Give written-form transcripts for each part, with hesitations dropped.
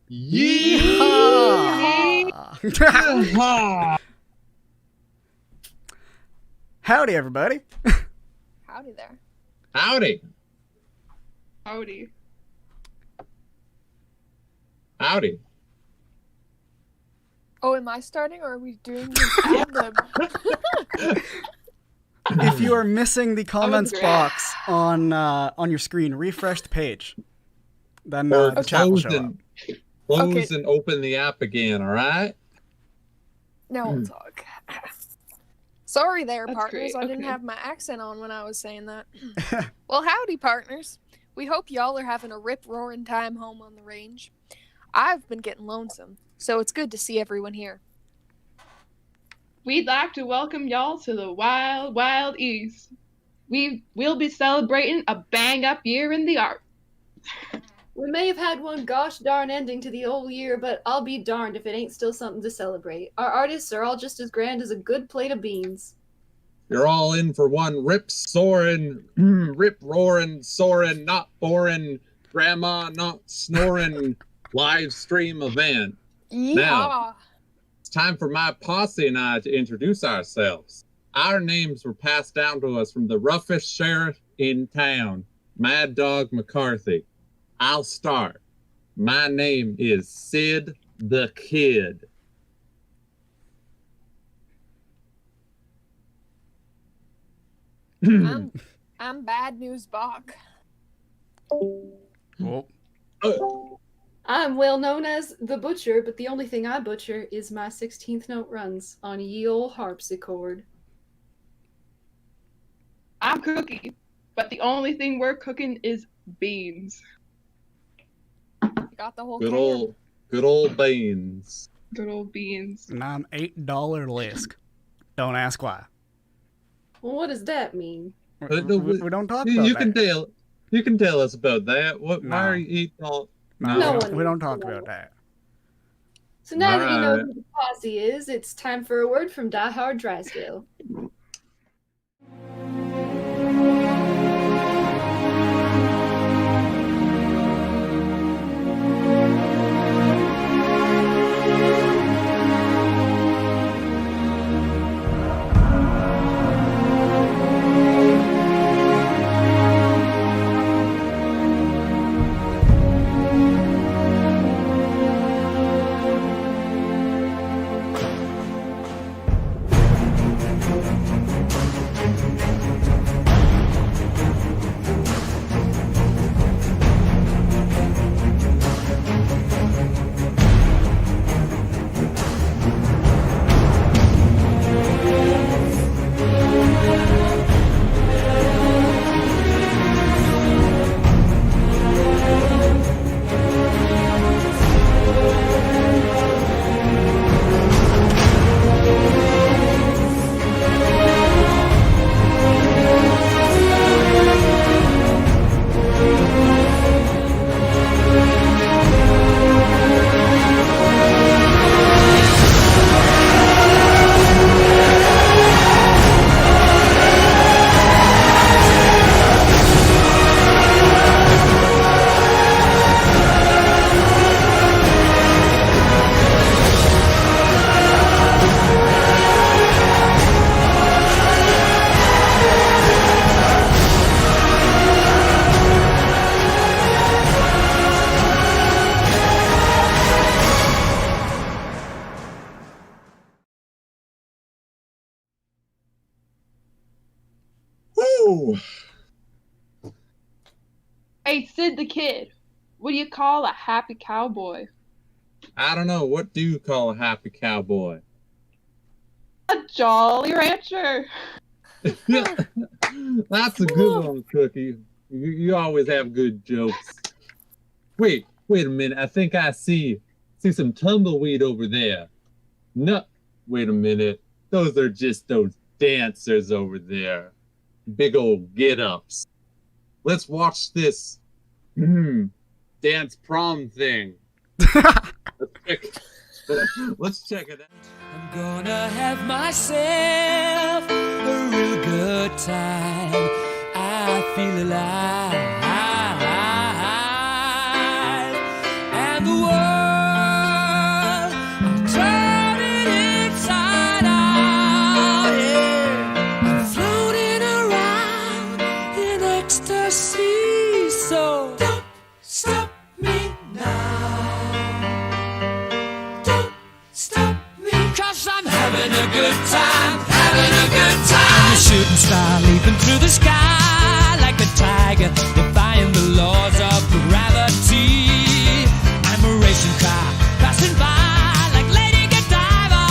Yeehaw! Howdy, everybody. Howdy there. Howdy. Howdy. Howdy. Oh, am I starting or are we doing this ad-lib? If you are missing the comments box on your screen, refresh the page. Then the chat will show up. Close and open the app again, all right? Now we'll talk. Sorry there, That's partners. great. I didn't Okay. have my accent on when I was saying that. Well, howdy, partners. We hope y'all are having a rip-roaring time home on the range. I've been getting lonesome, so it's good to see everyone here. We'd like to welcome y'all to the Wild, Wild East. We'll be celebrating a bang-up year in the art. We may have had one gosh darn ending to the old year, but I'll be darned if it ain't still something to celebrate. Our artists are all just as grand as a good plate of beans. You're all in for one rip-roaring, not boring, grandma not snoring live stream event. Now, it's time for my posse and I to introduce ourselves. Our names were passed down to us from the roughest sheriff in town, Mad Dog McCarthy. I'll start. My name is Sid the Kid. I'm Bad News Bach. Oh. I'm well known as the Butcher, but the only thing I butcher is my 16th note runs on ye ol' harpsichord. I'm Cookie, but the only thing we're cooking is beans. Got the whole Good can. old beans. Good old beans. And I'm $8 Lisk. Don't ask why. Well, what does that mean? We don't talk about that. You can tell us about that. Why No. are you eating all? No. We don't talk about that. So now that you know Alright. who the posse is, it's time for a word from Die Hard Drysdale. Woo! Hey, Sid the Kid, what do you call a happy cowboy? I don't know. What do you call a happy cowboy? A jolly rancher. That's a good one, Cookie. You always have good jokes. Wait a minute. I think I see some tumbleweed over there. No, wait a minute. Those are just those dancers over there. Big old get-ups. Let's watch this dance prom thing. Let's check it out. I'm gonna have myself a real good time. I feel alive. And the world, I'm turning inside out, yeah. I'm floating around in ecstasy, so don't stop me now. Don't stop me, 'cause I'm having a good time, having a good time. I'm a shooting star leaping through the sky like a tiger, defying the laws of gravity. I'm a racing car passing by like Lady Godiva.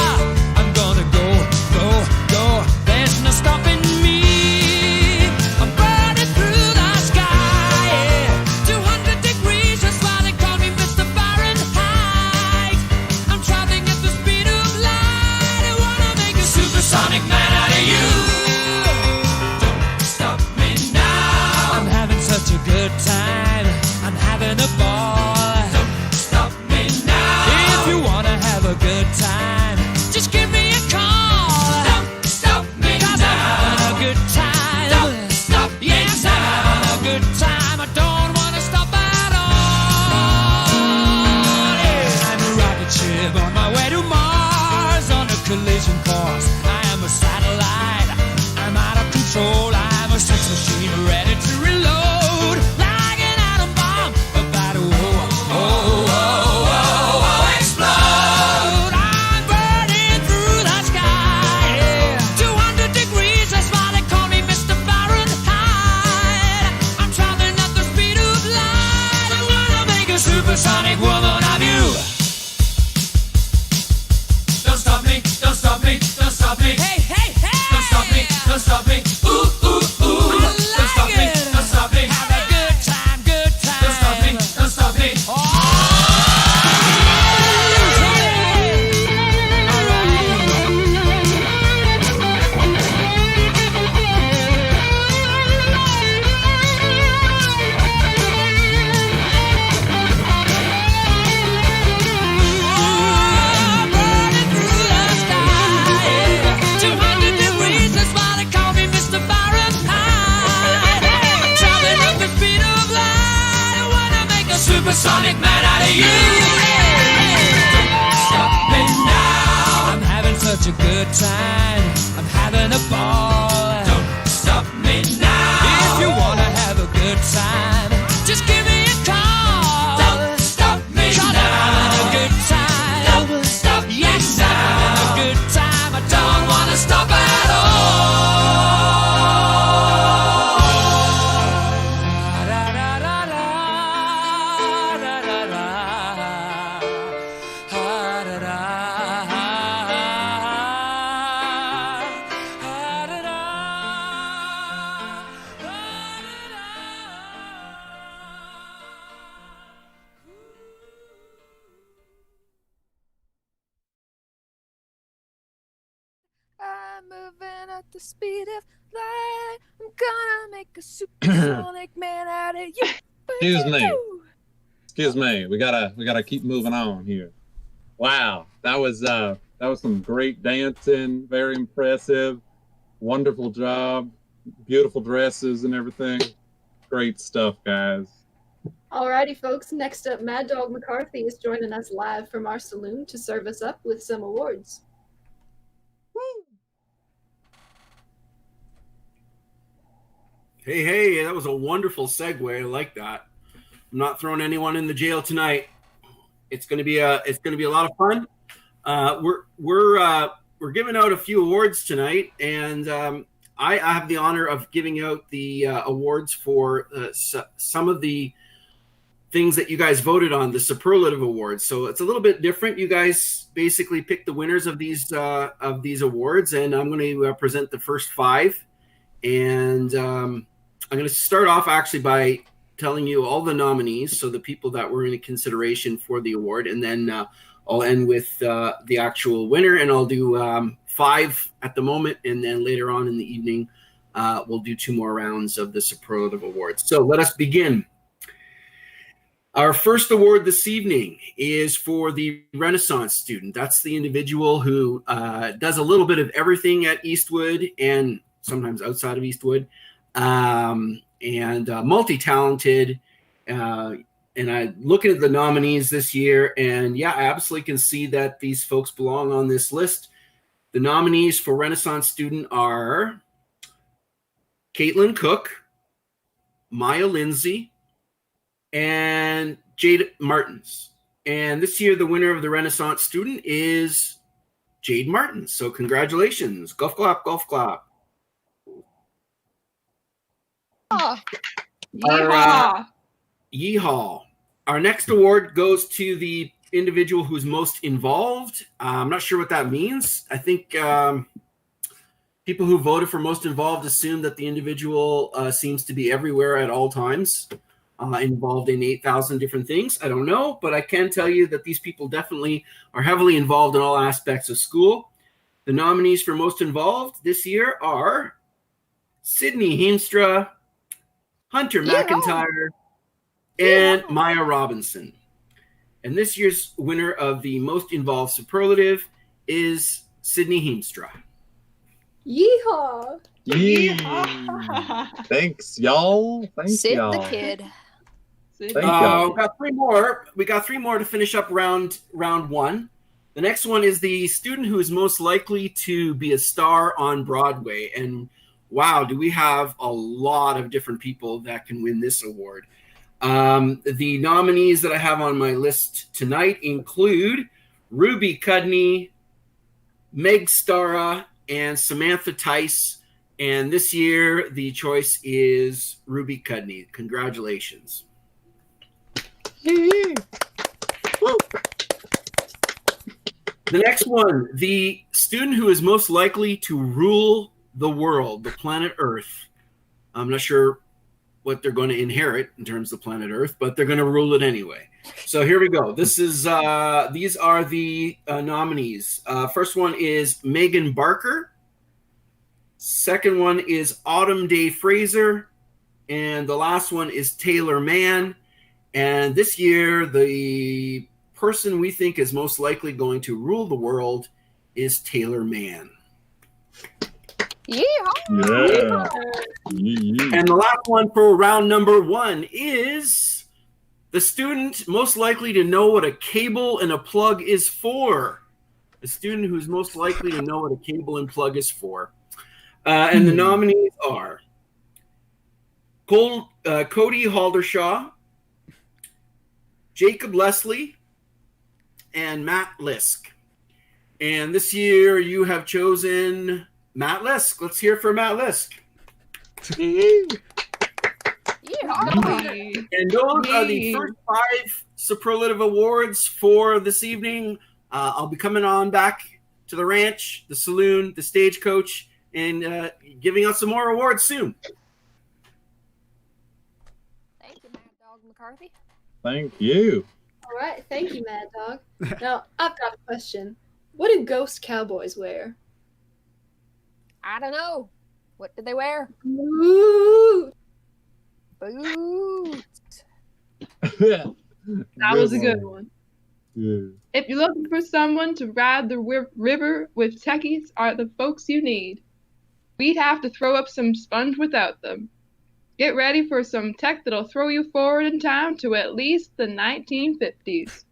I'm gonna go, go, go. There's no stopping me. I'm burning through the sky, yeah. 200 degrees, that's why they call me Mr. Fahrenheit. I'm traveling at the speed of light. I wanna make a supersonic man out of you. Don't stop me now. I'm having such a good time. I'm having a ball. Don't stop me now. If you wanna have a good time, just give me a call. Don't stop me 'cause now. I'm having a good time. Don't stop me yes, now. I'm having a good time. I don't wanna stop at all. Yeah. I'm a rocket ship on my way to Mars on a collision course. I am a satellite. I'm out of control. I'm a sex machine ready to reload. Like an atom bomb about to explode. I'm burning through the sky, yeah. 200 degrees, that's why they call me Mr. Fahrenheit. I'm traveling at the speed of light. I wanna make a supersonic woman of you. Don't stop me, don't stop me, don't stop me. Hey, hey, hey! Don't stop me, don't stop me. Ooh, ooh, ooh. Don't stop me, don't stop me. Have a good time, good time. Don't stop me, don't stop me. Oh! Burning through the sky, 200 degrees, that's why they call me Mr. Fahrenheit. I'm traveling at the speed of light. I wanna make a supersonic man out of you. Don't stop me now. I'm having such a good time. I'm having a ball. Don't stop me now. If you wanna have a good time, just give me a call. Don't stop me 'cause now. I'm having a good time. Don't stop yes, me now. I'm having a good time. I don't wanna stop at I'm moving at the speed of light. I'm gonna make a supersonic man out of you. Excuse me. Excuse me. We gotta keep moving on here. Wow, that was some great dancing. Very impressive. Wonderful job. Beautiful dresses and everything. Great stuff, guys. Alrighty, folks. Next up, Mad Dog McCarthy is joining us live from our saloon to serve us up with some awards. Hey, that was a wonderful segue. I like that. I'm not throwing anyone in the jail tonight. It's gonna be a lot of fun. We're giving out a few awards tonight, and I have the honor of giving out the awards for some of the things that you guys voted on, the Superlative Awards. So it's a little bit different. You guys basically picked the winners of these awards, and I'm going to present the first 5. And I'm going to start off actually by telling you all the nominees, so the people that were in consideration for the award, and then I'll end with the actual winner, and I'll do 5 at the moment, and then later on in the evening, we'll do 2 more rounds of the Superlative Awards. So let us begin. Our first award this evening is for the Renaissance student. That's the individual who does a little bit of everything at Eastwood and sometimes outside of Eastwood. and multi-talented. And I looking at the nominees this year, and yeah, I absolutely can see that these folks belong on this list. The nominees for Renaissance Student are Kaitlynn Cook, Maya Lindsay, and Jade Martins. And this year, the winner of the Renaissance Student is Jade Martins. So congratulations. Golf clap, golf clap. Yeehaw! Yeehaw. Our next award goes to the individual who's most involved. I'm not sure what that means. I think people who voted for most involved assume that the individual seems to be everywhere at all times, involved in 8,000 different things. I don't know, but I can tell you that these people definitely are heavily involved in all aspects of school. The nominees for most involved this year are Sidney Hiemstra, Hunter McIntyre, and Maya Robinson. And this year's winner of the most involved superlative is Sidney Hiemstra. Yeehaw! Yeehaw. Thanks, y'all. Thanks, Sid y'all. the Kid. Thank y'all. We got three more. We got three more to finish up round one. The next one is the student who is most likely to be a star on Broadway. And wow, do we have a lot of different people that can win this award. The nominees that I have on my list tonight include Ruby Cudney, Meg Stara, and Samantha Tice. And this year, the choice is Ruby Cudney. Congratulations. The next one, the student who is most likely to rule the world, the planet Earth. I'm not sure what they're going to inherit in terms of planet Earth, but they're going to rule it anyway. So here we go. This is these are the nominees. First one is Megan Barker. Second one is Autumn Day Fraser. And the last one is Taylor Mann. And this year, the person we think is most likely going to rule the world is Taylor Mann. Yeah. Yeah. And the last one for round number one is the student most likely to know what a cable and a plug is for. The student who's most likely to know what a cable and plug is for. And the nominees are Cody Haldershaw, Jacob Leslie, and Matt Lisk. And this year you have chosen Matt Lisk. Let's hear for Matt Lisk. Yeah. And those are the first 5 Superlative Awards for this evening. I'll be coming on back to the ranch, the saloon, the stagecoach, and giving out some more awards soon. Thank you, Mad Dog McCarthy. Thank you. All right, thank you, Mad Dog. Now, I've got a question. What do ghost cowboys wear? I don't know. What did they wear? Ooh. Boots. That was a good one. Yeah. If you're looking for someone to ride the river with techies are the folks you need. We'd have to throw up some sponge without them. Get ready for some tech that'll throw you forward in time to at least the 1950s.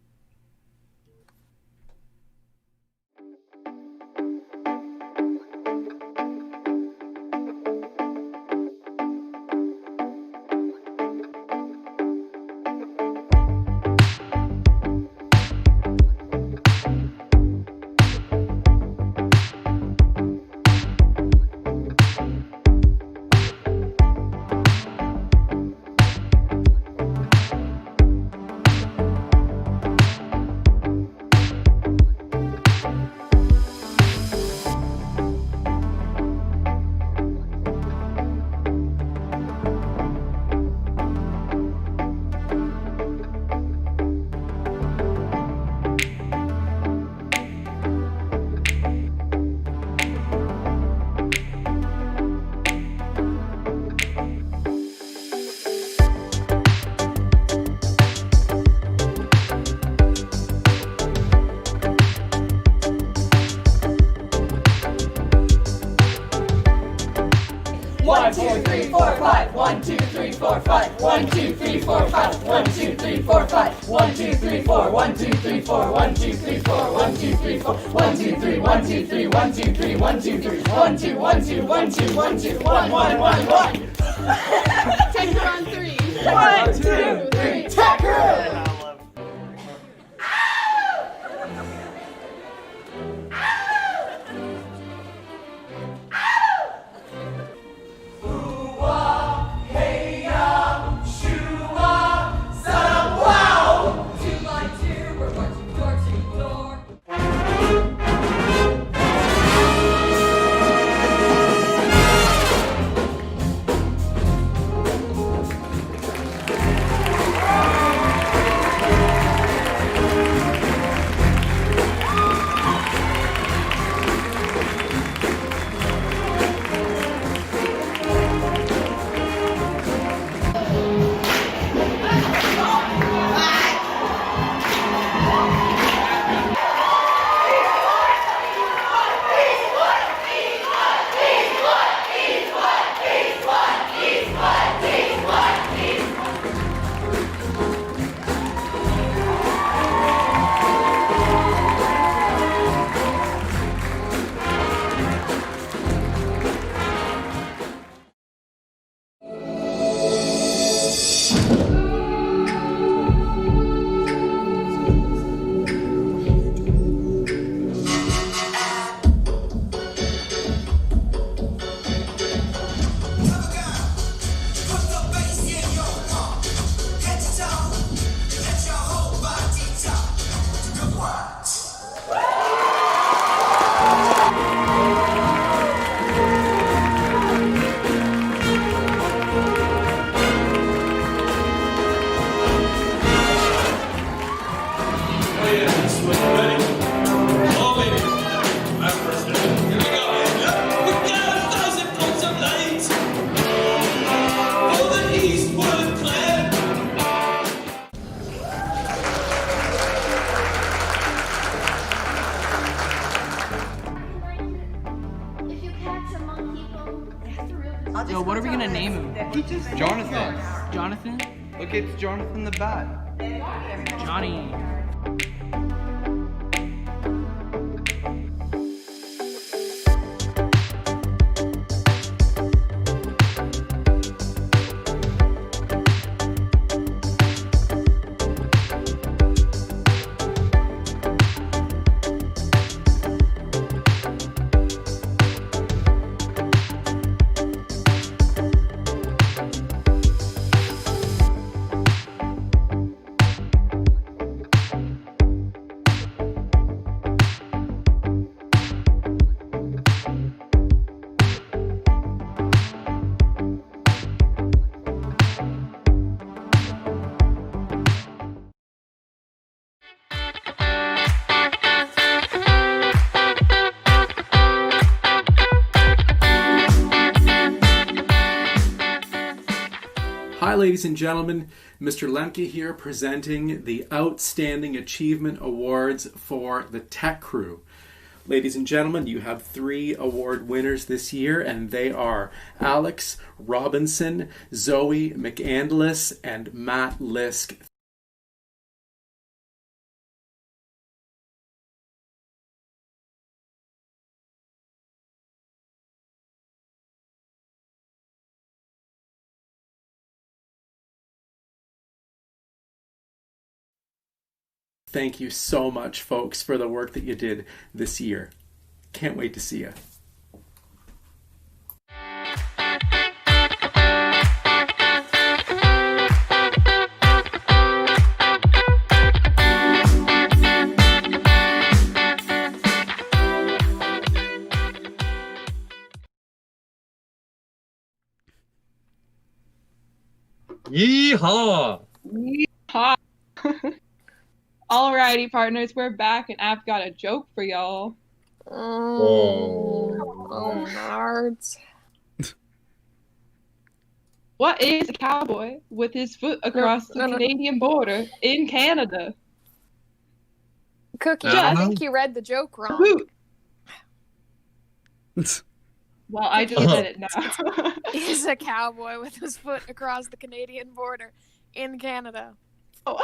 3, 4, 5. 1, 2, 3, 4, 5. 1, 2, 3, 4, 5. 1, 2, 3, 4, 5. 1, 2, 3, 4. 1, 2, 3, 4. 1, 2, 3, 4. 1, 2, 3, 4. 1, 2, 3. 1, 2, 3. 1, 2, 3. 1, 2, 3. 1, 2, 1, 2, 1, 2, 1, 2. 1, 1, 1, 1. Take her on 3. 1, 2, 3. Tech crew. Yo, what are we gonna name him? Jonathan. Jonathan? Look, it's Jonathan the Bat. Johnny. Hi ladies and gentlemen, Mr. Lemke here presenting the Outstanding Achievement Awards for the Tech Crew. Ladies and gentlemen, you have 3 award winners this year, and they are Alex Robinson, Zoe McAndelis, and Matt Lisk. Thank you so much, folks, for the work that you did this year. Can't wait to see you. Yeehaw! Yeehaw! Alrighty, partners, we're back, and I've got a joke for y'all. Oh, nards. What is a cowboy with his foot across the Canadian border in Canada? Cookie, I think you read the joke wrong. Well, I just said it now. He's a cowboy with his foot across the Canadian border in Canada. Oh.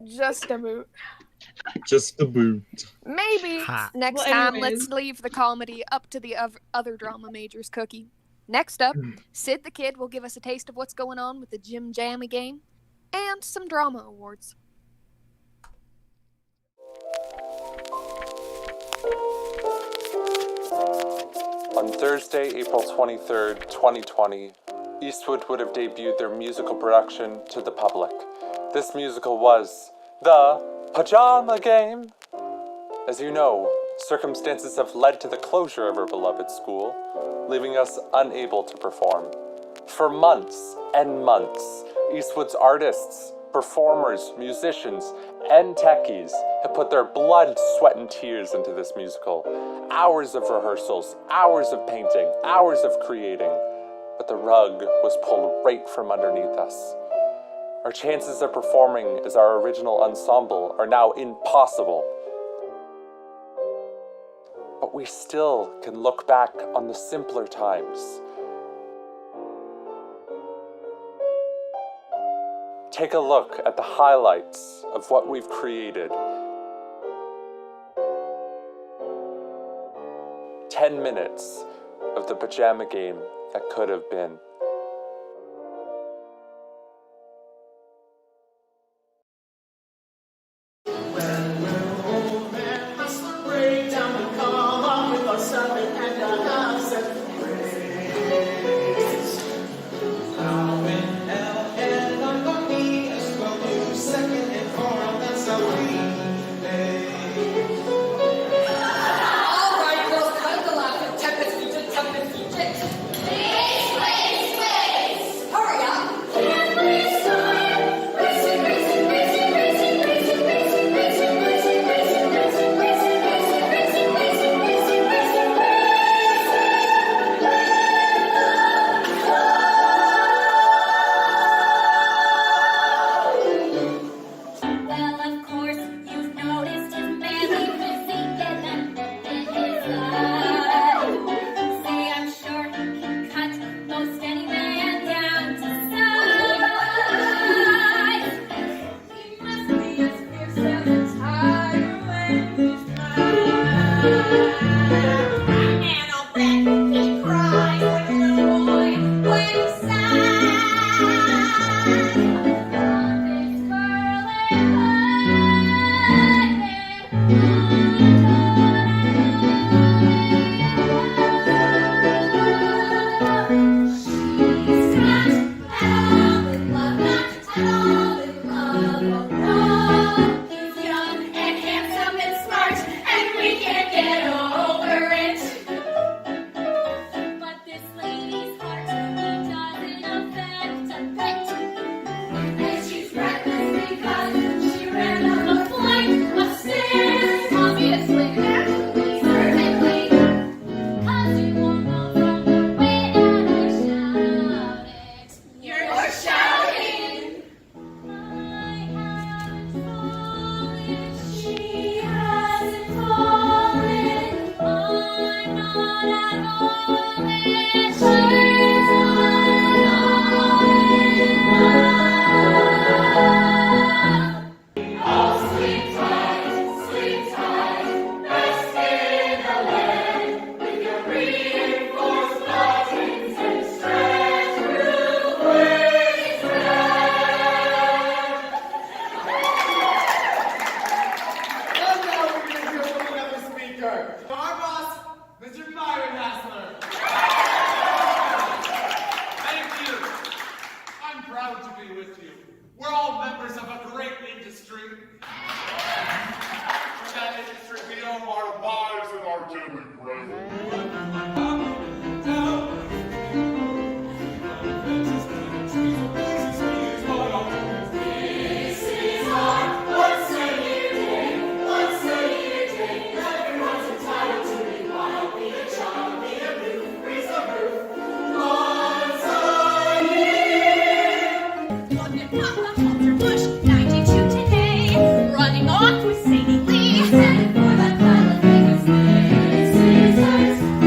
Just a boot. Just a boot. Maybe next Well, time, anyways. let's leave the comedy up to the other drama majors cookie. Next up, Sid the Kid will give us a taste of what's going on with the Jim Jammy game and some drama awards. On Thursday, April 23rd, 2020, Eastwood would have debuted their musical production to the public. This musical was The Pajama Game. As you know, circumstances have led to the closure of our beloved school, leaving us unable to perform. For months and months, Eastwood's artists, performers, musicians, and techies have put their blood, sweat, and tears into this musical. Hours of rehearsals, hours of painting, hours of creating. But the rug was pulled right from underneath us. Our chances of performing as our original ensemble are now impossible. But we still can look back on the simpler times. Take a look at the highlights of what we've created. 10 minutes of the pajama game that could have been.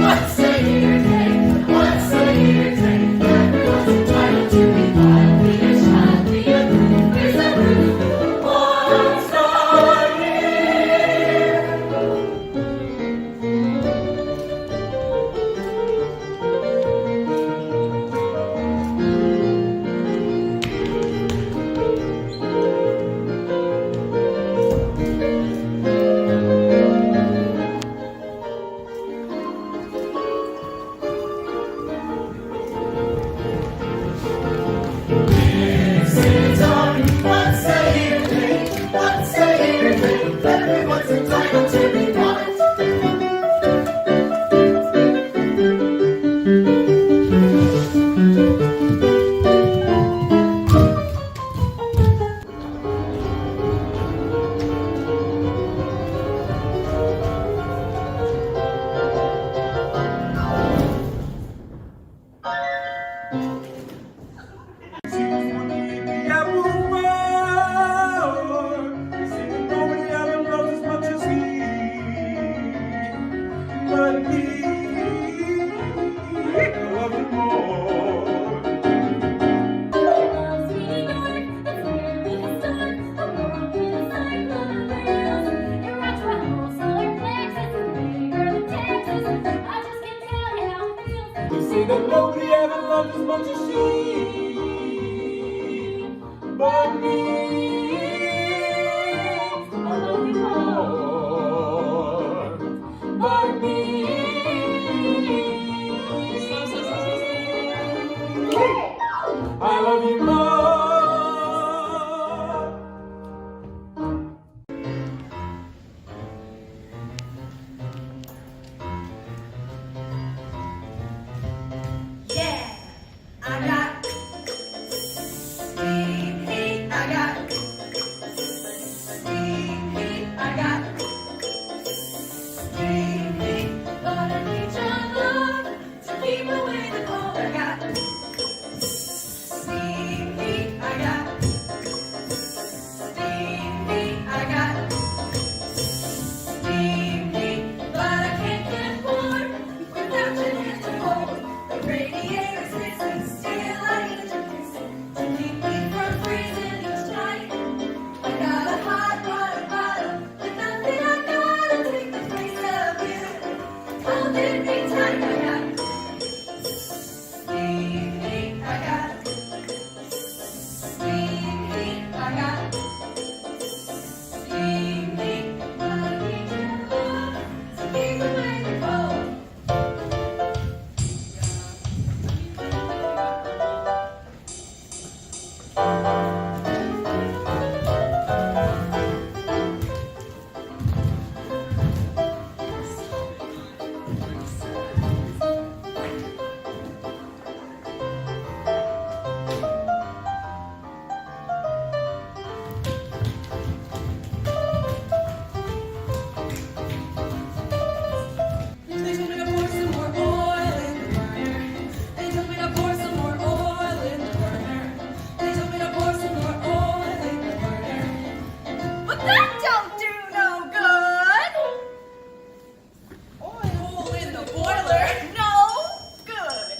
What say Seems when we eat the apple pie, we say that nobody ever loves as much as he. But me, I love him more. We say that nobody ever loved as much as she. But me, I love you more. But me, I love you more. Yeah, I got steam heat. I got steam heat. I got steam heat. But I need your love to keep away the cold. I got steam heat. I got steam heat. I got steam heat. But I can't get warm without your hands to hold. The radiator's hissing, still I need your kissing to keep me from freezing each night. I got a hot water bottle with nothing I gotta take the place of you. Holding me tight, I got steam heat. I got steam heat. I got steam heat. But I need your love to keep away the cold. They told me to pour some more oil in the burner. They told me to pour some more oil in the burner. They told me to pour some more oil in the burner. But that don't do no good. Oil in the boiler, no good.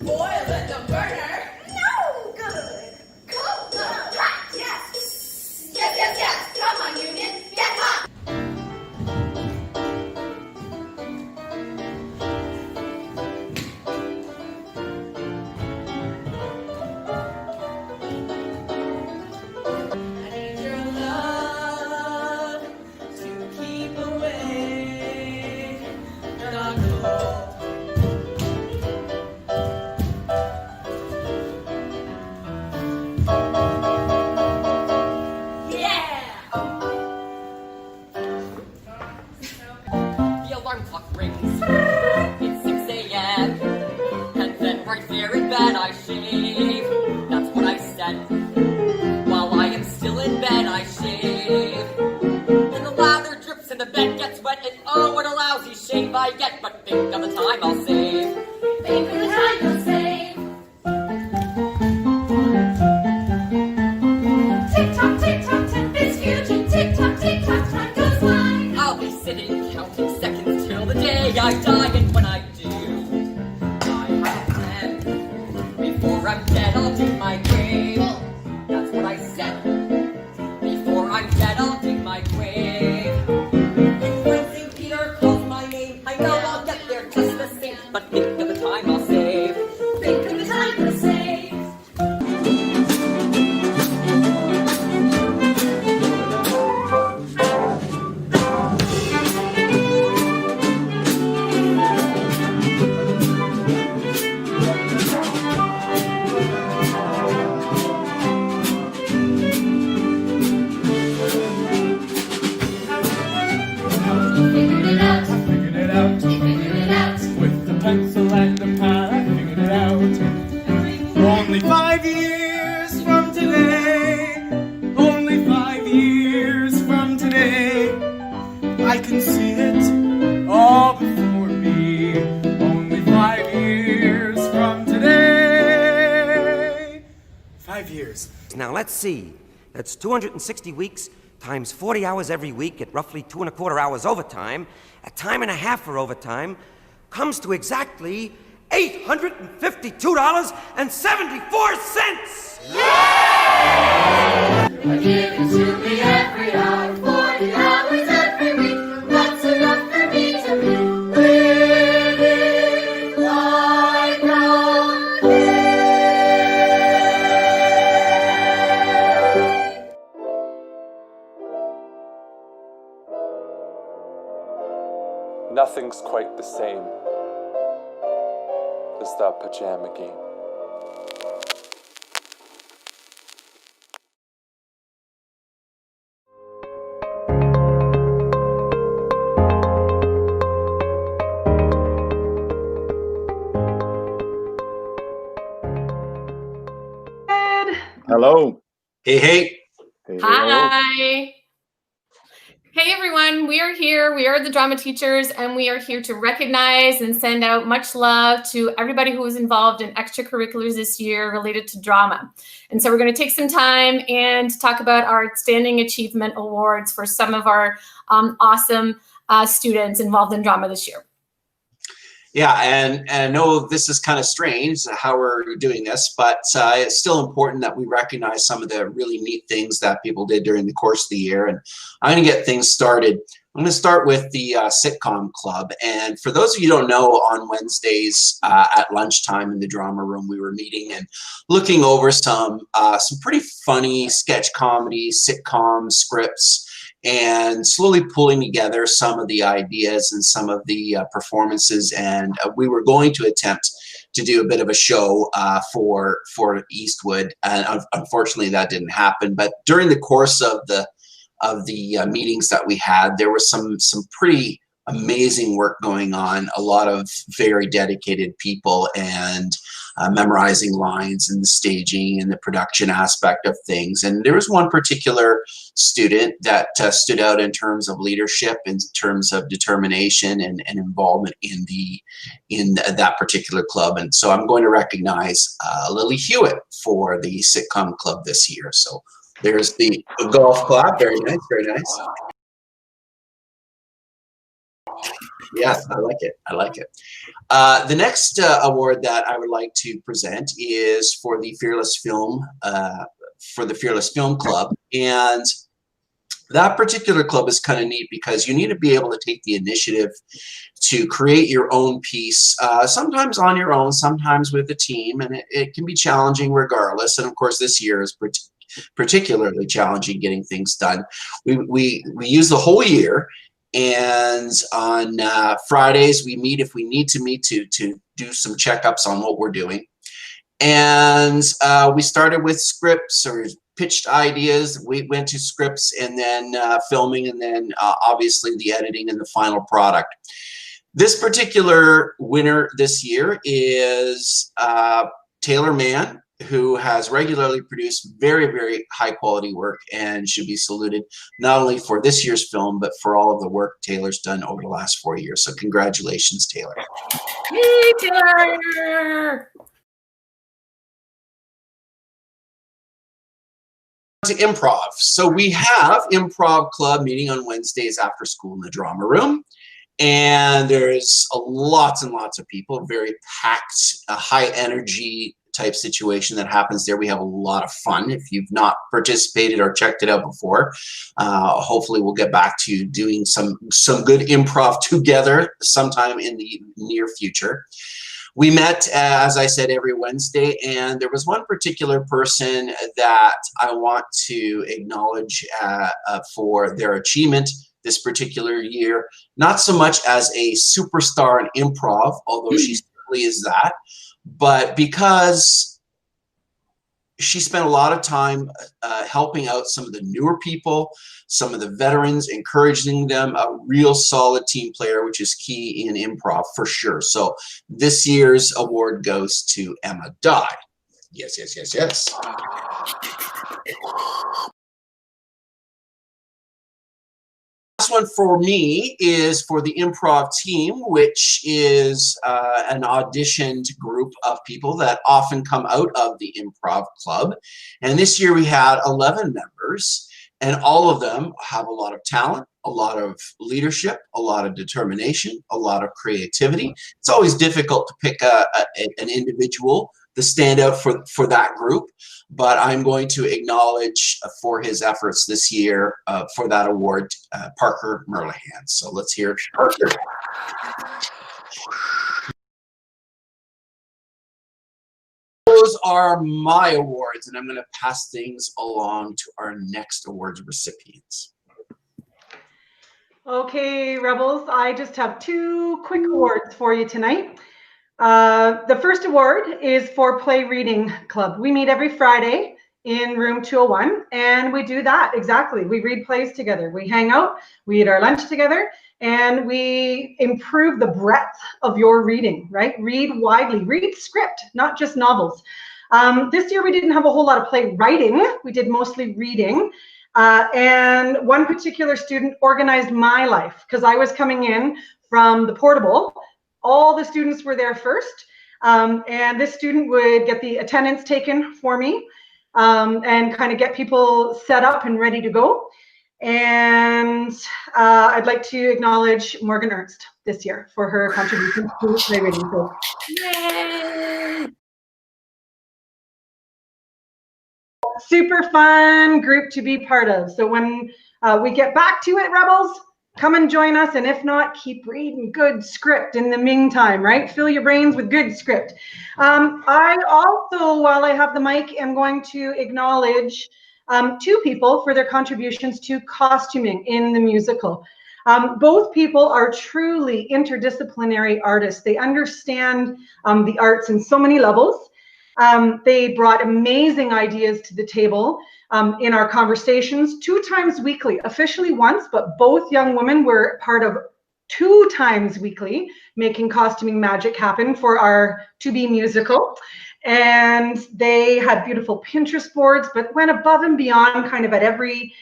Oil in the burner, no good. Cold, hot, yes. Yes, yes, yes. Come on, Union, get hot. I need your love to keep away the cold. Yeah! The alarm clock rings. It's 6 a.m. And then right there in bed I shave. That's what I said. While I am still in bed I shave. And the lather drips and the bed gets wet. And oh, what a lousy shave I get. But think of the time I'll save. Think of the time you'll save. Tick tock, 10 minutes future. Tick tock, time goes by. I'll be sitting counting seconds till the day I die. And when I do, I have a plan. Before I'm dead, I'll dig my grave. That's what I said. Before I'm dead, I'll dig my grave. And when St. Peter calls my name, I know I'll get there just the same. But think of the time I'll save. Think of the time you'll save. Only 5 years from today, only 5 years from today, I can see it all before me. Only 5 years from today, 5 years. Now let's see. That's 260 weeks times 40 hours every week at roughly 2¼ hours overtime. A time and a half for overtime comes to exactly $852.74. Give it to me every hour, 40 hours every week. That's enough for me to be living like a Nothing's quite the same as the pajama game. Hello. Hey, hey. Hi. Hey everyone, we are here. We are the drama teachers, and we are here to recognize and send out much love to everybody who was involved in extracurriculars this year related to drama. And so we're going to take some time and talk about our Outstanding Achievement Awards for some of our awesome students involved in drama this year. Yeah, and I know this is kind of strange how we're doing this, but it's still important that we recognize some of the really neat things that people did during the course of the year. And I'm going to get things started. I'm going to start with the sitcom club. And for those of you who don't know, on Wednesdays at lunchtime in the drama room, we were meeting and looking over some pretty funny sketch comedy, sitcom scripts, and slowly pulling together some of the ideas and some of the performances. And we were going to attempt to do a bit of a show for Eastwood, and unfortunately that didn't happen. But during the course of the meetings that we had, there was some pretty amazing work going on. A lot of very dedicated people, and memorizing lines and the staging and the production aspect of things. And there was one particular student that stood out in terms of leadership, in terms of determination and involvement in that particular club. And so I'm going to recognize Lily Hewitt for the sitcom club this year. So there's the golf clap. Very nice, very nice. Yes, I like it. I like it. The next award that I would like to present is for the Fearless Film Club, and that particular club is kind of neat because you need to be able to take the initiative to create your own piece, sometimes on your own, sometimes with a team, and it can be challenging regardless. And of course, this year is particularly challenging getting things done. We use the whole year. And on Fridays, we meet if we need to meet to do some checkups on what we're doing. And we started with scripts or pitched ideas. We went to scripts and then filming, and then obviously the editing and the final product. This particular winner this year is Taylor Mann, who has regularly produced very, very high quality work and should be saluted not only for this year's film, but for all of the work Taylor's done over the last 4 years. So congratulations, Taylor. Yay, Taylor! To improv. So we have improv club meeting on Wednesdays after school in the drama room. And there's lots and lots of people, very packed, high energy type situation that happens there. We have a lot of fun. If you've not participated or checked it out before, hopefully we'll get back to doing some good improv together sometime in the near future. We met, as I said, every Wednesday, and there was one particular person that I want to acknowledge for their achievement this particular year, not so much as a superstar in improv, although she certainly is that, but because she spent a lot of time helping out some of the newer people, some of the veterans, encouraging them, a real solid team player, which is key in improv for sure. So this year's award goes to Emma Dye. Yes, yes, yes, yes. last one for me is for the Improv Team, which is an auditioned group of people that often come out of the Improv Club. And this year we had 11 members, and all of them have a lot of talent, a lot of leadership, a lot of determination, a lot of creativity. It's always difficult to pick an individual to stand out for that group, but I'm going to acknowledge for his efforts this year for that award, Parker Merlihan. So let's hear it. Parker. Those are my awards, and I'm going to pass things along to our next awards recipients. Okay, Rebels, I just have 2 quick awards for you tonight. The first award is for Play Reading Club. We meet every Friday in room 201, and we do that exactly. We read plays together. We hang out, we eat our lunch together, and we improve the breadth of your reading, right? Read widely, read script, not just novels. This year we didn't have a whole lot of play writing. We did mostly reading. And one particular student organized my life because I was coming in from the portable. All the students were there first, and this student would get the attendance taken for me and kind of get people set up and ready to go. And I'd like to acknowledge Morgan Ernst this year for her contribution to play reading. So, yay! Super fun group to be part of. So when we get back to it, Rebels, come and join us, and if not, keep reading good script in the meantime, right? Fill your brains with good script. I also, while I have the mic, am going to acknowledge 2 people for their contributions to costuming in the musical. Both people are truly interdisciplinary artists. They understand the arts in so many levels. They brought amazing ideas to the table in our conversations 2 times weekly, officially once, but both young women were part of 2 times weekly, making costuming magic happen for our to-be musical. And they had beautiful Pinterest boards, but went above and beyond kind of at every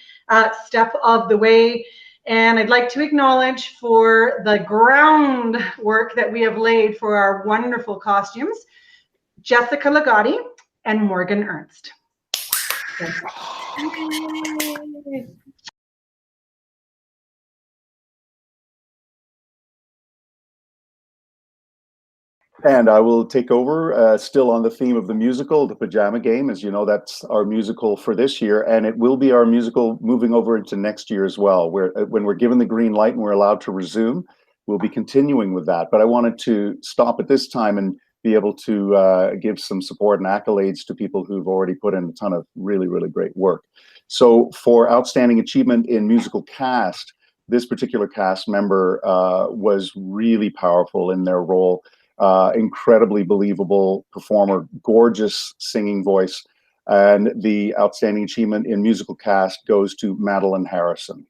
step of the way. And I'd like to acknowledge for the groundwork that we have laid for our wonderful costumes, Jessica Ligotti and Morgan Ernst. And I will take over, still on the theme of the musical, The Pajama Game. As you know, that's our musical for this year, and it will be our musical moving over into next year as well, where when we're given the green light and we're allowed to resume, we'll be continuing with that. But I wanted to stop at this time and be able to give some support and accolades to people who've already put in a ton of really, really great work. So for Outstanding Achievement in Musical Cast, this particular cast member was really powerful in their role. Incredibly believable performer, gorgeous singing voice. And the Outstanding Achievement in Musical Cast goes to Madeline Harrison.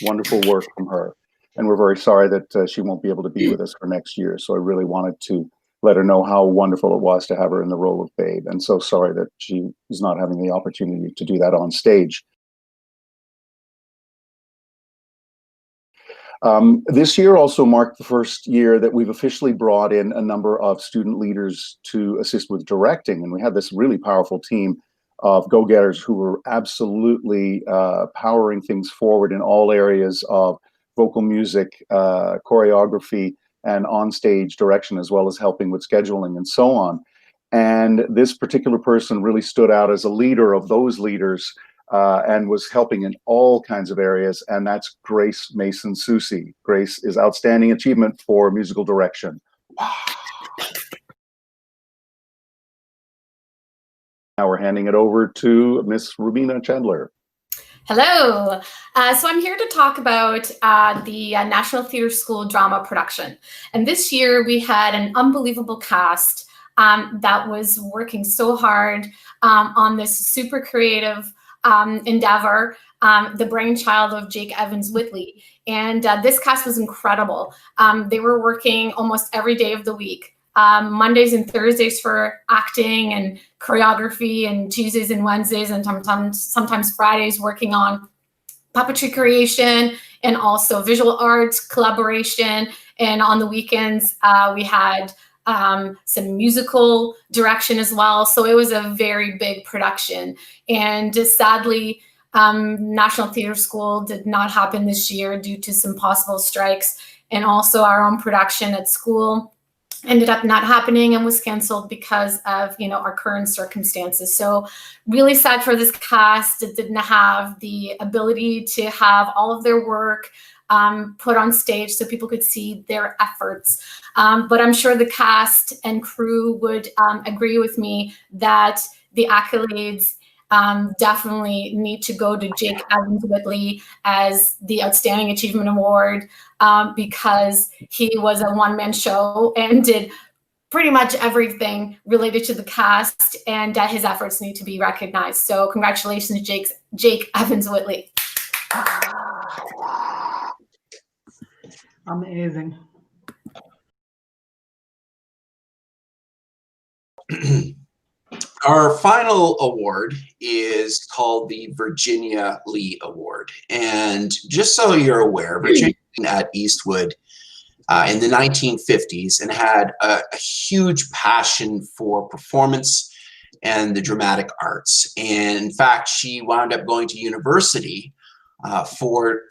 Wonderful work from her. And we're very sorry that she won't be able to be with us for next year. So I really wanted to let her know how wonderful it was to have her in the role of Babe. And so sorry that she is not having the opportunity to do that on stage. This year also marked the first year that we've officially brought in a number of student leaders to assist with directing. And we had this really powerful team of go-getters who were absolutely powering things forward in all areas of vocal music, choreography, and onstage direction, as well as helping with scheduling and so on. And this particular person really stood out as a leader of those leaders and was helping in all kinds of areas, and that's Grace Mason-Susi. Grace is Outstanding Achievement for Musical Direction. Now we're handing it over to Miss Rubina Chandler. Hello. So I'm here to talk about the National Theatre School drama production. And this year we had an unbelievable cast that was working so hard on this super creative endeavor, the brainchild of Jake Evans-Whitley. And this cast was incredible. They were working almost every day of the week. Mondays and Thursdays for acting and choreography, and Tuesdays and Wednesdays and sometimes Fridays working on puppetry creation, and also visual arts collaboration. And on the weekends, we had some musical direction as well. So it was a very big production. And just sadly, National Theatre School did not happen this year due to some possible strikes. And also our own production at school ended up not happening and was canceled because of, you know, our current circumstances. So really sad for this cast. It didn't have the ability to have all of their work put on stage so people could see their efforts. But I'm sure the cast and crew would agree with me that the accolades definitely need to go to Jake Evans-Whitley as the Outstanding Achievement Award because he was a one-man show and did pretty much everything related to the cast, and his efforts need to be recognized. So congratulations, Jake Evans-Whitley. Amazing. Our final award is called the Virginia Lee Award. And just so you're aware, Virginia at Eastwood in the 1950s and had a huge passion for performance and the dramatic arts. And in fact, she wound up going to university for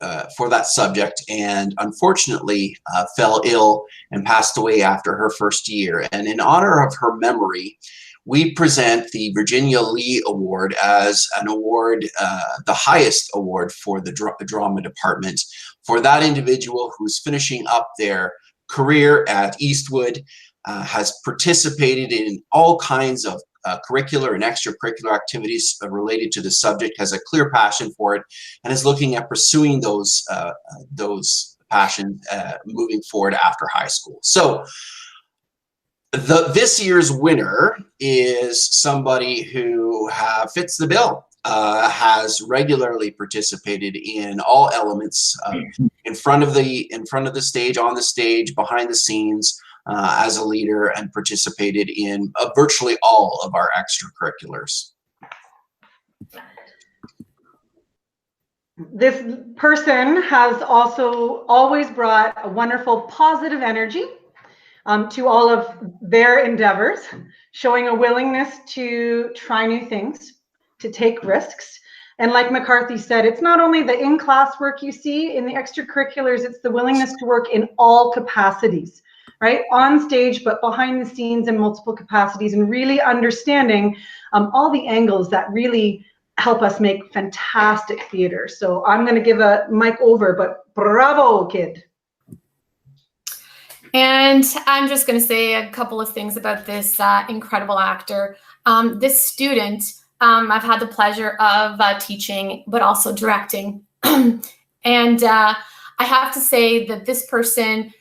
that subject, and unfortunately fell ill and passed away after her first year. And in honor of her memory, we present the Virginia Lee Award as an award, the highest award for the drama department, for that individual who's finishing up their career at Eastwood, has participated in all kinds of curricular and extracurricular activities related to the subject, has a clear passion for it, and is looking at pursuing those passions moving forward after high school. So this year's winner is somebody who fits the bill, has regularly participated in all elements, in front of the stage, on the stage, behind the scenes, as a leader, and participated in virtually all of our extracurriculars. This person has also always brought a wonderful positive energy to all of their endeavors, showing a willingness to try new things, to take risks. And like McCarthy said, it's not only the in-class work you see in the extracurriculars, it's the willingness to work in all capacities, right? On stage, but behind the scenes in multiple capacities, and really understanding all the angles that really help us make fantastic theater. So I'm going to give a mic over, but bravo, kid. And I'm just going to say a couple of things about this incredible actor. This student, I've had the pleasure of teaching, but also directing. And I have to say that this person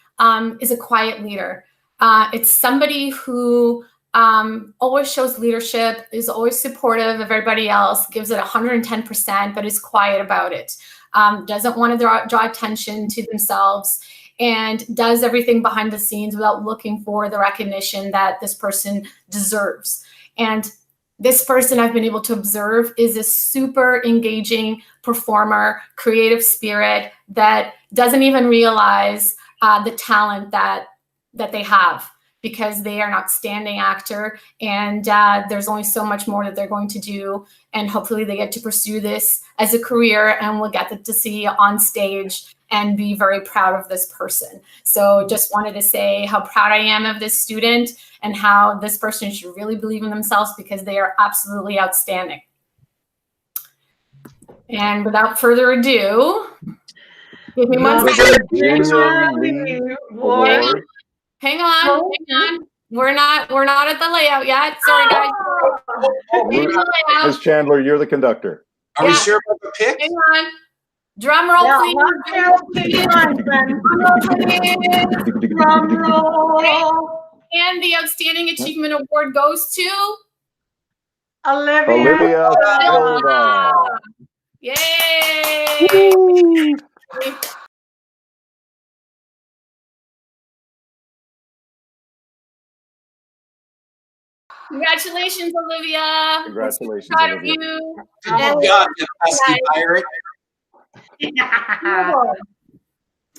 is a quiet leader. It's somebody who always shows leadership, is always supportive of everybody else, gives it 110%, but is quiet about it. Doesn't want to draw attention to themselves, and does everything behind the scenes without looking for the recognition that this person deserves. And this person I've been able to observe is a super engaging performer, creative spirit that doesn't even realize the talent that they have, because they are an outstanding actor, and there's only so much more that they're going to do, and hopefully they get to pursue this as a career, and we'll get to see on stage and be very proud of this person. So just wanted to say how proud I am of this student, and how this person should really believe in themselves, because they are absolutely outstanding. And without further ado, give me 1 second. Hang on. We're not at the layout yet. Sorry, guys. Ms. Chandler, you're the conductor. Are we sure about the pick? Hang on. Drum roll, please. Drum roll. And the Outstanding Achievement Award goes to Olivia Silva. Yay! Congratulations, Olivia. Congratulations, Proud of Olivia. you. Good job, you pesky pirate.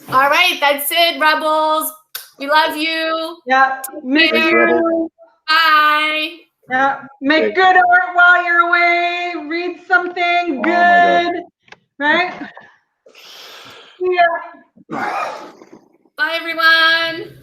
All right, that's it, Rebels. We love you. Yeah. Make Thanks, you. Rebel. Bye. Yeah. Make good art while you're away. Read something Oh my good. Right? Yeah. Bye, everyone.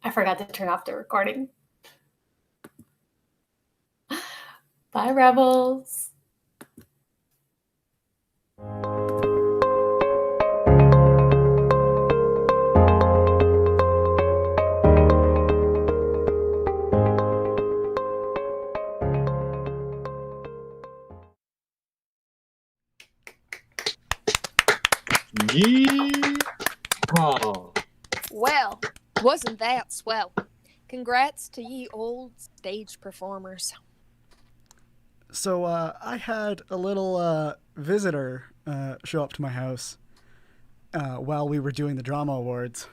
I forgot to turn off the recording. Bye, Rebels. Yeehaw. Well, wasn't that swell? Congrats to ye old stage performers. So I had a little visitor show up to my house while we were doing the drama awards,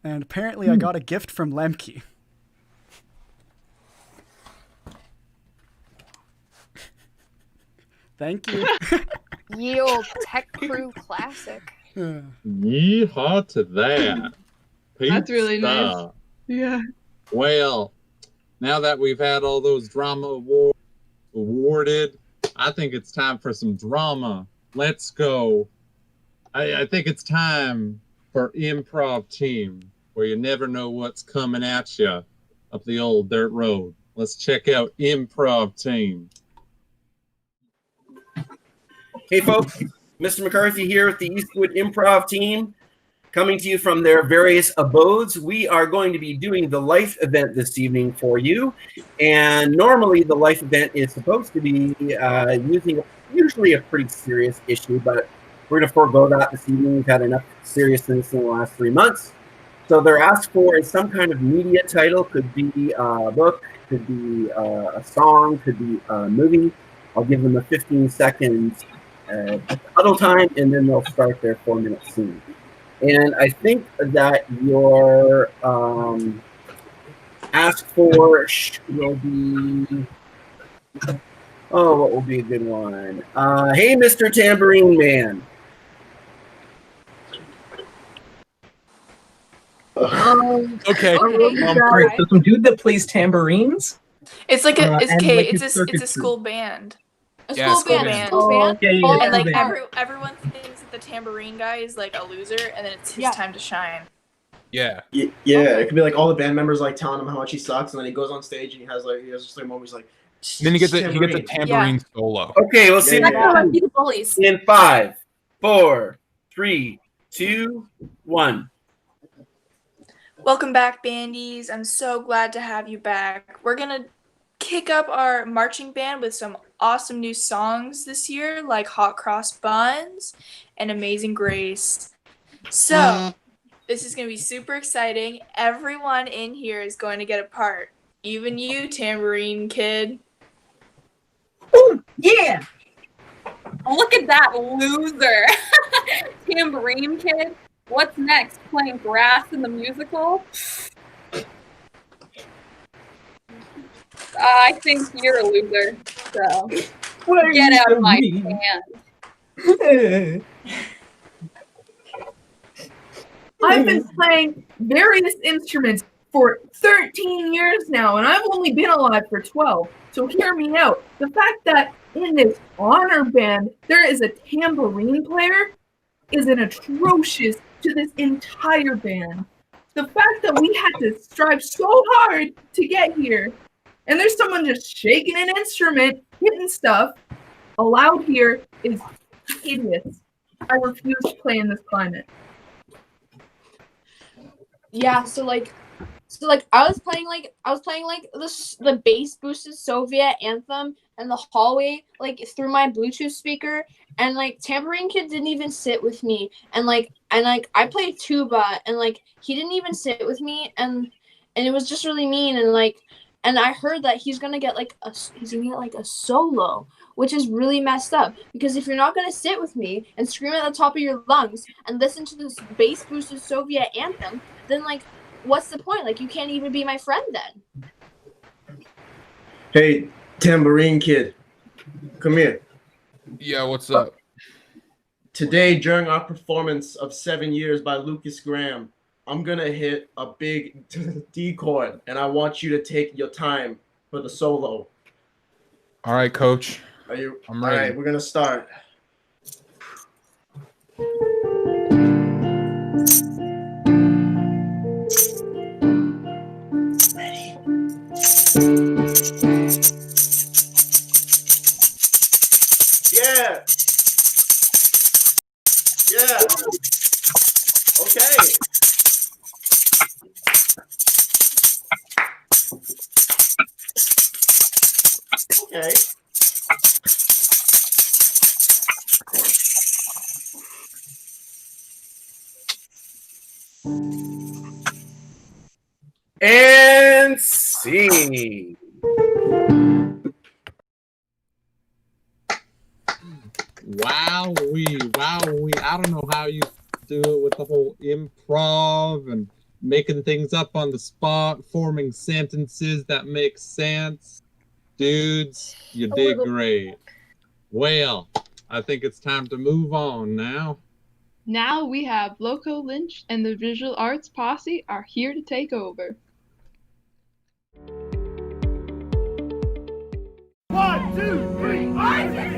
and apparently I got a gift from Lemke. Thank you. Ye old tech crew classic. Yeehaw to that. That's really nice. Pizza. Yeah. Well, now that we've had all those drama awards awarded, I think it's time for some drama. Let's go. I think it's time for Improv Team, where you never know what's coming at you up the old dirt road. Let's check out Improv Team. Hey folks, Mr. McCarthy here with the Eastwood Improv Team, coming to you from their various abodes. We are going to be doing the life event this evening for you, and normally the life event is supposed to be using usually a pretty serious issue, but we're going to forego that this evening. We've had enough seriousness in the last 3 months. So they're asked for is some kind of media title, could be a book, could be a song, could be a movie. I'll give them a 15-second huddle time, and then they'll start their 4-minute scene. And I think that your ask for will be, what will be a good one? Hey, Mr. Tambourine Man. Okay. Chris, there's some dude that plays tambourines. It's like a and it's a school band. A Yeah, school school band. band. And like band. everyone thinks that the tambourine guy is like a loser, and then it's his time to shine. Yeah. Yeah, it could be like all the band members like telling him how much he sucks, and then he goes on stage and he has just like a moment. He's like, And then he gets a tambourine solo. Okay, we'll see. The bullies. In 5, 4, 3, 2, 1. Welcome back, bandies. I'm so glad to have you back. We're gonna kick up our marching band with some awesome new songs this year, like Hot Cross Buns and Amazing Grace. So this is gonna be super exciting. Everyone in here is going to get a part. Even you, tambourine kid. Ooh, yeah. Look at that loser. Tambourine kid. What's next? Playing brass in the musical? I think you're a loser. So get out of my hand. I've been playing various instruments for 13 years now, and I've only been alive for 12. So hear me out. The fact that in this honor band there is a tambourine player is an atrocious to this entire band. The fact that we had to strive so hard to get here, and there's someone just shaking an instrument, hitting stuff allowed here is hideous. I refuse to play in this climate. Yeah, so like So like I was playing like the bass boosted Soviet anthem in the hallway like through my Bluetooth speaker, and like Tambourine Kid didn't even sit with me, and I played tuba, and like he didn't even sit with me, and it was just really mean, and I heard that he's gonna get like a solo, which is really messed up, because if you're not gonna sit with me and scream at the top of your lungs and listen to this bass boosted Soviet anthem, then like what's the point? Like, you can't even be my friend then. Hey, Tambourine Kid, come here. Yeah, what's up? Today, during our performance of 7 Years by Lucas Graham, I'm gonna hit a big D chord, and I want you to take your time for the solo. All right, coach. Are you? I'm All ready. right, we're gonna start. Yeah. Yeah. Okay. Okay. And scene. Wowee. I don't know how you do it with the whole improv and making things up on the spot, forming sentences that make sense. Dudes, you did great. Well, I think it's time to move on now. Now we have Loco Lynch and the Visual Arts Posse are here to take over. 1, 2, 3, 4, 6,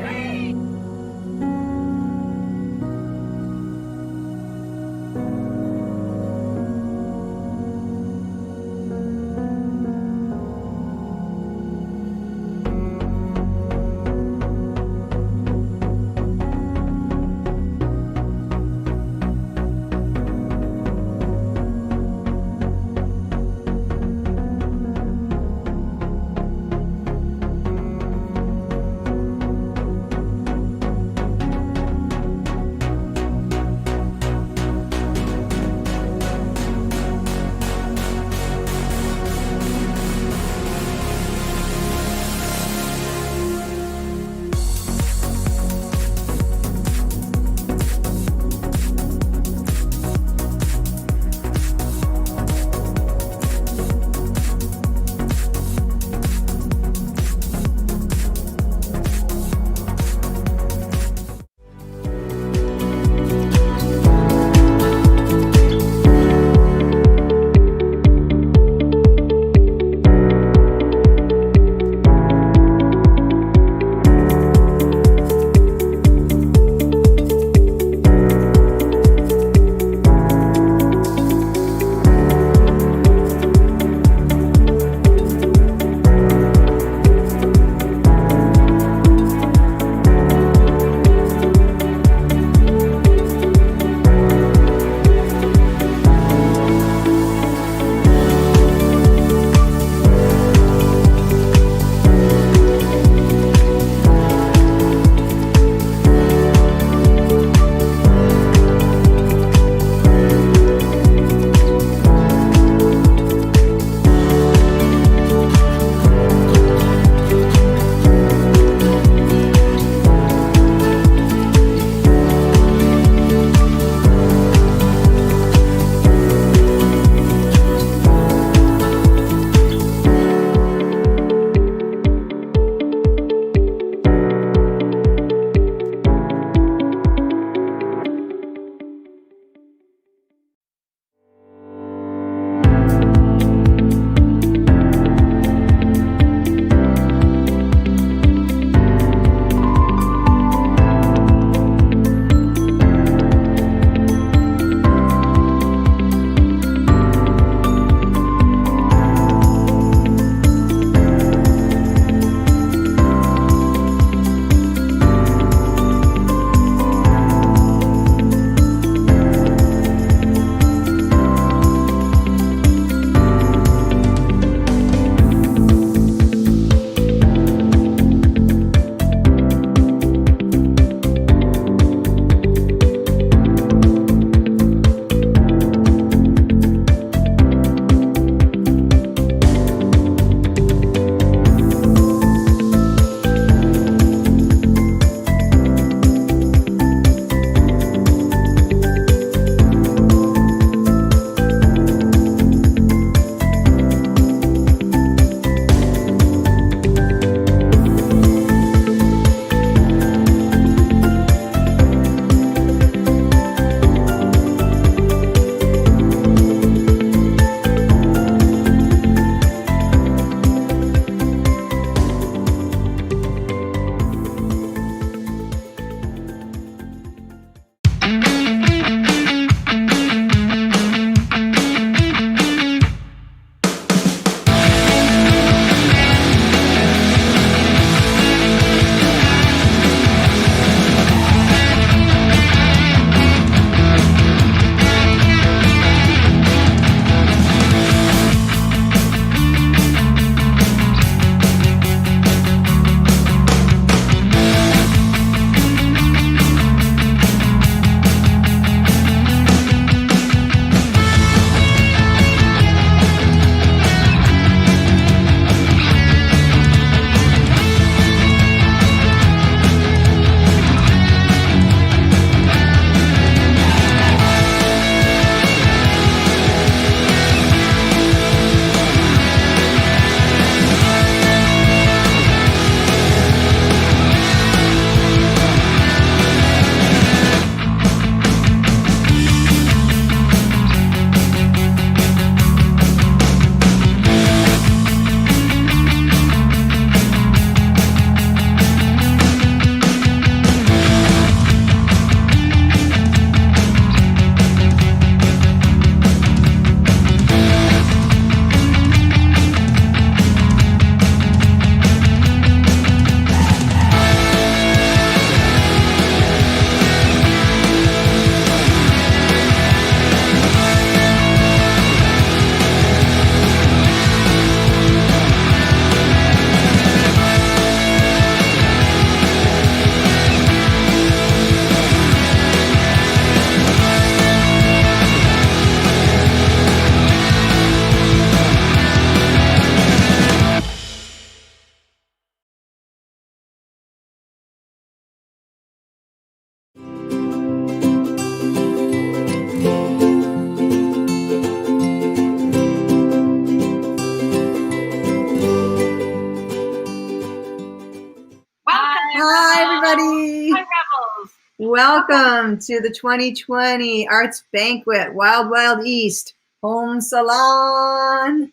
Welcome to the 2020 Arts Banquet, Wild Wild East, Home Salon.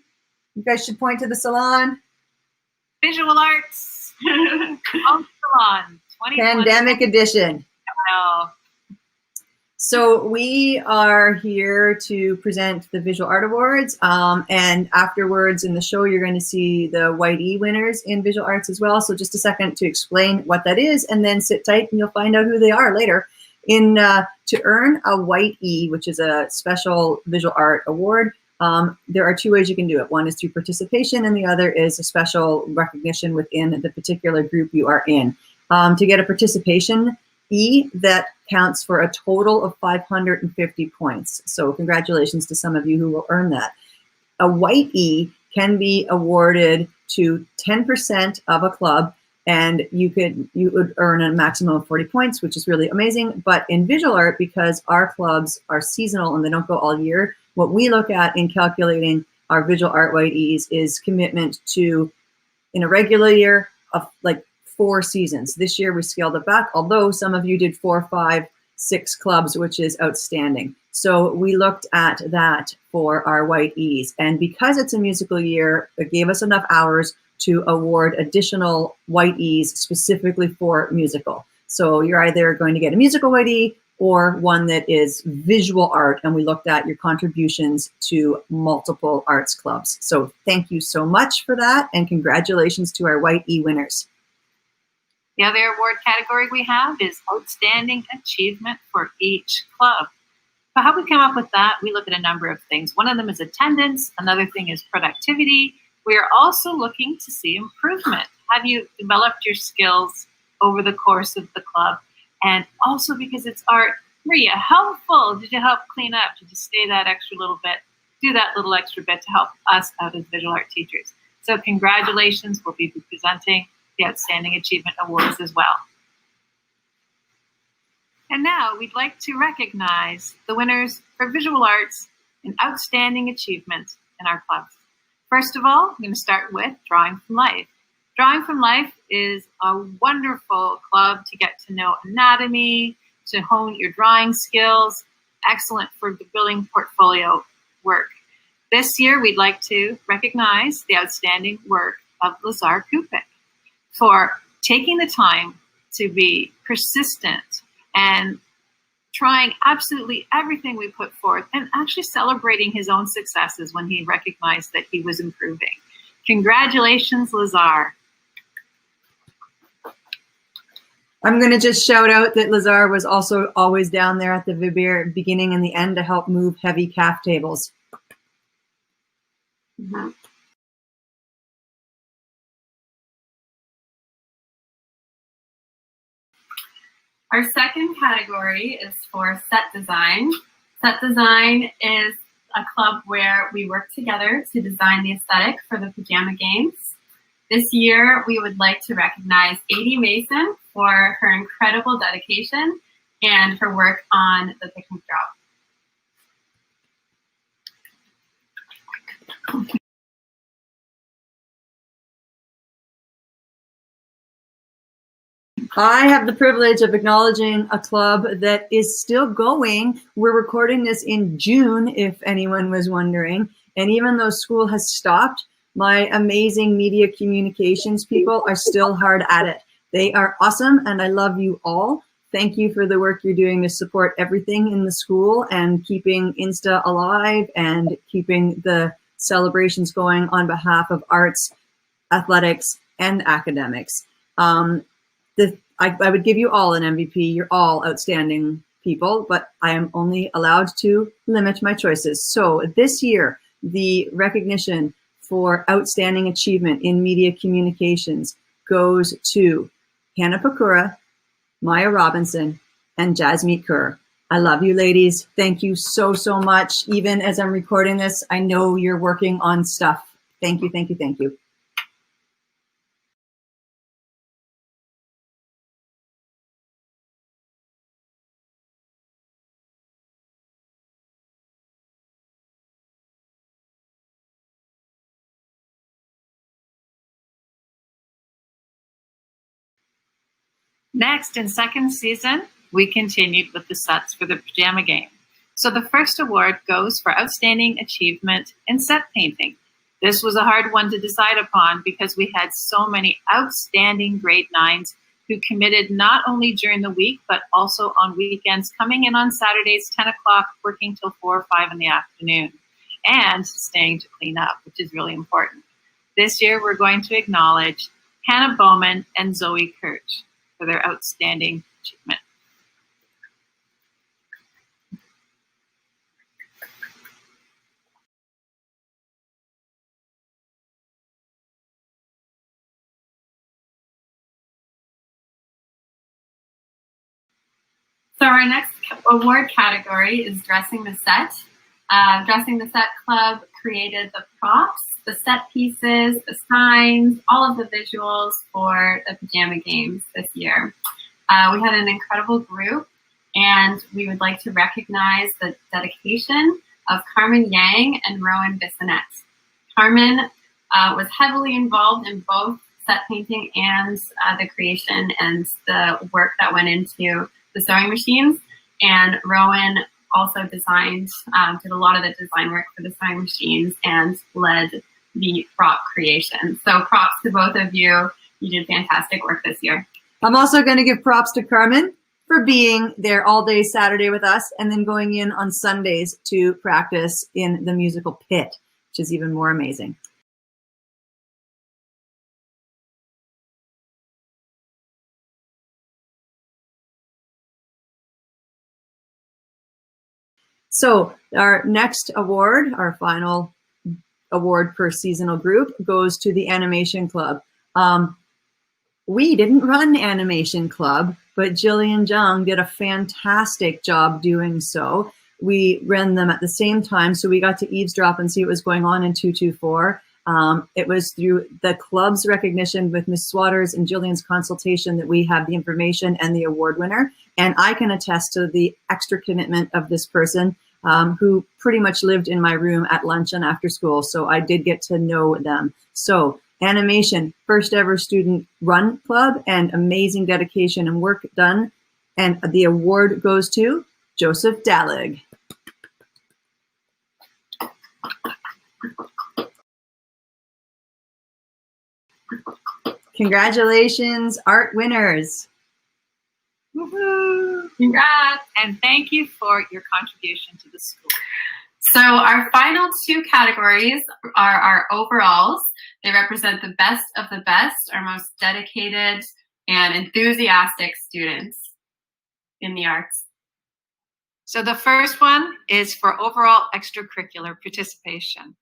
You guys should point to the salon. Visual Arts Home Salon 2020. Pandemic edition. Wow. So we are here to present the Visual Art Awards, and afterwards in the show you're going to see the White E winners in Visual Arts as well. So just a second to explain what that is, and then sit tight and you'll find out who they are later. To earn a White E, which is a special visual art award, there are two ways you can do it. One is through participation, and the other is a special recognition within the particular group you are in. To get a participation E, that counts for a total of 550 points. So congratulations to some of you who will earn that. A White E can be awarded to 10% of a club, and you would earn a maximum of 40 points, which is really amazing. But in visual art, because our clubs are seasonal and they don't go all year, what we look at in calculating our visual art White E's is commitment to, in a regular year, of like 4 seasons. This year we scaled it back, although some of you did 4, 5, 6 clubs, which is outstanding. So we looked at that for our White E's. And because it's a musical year, it gave us enough hours to award additional White E's specifically for musical. So you're either going to get a musical White E or one that is visual art, and we looked at your contributions to multiple arts clubs. So thank you so much for that, and congratulations to our White E winners. The other award category we have is Outstanding Achievement for each club. So how we come up with that, we look at a number of things. One of them is attendance. Another thing is productivity. We are also looking to see improvement. Have you developed your skills over the course of the club? And also because it's art, were you helpful? Did you help clean up? Did you stay that extra little bit? Do that little extra bit to help us out as visual art teachers. So congratulations, we'll be presenting the Outstanding Achievement Awards as well. And now we'd like to recognize the winners for visual arts and outstanding achievement in our clubs. First of all, I'm going to start with Drawing from Life. Drawing from Life is a wonderful club to get to know anatomy, to hone your drawing skills, excellent for the building portfolio work. This year, we'd like to recognize the outstanding work of Lazar Kupik for taking the time to be persistent and trying absolutely everything we put forth and actually celebrating his own successes when he recognized that he was improving. Congratulations, Lazar. I'm going to just shout out that Lazar was also always down there at the beginning and the end to help move heavy calf tables. Mm-hmm. Our second category is for set design. Set design is a club where we work together to design the aesthetic for the pajama games. This year, we would like to recognize Adie Mason for her incredible dedication and her work on the picnic drop. I have the privilege of acknowledging a club that is still going. We're recording this in June, if anyone was wondering. And even though school has stopped, my amazing media communications people are still hard at it. They are awesome, and I love you all. Thank you for the work you're doing to support everything in the school and keeping Insta alive and keeping the celebrations going on behalf of arts, athletics, and academics. I would give you all an MVP. You're all outstanding people, but I am only allowed to limit my choices. So this year, the recognition for outstanding achievement in media communications goes to Hannah Pakura, Maya Robinson, and Jasmeet Kaur. I love you, ladies. Thank you so, so much. Even as I'm recording this, I know you're working on stuff. Thank you, thank you, thank you. Next, in second season, we continued with the sets for the pajama game. So the first award goes for Outstanding Achievement in Set Painting. This was a hard one to decide upon because we had so many outstanding grade 9s who committed not only during the week, but also on weekends, coming in on Saturdays, 10 o'clock, working till 4 or 5 in the afternoon, and staying to clean up, which is really important. This year, we're going to acknowledge Hannah Bowman and Zoe Kirch for their outstanding achievement. So our next award category is Dressing the Set. Dressing the Set Club created the props, the set pieces, the signs, all of the visuals for the pajama games this year. We had an incredible group, and we would like to recognize the dedication of Carmen Yang and Rowan Bissonette. Carmen was heavily involved in both set painting and the creation and the work that went into the sewing machines, and Rowan also designed, did a lot of the design work for the sewing machines and led the prop creation. So props to both of you. You did fantastic work this year. I'm also going to give props to Carmen for being there all day Saturday with us and then going in on Sundays to practice in the musical pit, which is even more amazing. So our next award, our final award per seasonal group, goes to the Animation Club. We didn't run Animation Club, but Jillian Jung did a fantastic job doing so. We ran them at the same time, so we got to eavesdrop and see what was going on in 224. It was through the club's recognition with Ms. Swatters and Jillian's consultation that we have the information and the award winner. And I can attest to the extra commitment of this person who pretty much lived in my room at lunch and after school. So I did get to know them. So Animation, first ever student run club, and amazing dedication and work done. And the award goes to Joseph Dallig. Congratulations, art winners. Woohoo! Congrats, and thank you for your contribution to the school. So our final two categories are our overalls. They represent the best of the best, our most dedicated and enthusiastic students in the arts. So the first one is for overall extracurricular participation.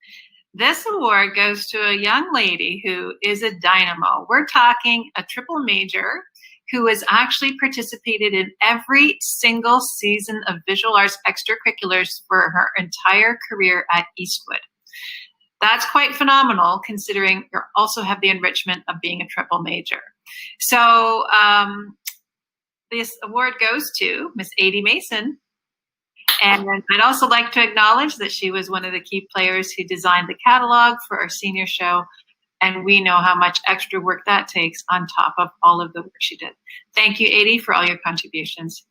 This award goes to a young lady who is a dynamo. We're talking a triple major who has actually participated in every single season of visual arts extracurriculars for her entire career at Eastwood. That's quite phenomenal, considering you also have the enrichment of being a triple major. So this award goes to Miss Adie Mason. And I'd also like to acknowledge that she was one of the key players who designed the catalog for our senior show. And we know how much extra work that takes on top of all of the work she did. Thank you, Adie, for all your contributions.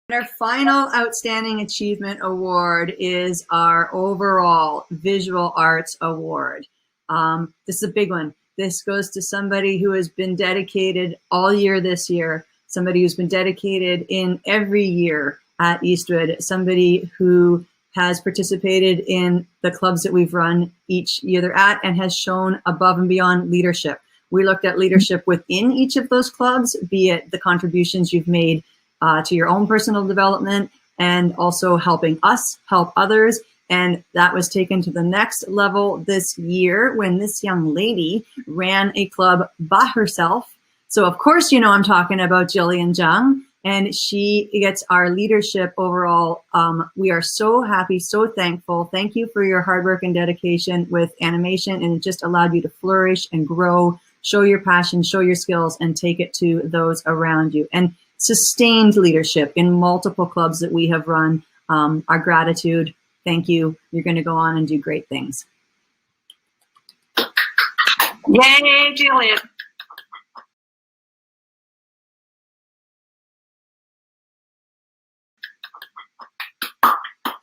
Our final Outstanding Achievement Award is our overall Visual Arts Award. This is a big one. This goes to somebody who has been dedicated all year this year, somebody who's been dedicated in every year at Eastwood, somebody who has participated in the clubs that we've run each year they're at and has shown above and beyond leadership. We looked at leadership within each of those clubs, be it the contributions you've made to your own personal development and also helping us help others. And that was taken to the next level this year when this young lady ran a club by herself. So of course, you know, I'm talking about Jillian Jung, and she gets our leadership overall. We are so happy, so thankful. Thank you for your hard work and dedication with animation, and it just allowed you to flourish and grow, show your passion, show your skills, and take it to those around you. And sustained leadership in multiple clubs that we have run. Our gratitude. Thank you. You're going to go on and do great things. Yay, Juliet.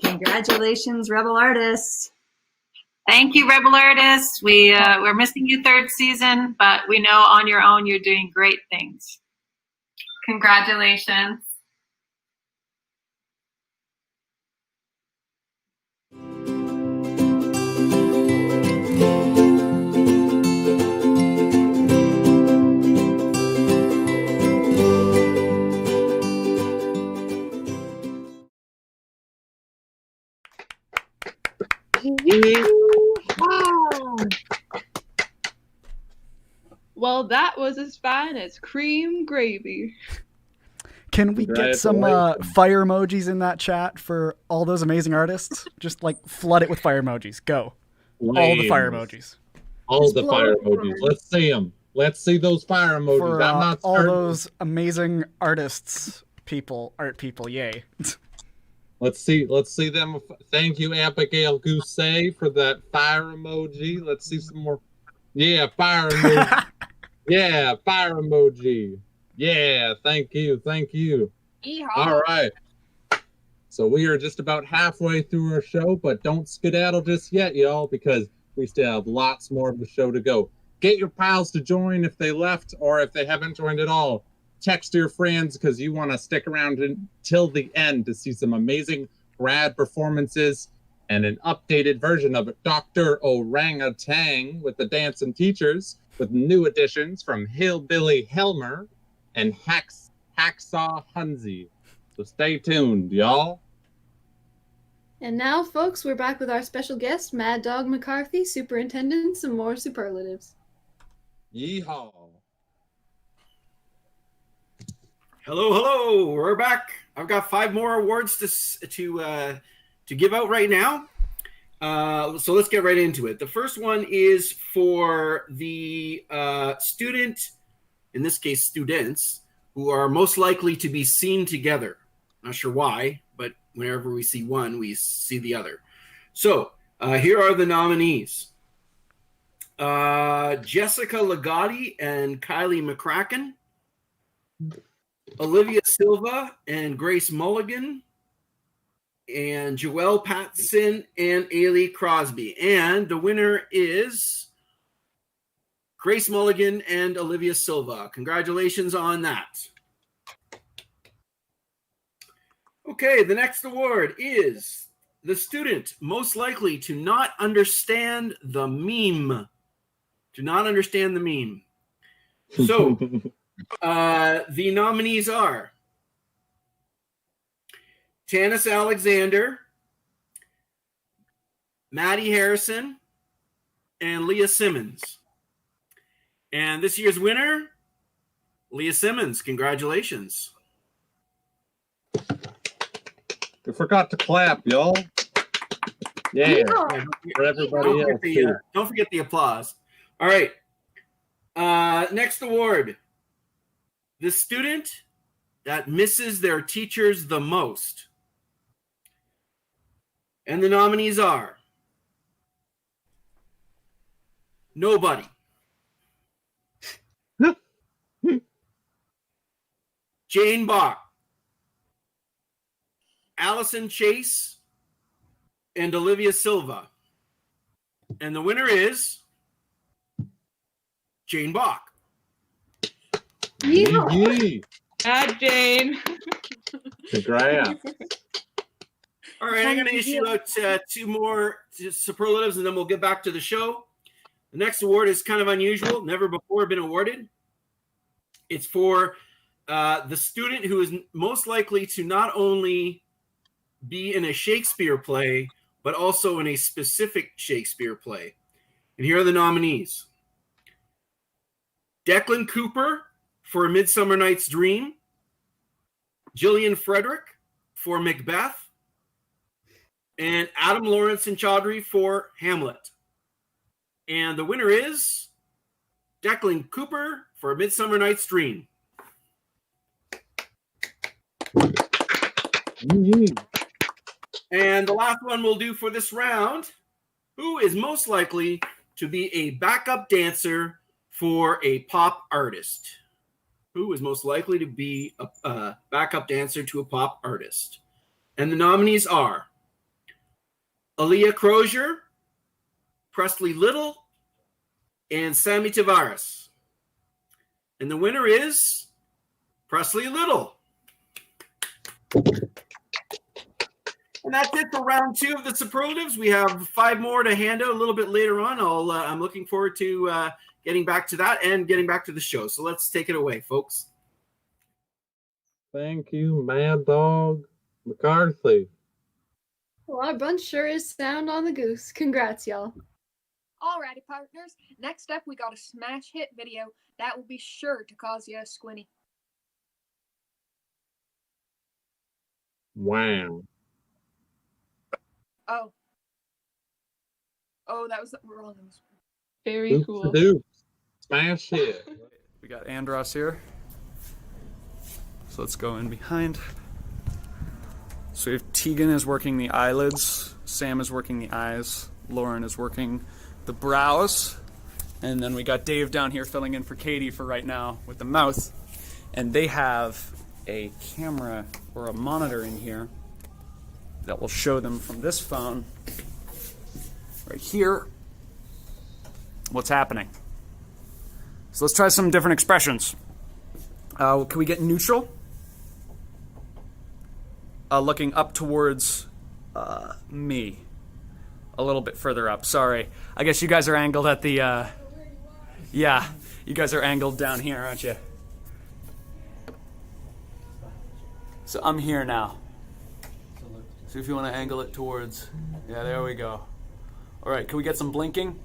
Congratulations, Rebel Artists. Thank you, Rebel Artists. We're missing you third season, but we know on your own you're doing great things. Congratulations. Well, that was as fine as cream gravy. Can we get some fire emojis in that chat for all those amazing artists? Just like flood it with fire emojis. Go. All the fire emojis. All the fire emojis. Let's see them. Let's see those fire emojis. For I'm not all starting. those amazing artists, art people, yay. Let's see them. Thank you, Abigail Gousset, for that fire emoji. Let's see some more. Yeah, fire emoji. Yeah, fire emoji. Yeah, thank you. Yeehaw. All right. So we are just about halfway through our show, but don't skedaddle just yet, y'all, because we still have lots more of the show to go. Get your pals to join if they left or if they haven't joined at all. Text your friends because you want to stick around until the end to see some amazing grad performances and an updated version of Dr.Orangutan with the dancing teachers with new additions from Hillbilly Helmer and Hacksaw Hunzi. So stay tuned, y'all. And now, folks, we're back with our special guest, Mad Dog McCarthy, superintendent, some more superlatives. Yeehaw. Hello, we're back. I've got 5 more awards to give out right now. So let's get right into it. The first one is for the student, in this case students, who are most likely to be seen together. Not sure why, but whenever we see one, we see the other. So here are the nominees. Jessica Ligotti and Kylie McCracken, Olivia Silva and Grace Mulligan, and Joelle Patson and Ailey Crosby. And the winner is Grace Mulligan and Olivia Silva. Congratulations on that. Okay, the next award is the student most likely to not understand the meme. Do not understand the meme. So the nominees are Tanis Alexander, Maddie Harrison, and Leah Simmons. And this year's winner, Leah Simmons. Congratulations. You forgot to clap, y'all. Yeah. For everybody else, too. Don't forget the applause. All right. Next award. The student that misses their teachers the most. And the nominees are nobody. Jane Bach, Allison Chase, and Olivia Silva. And the winner is Jane Bach. Bad Jane. Congrats. All right, I'm going to issue out 2 more superlatives, and then we'll get back to the show. The next award is kind of unusual, never before been awarded. It's for the student who is most likely to not only be in a Shakespeare play, but also in a specific Shakespeare play. And here are the nominees. Declan Cooper for A Midsummer Night's Dream, Gillian Frederick for Macbeth, and Adam Lawrence and Chaudhry for Hamlet. And the winner is Declan Cooper for A Midsummer Night's Dream. And the last one we'll do for this round, who is most likely to be a backup dancer for a pop artist? Who is most likely to be a backup dancer to a pop artist? And the nominees are Aaliyah Crozier, Presley Little, and Sammy Tavares. And the winner is Presley Little. And that's it for round 2 of the superlatives. We have 5 more to hand out a little bit later on. I'm looking forward to getting back to that and getting back to the show. So let's take it away, folks. Thank you, Mad Dog McCarthy. Well, our bunch sure is sound on the goose. Congrats, y'all. Alrighty, partners. Next up, we got a smash hit video that will be sure to cause you a squinty. Wow. Oh, that was the wrong one. Very cool. Smash hit. We got Andros here. So let's go in behind. So we have Tegan is working the eyelids, Sam is working the eyes, Lauren is working the brows, and then we got Dave down here filling in for Katie for right now with the mouth. And they have a camera or a monitor in here that will show them from this phone right here what's happening. So let's try some different expressions. Can we get neutral? Looking up towards me. A little bit further up. Sorry. I guess you guys are angled at the... yeah, you guys are angled down here, aren't you? So I'm here now. So if you want to angle it towards... yeah, there we go. All right, can we get some blinking?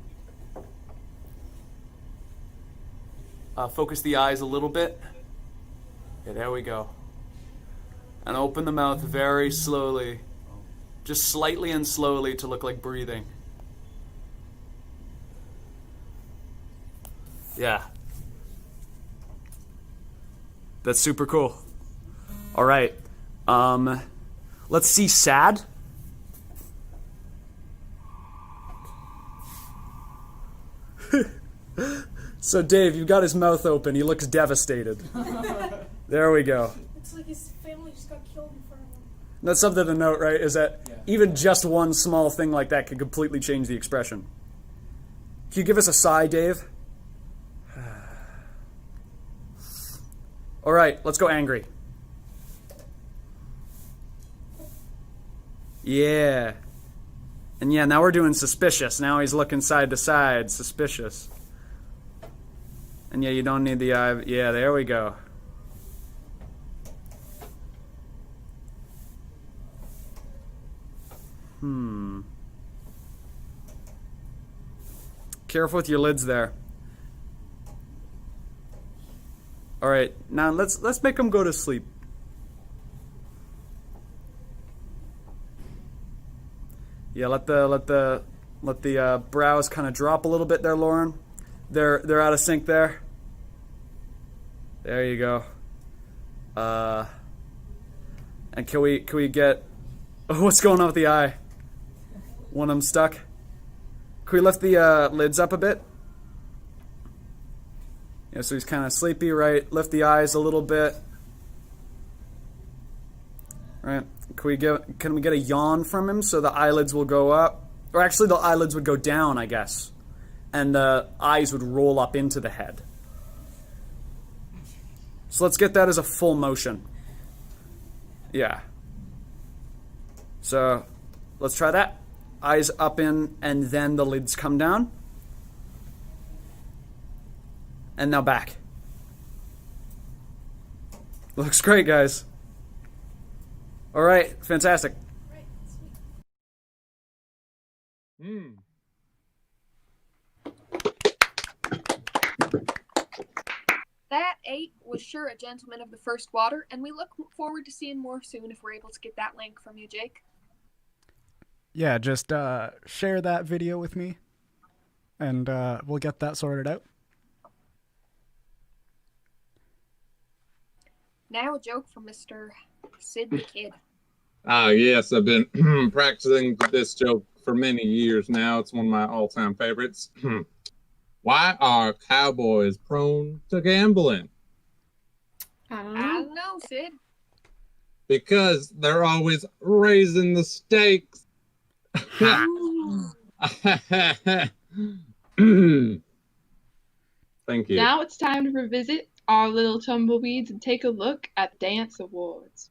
Focus the eyes a little bit. Yeah, there we go. And open the mouth very slowly. Just slightly and slowly to look like breathing. Yeah. That's super cool. All right. Let's see sad. So Dave, you've got his mouth open. He looks devastated. There we go. It's like his family just got killed in front of him. That's something to note, right? Is that even just one small thing like that could completely change the expression. Can you give us a sigh, Dave? All right, let's go angry. Yeah. And yeah, now we're doing suspicious. Now he's looking side to side, suspicious. And yeah, you don't need the eye. Yeah, there we go. Careful with your lids there. All right, now let's make them go to sleep. Yeah, let the brows kind of drop a little bit there, Lauren. They're out of sync there. There you go. And can we get... oh, what's going on with the eye? One of them stuck. Can we lift the lids up a bit? Yeah, so he's kind of sleepy, right? Lift the eyes a little bit. Right. Can we get a yawn from him so the eyelids will go up? Or actually the eyelids would go down, I guess. And the eyes would roll up into the head. So let's get that as a full motion. Yeah. So let's try that. Eyes up in, and then the lids come down. And now back. Looks great, guys. All right, fantastic. That 8 was sure a gentleman of the first water, and we look forward to seeing more soon if we're able to get that link from you, Jake. Yeah, just share that video with me, and we'll get that sorted out. Now a joke from Mr. Sid the Kid. Yes, I've been practicing this joke for many years now. It's one of my all-time favorites. Why are cowboys prone to gambling? I don't know, Sid. Because they're always raising the stakes. Thank you. Now it's time to revisit our little tumbleweeds and take a look at the Dance Awards.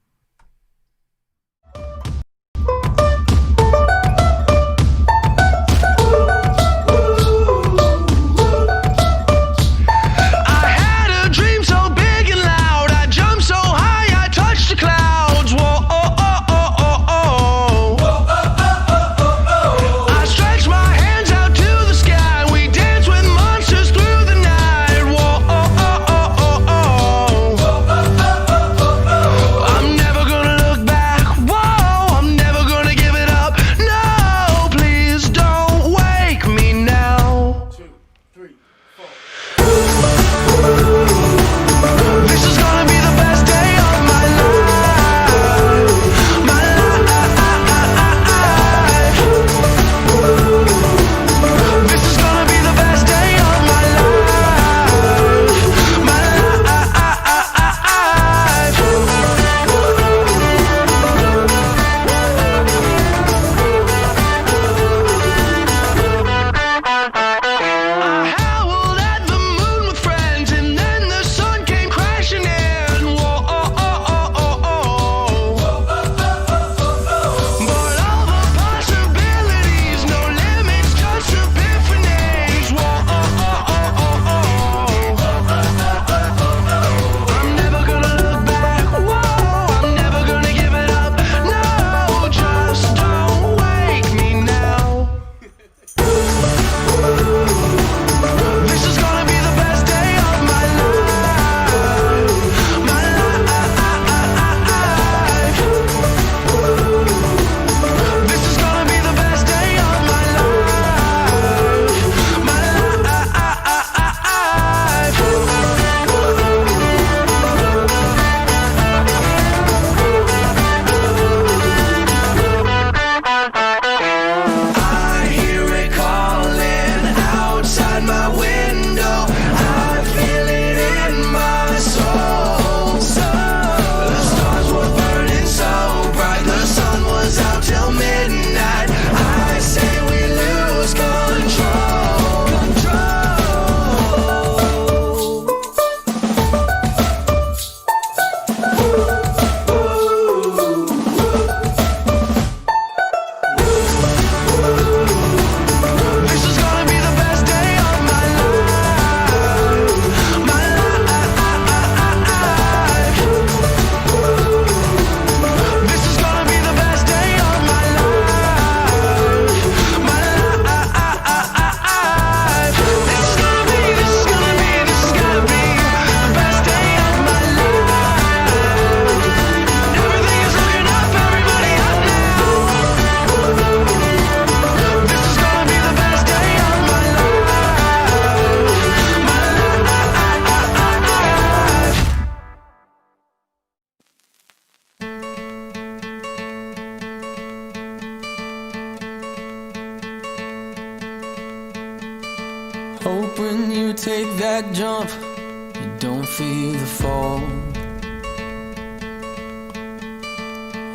Hope when you take that jump, you don't feel the fall.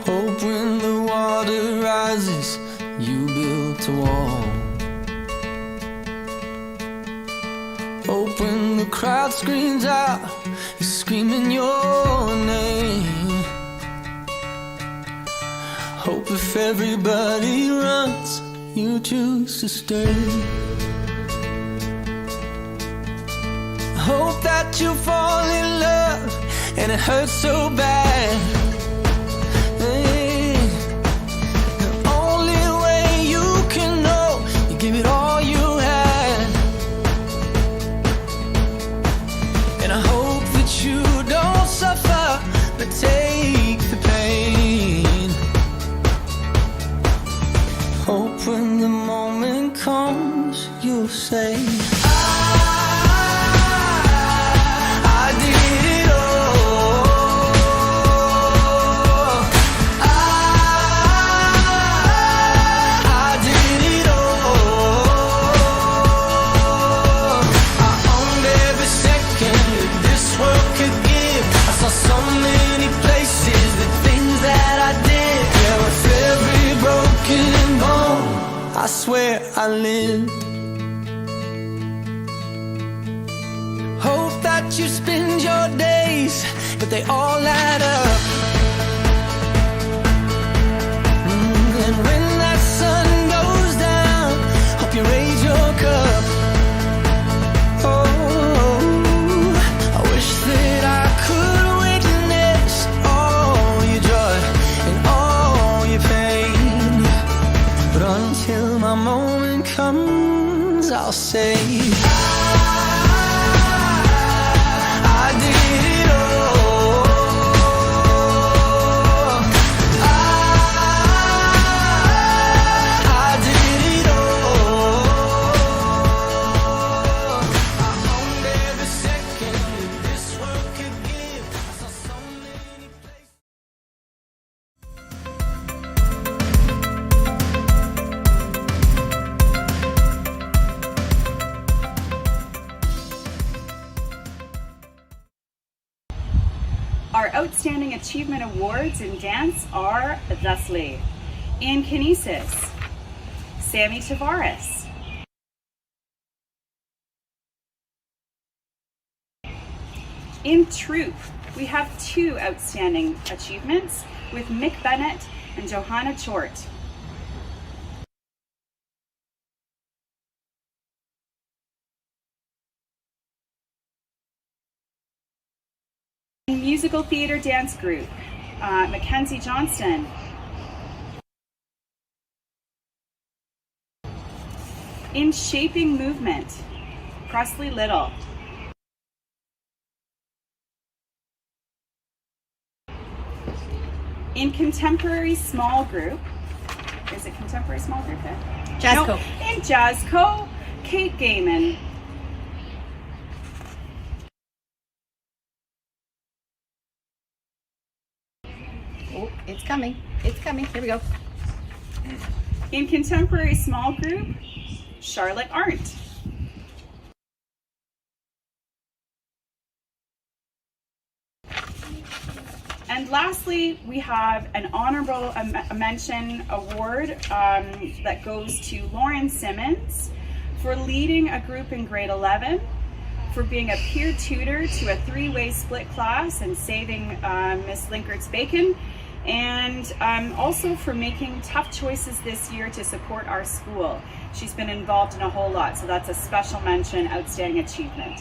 Hope when the water rises, you built a wall. Hope when the crowd screams out, you're screaming your name. Hope if everybody runs, you choose to stay. Hope that you fall in love and it hurts so bad. Hey, the only way you can know, you give it all you had. And I hope that you don't suffer, but take the pain. Hope when the moment comes, you'll say, I did I swear I live. Hope that you spend your days, but they all add up. And when that sun goes down, hope you raise your cup. Oh, I wish that I could witness all your joy and all your pain. But until my moment comes, I'll say Our Outstanding Achievement Awards in dance are thusly: in Kinesis, Sammy Tavares; in Troop, we have 2 outstanding achievements with Mick Bennett and Johanna Chort. In Musical Theatre Dance Group, Mackenzie Johnston; in Shaping Movement, Presley Little; in Contemporary Small Group, is it Contemporary Small Group there? Jazzco. No, in Jazzco, Kate Gaiman. Oh, it's coming. It's coming. Here we go. In Contemporary Small Group, Charlotte Arndt. And lastly, we have an honorable mention award that goes to Lauren Simmons for leading a group in grade 11, for being a peer tutor to a 3-way split class and saving Miss Linkert's bacon, and also for making tough choices this year to support our school. She's been involved in a whole lot, so that's a special mention, outstanding achievement.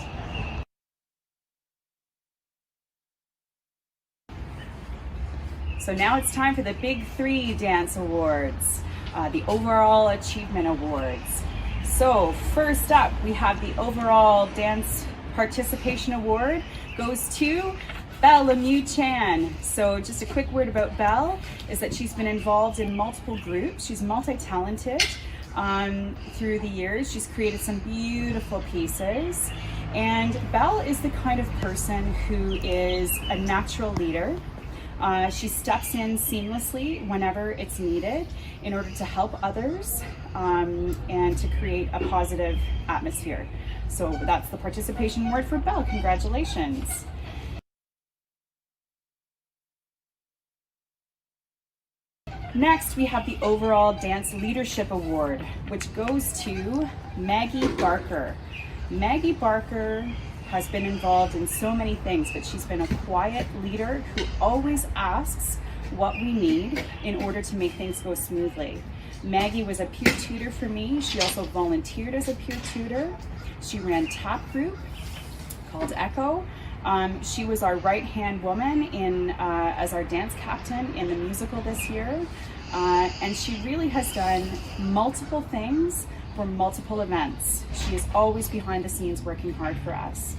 So now it's time for the Big 3 Dance Awards, the Overall Achievement Awards. So first up, we have the Overall Dance Participation Award goes to Belle Lemieux Chan. So just a quick word about Belle is that she's been involved in multiple groups. She's multi-talented through the years. She's created some beautiful pieces. And Belle is the kind of person who is a natural leader. She steps in seamlessly whenever it's needed in order to help others and to create a positive atmosphere. So that's the participation award for Belle. Congratulations. Next, we have the Overall Dance Leadership Award, which goes to Maggie Barker. Maggie Barker has been involved in so many things, but she's been a quiet leader who always asks what we need in order to make things go smoothly. Maggie was a peer tutor for me. She also volunteered as a peer tutor. She ran tap group called Echo. She was our right-hand woman as our dance captain in the musical this year. And she really has done multiple things for multiple events. She is always behind the scenes working hard for us.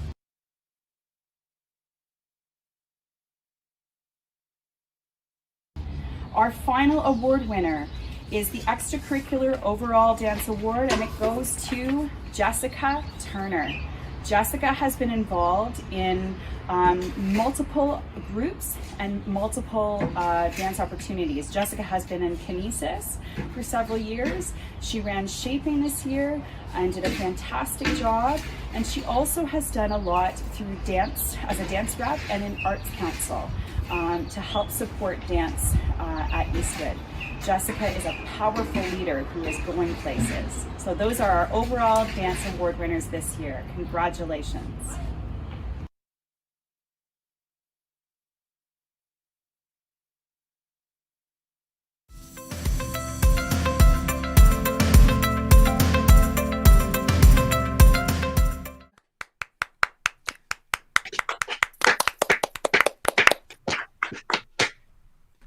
Our final award winner is the Extracurricular Overall Dance Award, and it goes to Jessica Turner. Jessica has been involved in multiple groups and multiple dance opportunities. Jessica has been in Kinesis for several years. She ran Shaping this year and did a fantastic job. And she also has done a lot through dance, as a dance rep and in Arts Council to help support dance at Eastwood. Jessica is a powerful leader who is going places. So those are our overall dance award winners this year. Congratulations.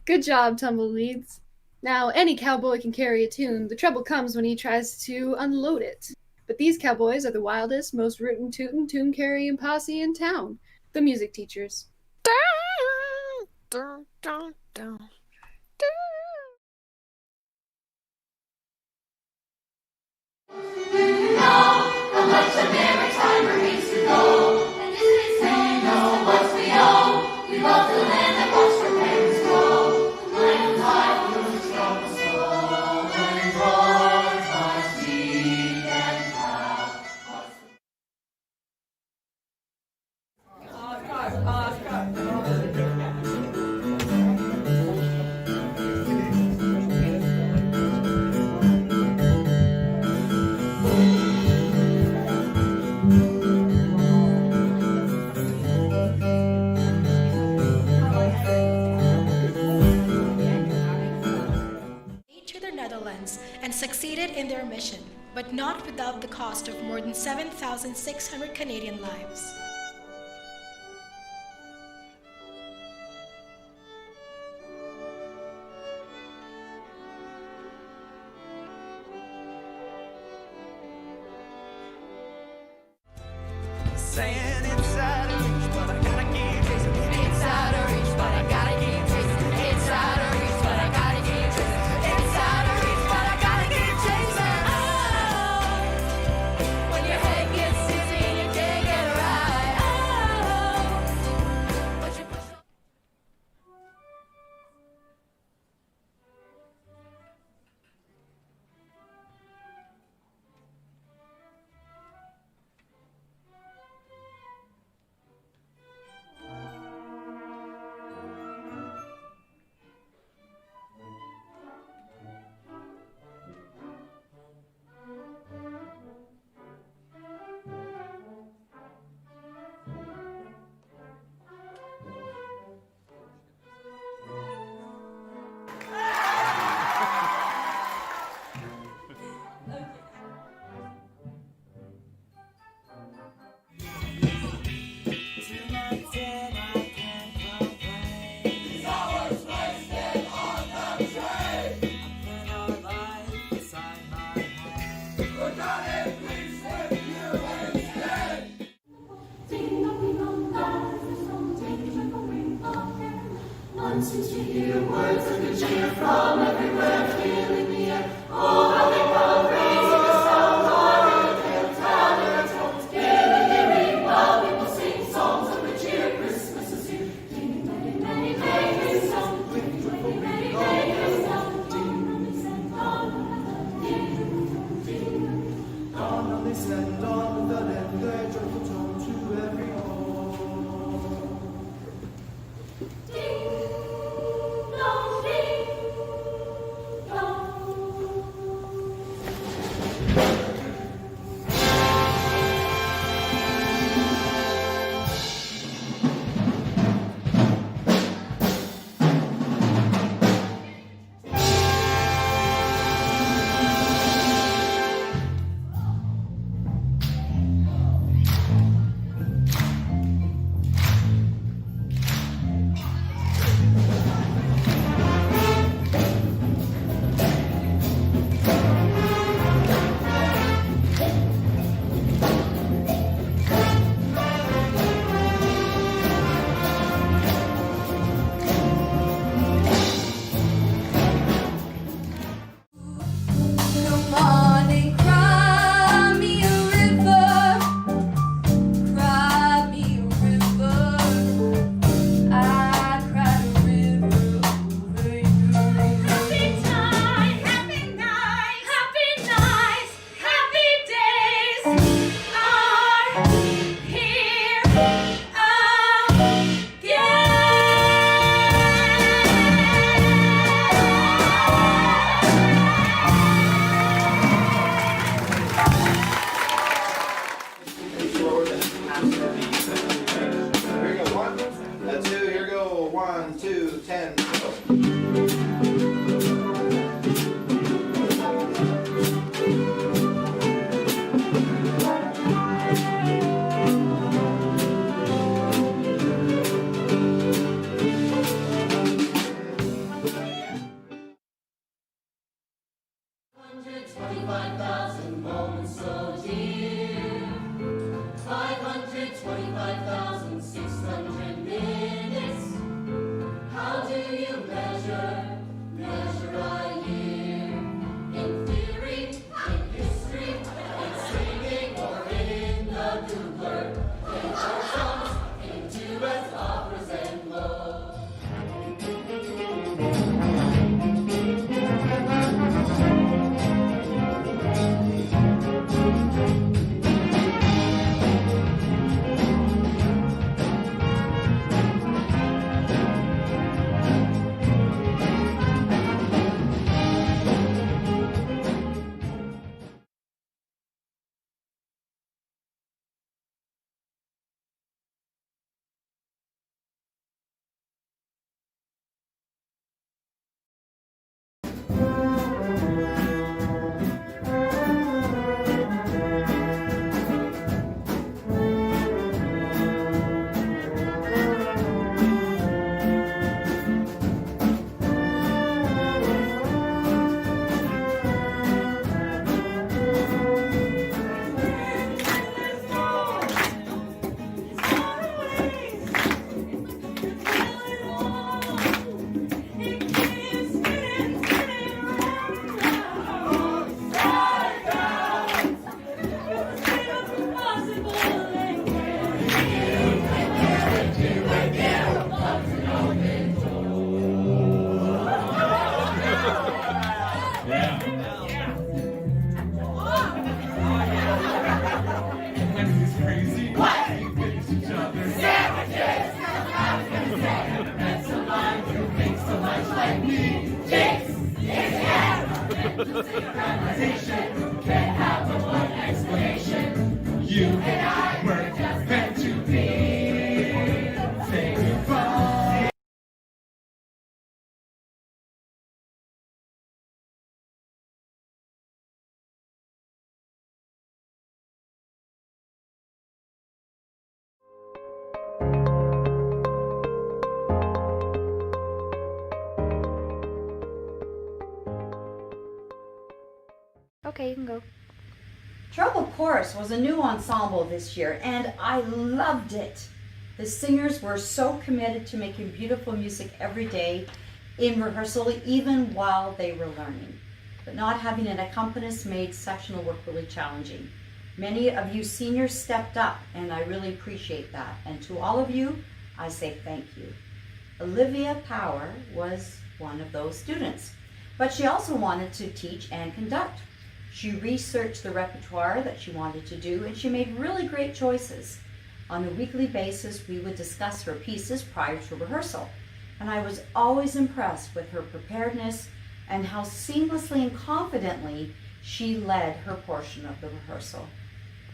Good job, tumbleweeds. Now, any cowboy can carry a tune. The trouble comes when he tries to unload it. But these cowboys are the wildest, most rootin' tootin' tune-carrying posse in town. The music teachers. Dun, dun, dun. How much a maritimer needs to know, and isn't it saying no what we owe? We love the land that watched our parents grow. The land tide flows from the soul, and our times deep and proud. To the Netherlands and succeeded in their mission, but not without the cost of more than 7,600 Canadian lives. Saying it's out of reach, but I gotta keep chasing. It's out of reach, but I gotta keep chasing. It's out of reach, but I gotta keep chasing. It's out of reach, but I gotta keep chasing. Oh, when your head gets dizzy and you can't get right. Oh, but you push on. Since you hear words of the cheer from everywhere, filling the air. Oh, how they call raising the sound, glory, and tower tones. Hearing while people sing songs of the cheer. Christmas is here. Ding, ding, ding, ding, his song. Ding, ding, ding, ding, his song. Ding, ding, ding, ding, ding. Dawn on this and dawn with the land, their joyful tone to every home. 525,000 moments so dear. 525,600 minutes. How do you measure a year? In theory, in history, in singing or in the Googler, in folk songs, in duets, operas, and more. Okay, you can go. Treble Chorus was a new ensemble this year, and I loved it. The singers were so committed to making beautiful music every day in rehearsal, even while they were learning. But not having an accompanist made sectional work really challenging. Many of you seniors stepped up, and I really appreciate that. And to all of you, I say thank you. Olivia Power was one of those students, but she also wanted to teach and conduct. She researched the repertoire that she wanted to do, and she made really great choices. On a weekly basis, we would discuss her pieces prior to rehearsal, and I was always impressed with her preparedness and how seamlessly and confidently she led her portion of the rehearsal.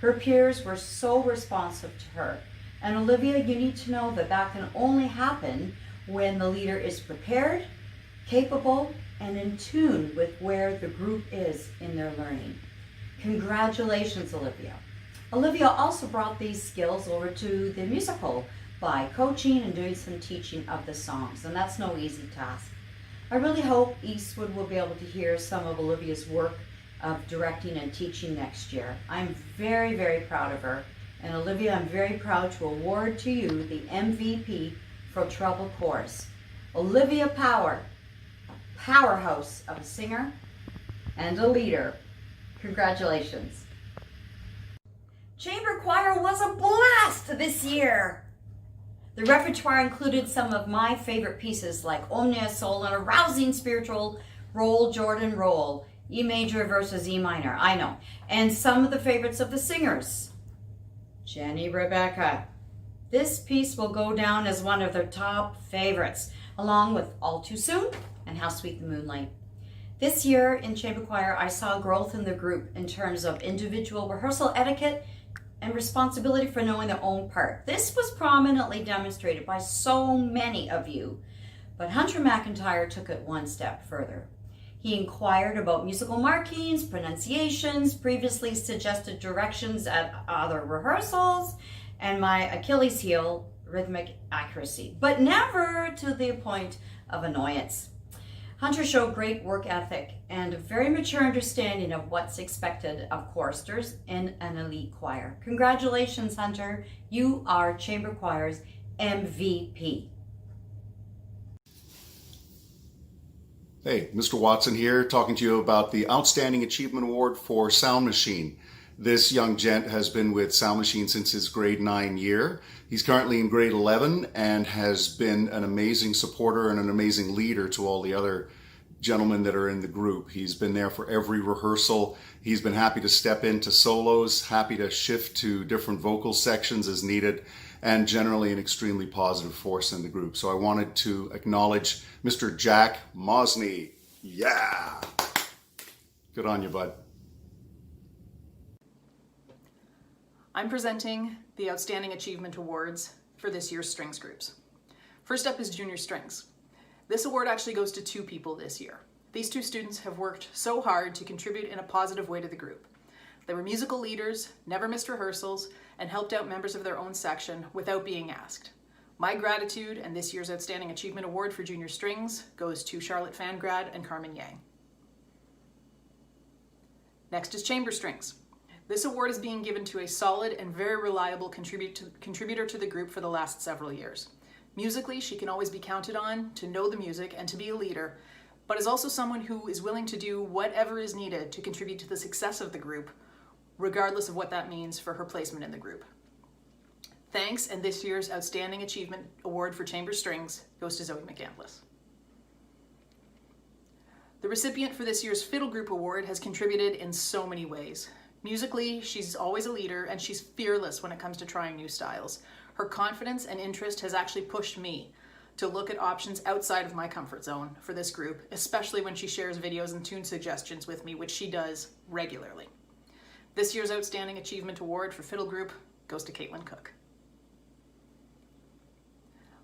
Her peers were so responsive to her, and Olivia, you need to know that that can only happen when the leader is prepared, capable, and in tune with where the group is in their learning. Congratulations, Olivia. Olivia also brought these skills over to the musical by coaching and doing some teaching of the songs, and that's no easy task. I really hope Eastwood will be able to hear some of Olivia's work of directing and teaching next year. I'm very, very proud of her, and Olivia, I'm very proud to award to you the MVP for Treble Chorus. Olivia Power, powerhouse of a singer and a leader. Congratulations. Chamber choir was a blast this year. The repertoire included some of my favorite pieces like Omnia Soul and a rousing spiritual Roll Jordan Roll, E major versus E minor, I know, and some of the favorites of the singers. Jenny Rebecca. This piece will go down as one of their top favorites, along with All Too Soon and How Sweet the Moonlight. This year in chamber choir, I saw growth in the group in terms of individual rehearsal etiquette and responsibility for knowing their own part. This was prominently demonstrated by so many of you, but Hunter McIntyre took it one step further. He inquired about musical markings, pronunciations, previously suggested directions at other rehearsals, and my Achilles heel, rhythmic accuracy, but never to the point of annoyance. Hunter showed great work ethic and a very mature understanding of what's expected of choristers in an elite choir. Congratulations, Hunter. You are Chamber Choir's MVP. Hey, Mr. Watson here, talking to you about the Outstanding Achievement Award for Sound Machine. This young gent has been with Sound Machine since his grade 9 year. He's currently in grade 11 and has been an amazing supporter and an amazing leader to all the other gentlemen that are in the group. He's been there for every rehearsal. He's been happy to step into solos, happy to shift to different vocal sections as needed, and generally an extremely positive force in the group. So I wanted to acknowledge Mr. Jack Mosney. Yeah! Good on you, bud. I'm presenting the Outstanding Achievement Awards for this year's strings groups. First up is Junior Strings. This award actually goes to 2 people this year. These 2 students have worked so hard to contribute in a positive way to the group. They were musical leaders, never missed rehearsals, and helped out members of their own section without being asked. My gratitude and this year's Outstanding Achievement Award for Junior Strings goes to Charlotte Fangrad and Carmen Yang. Next is Chamber Strings. This award is being given to a solid and very reliable contributor to the group for the last several years. Musically, she can always be counted on to know the music and to be a leader, but is also someone who is willing to do whatever is needed to contribute to the success of the group, regardless of what that means for her placement in the group. Thanks, and this year's Outstanding Achievement Award for Chamber Strings goes to Zoe McCandless. The recipient for this year's Fiddle Group Award has contributed in so many ways. Musically, she's always a leader, and she's fearless when it comes to trying new styles. Her confidence and interest has actually pushed me to look at options outside of my comfort zone for this group, especially when she shares videos and tune suggestions with me, which she does regularly. This year's Outstanding Achievement Award for Fiddle Group goes to Kaitlynn Cook.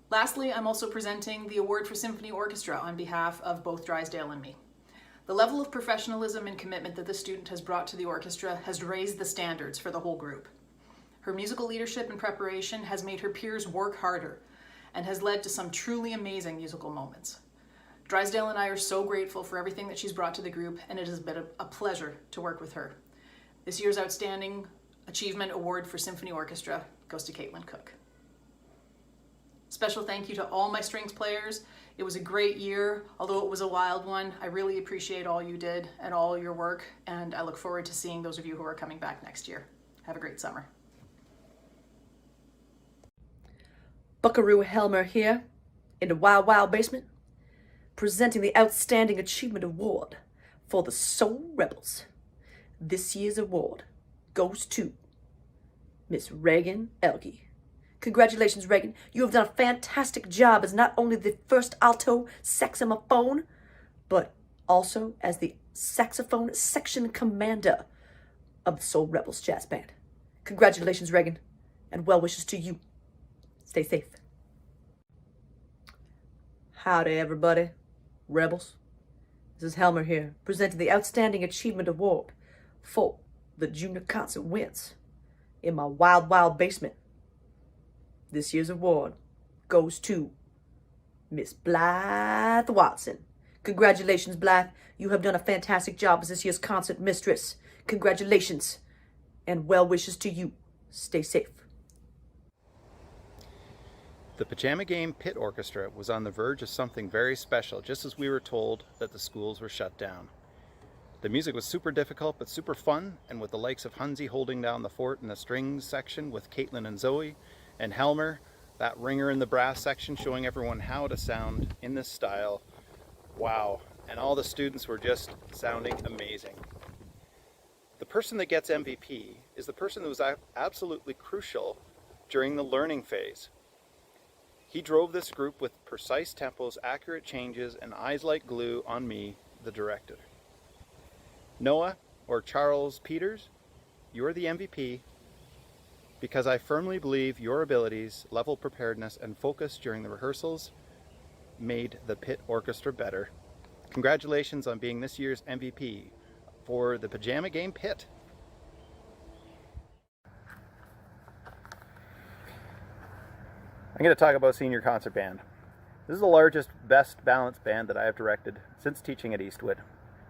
Lastly, I'm also presenting the award for Symphony Orchestra on behalf of both Drysdale and me. The level of professionalism and commitment that the student has brought to the orchestra has raised the standards for the whole group. Her musical leadership and preparation has made her peers work harder and has led to some truly amazing musical moments. Drysdale and I are so grateful for everything that she's brought to the group, and it has been a pleasure to work with her. This year's Outstanding Achievement Award for Symphony Orchestra goes to Kaitlynn Cook. Special thank you to all my strings players. It was a great year, although it was a wild one. I really appreciate all you did and all your work, and I look forward to seeing those of you who are coming back next year. Have a great summer. Buckaroo Helmer here, in the Wild Wild Basement, presenting the Outstanding Achievement Award for the Soul Rebels. This year's award goes to Miss Reagan Elke. Congratulations, Reagan. You have done a fantastic job as not only the first alto saxophone, but also as the saxophone section commander of the Soul Rebels Jazz Band. Congratulations, Reagan, and well wishes to you. Stay safe. Howdy, everybody. Rebels. This is Helmer here, presenting the Outstanding Achievement Award for the Junior Concert Wins in my Wild Wild Basement. This year's award goes to Miss Blythe Watson. Congratulations, Blythe. You have done a fantastic job as this year's concert mistress. Congratulations, and well wishes to you. Stay safe. The Pajama Game Pit Orchestra was on the verge of something very special, just as we were told that the schools were shut down. The music was super difficult but super fun, and with the likes of Hunzi holding down the fort in the strings section with Kaitlynn and Zoe, and Helmer, that ringer in the brass section, showing everyone how to sound in this style. Wow, and all the students were just sounding amazing. The person that gets MVP is the person that was absolutely crucial during the learning phase. He drove this group with precise tempos, accurate changes, and eyes like glue on me, the director. Noah, or Charles Peters, you're the MVP because I firmly believe your abilities, level preparedness, and focus during the rehearsals made the Pit Orchestra better. Congratulations on being this year's MVP for the Pajama Game Pit. I'm going to talk about Senior Concert Band. This is the largest, best balanced band that I have directed since teaching at Eastwood,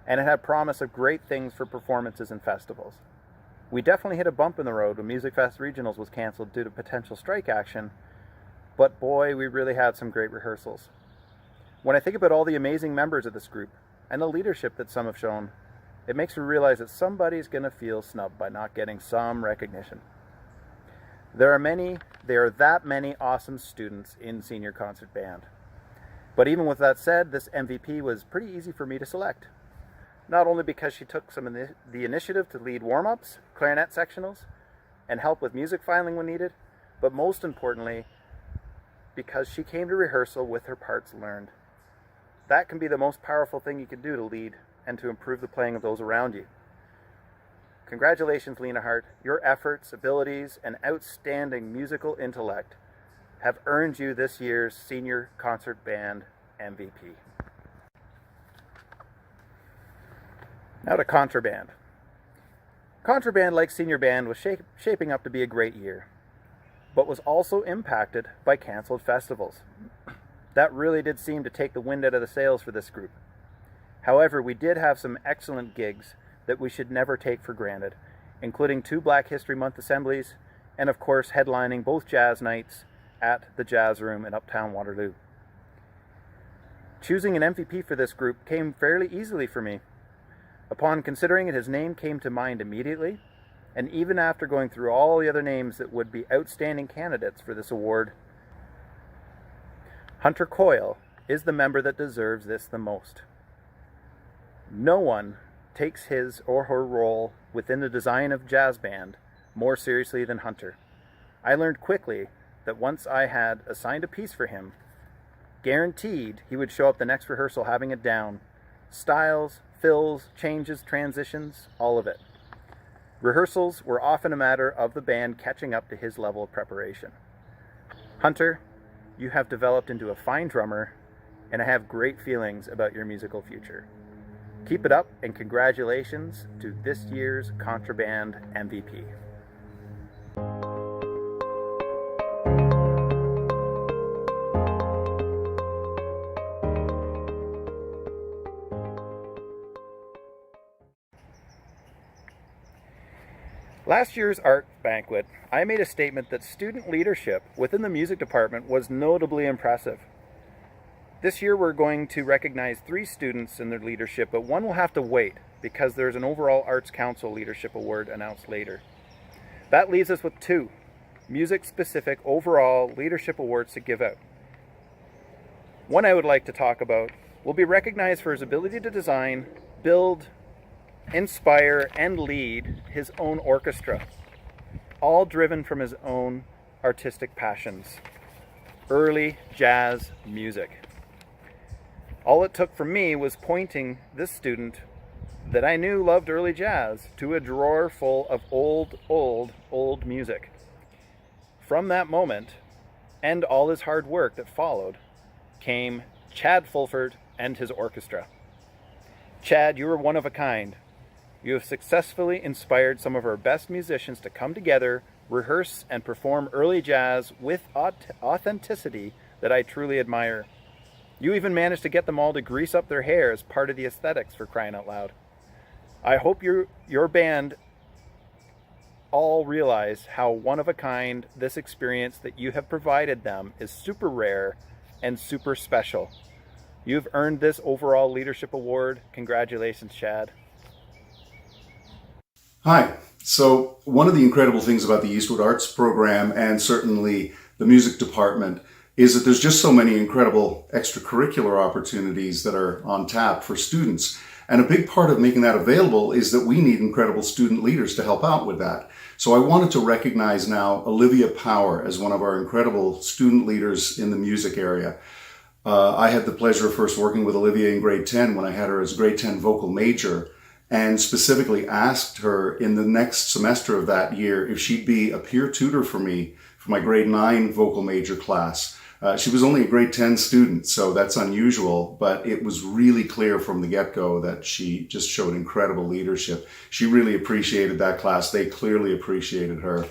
and it had promise of great things for performances and festivals. We definitely hit a bump in the road when Music Fest Regionals was cancelled due to potential strike action, but boy, we really had some great rehearsals. When I think about all the amazing members of this group and the leadership that some have shown, it makes me realize that somebody's going to feel snubbed by not getting some recognition. There are that many awesome students in senior concert band. But even with that said, this MVP was pretty easy for me to select. Not only because she took some of the initiative to lead warm-ups, clarinet sectionals, and help with music filing when needed, but most importantly, because she came to rehearsal with her parts learned. That can be the most powerful thing you can do to lead and to improve the playing of those around you. Congratulations, Lena Hart. Your efforts, abilities, and outstanding musical intellect have earned you this year's Senior Concert Band MVP. Now to Contraband. Contraband, like Senior Band, was shaping up to be a great year, but was also impacted by cancelled festivals. That really did seem to take the wind out of the sails for this group. However, we did have some excellent gigs that we should never take for granted, including 2 Black History Month assemblies, and of course headlining both jazz nights at the Jazz Room in Uptown Waterloo. Choosing an MVP for this group came fairly easily for me. Upon considering it, his name came to mind immediately, and even after going through all the other names that would be outstanding candidates for this award, Hunter Coyle is the member that deserves this the most. No one takes his or her role within the design of jazz band more seriously than Hunter. I learned quickly that once I had assigned a piece for him, guaranteed he would show up the next rehearsal having it down. Styles, fills, changes, transitions, all of it. Rehearsals were often a matter of the band catching up to his level of preparation. Hunter, you have developed into a fine drummer, and I have great feelings about your musical future. Keep it up, and congratulations to this year's Contraband MVP. Last year's art banquet, I made a statement that student leadership within the music department was notably impressive. This year we're going to recognize 3 students in their leadership, but one will have to wait because there's an overall Arts Council Leadership Award announced later. That leaves us with 2 music-specific overall leadership awards to give out. One I would like to talk about will be recognized for his ability to design, build, inspire, and lead his own orchestra, all driven from his own artistic passions. Early jazz music. All it took for me was pointing this student that I knew loved early jazz to a drawer full of old music. From that moment, and all his hard work that followed, came Chad Fulford and his orchestra. Chad, you are one of a kind. You have successfully inspired some of our best musicians to come together, rehearse, and perform early jazz with authenticity that I truly admire. You even managed to get them all to grease up their hair as part of the aesthetics, for crying out loud. I hope your band all realize how one of a kind this experience that you have provided them is super rare and super special. You've earned this overall leadership award. Congratulations, Chad. Hi. So one of the incredible things about the Eastwood Arts program, and certainly the music department, is that there's just so many incredible extracurricular opportunities that are on tap for students. And a big part of making that available is that we need incredible student leaders to help out with that. So I wanted to recognize now Olivia Power as one of our incredible student leaders in the music area. I had the pleasure of first working with Olivia in grade 10 when I had her as grade 10 vocal major, and specifically asked her in the next semester of that year if she'd be a peer tutor for me for my grade 9 vocal major class. She was only a grade 10 student, so that's unusual, but it was really clear from the get-go that she just showed incredible leadership. She really appreciated that class. They clearly appreciated her.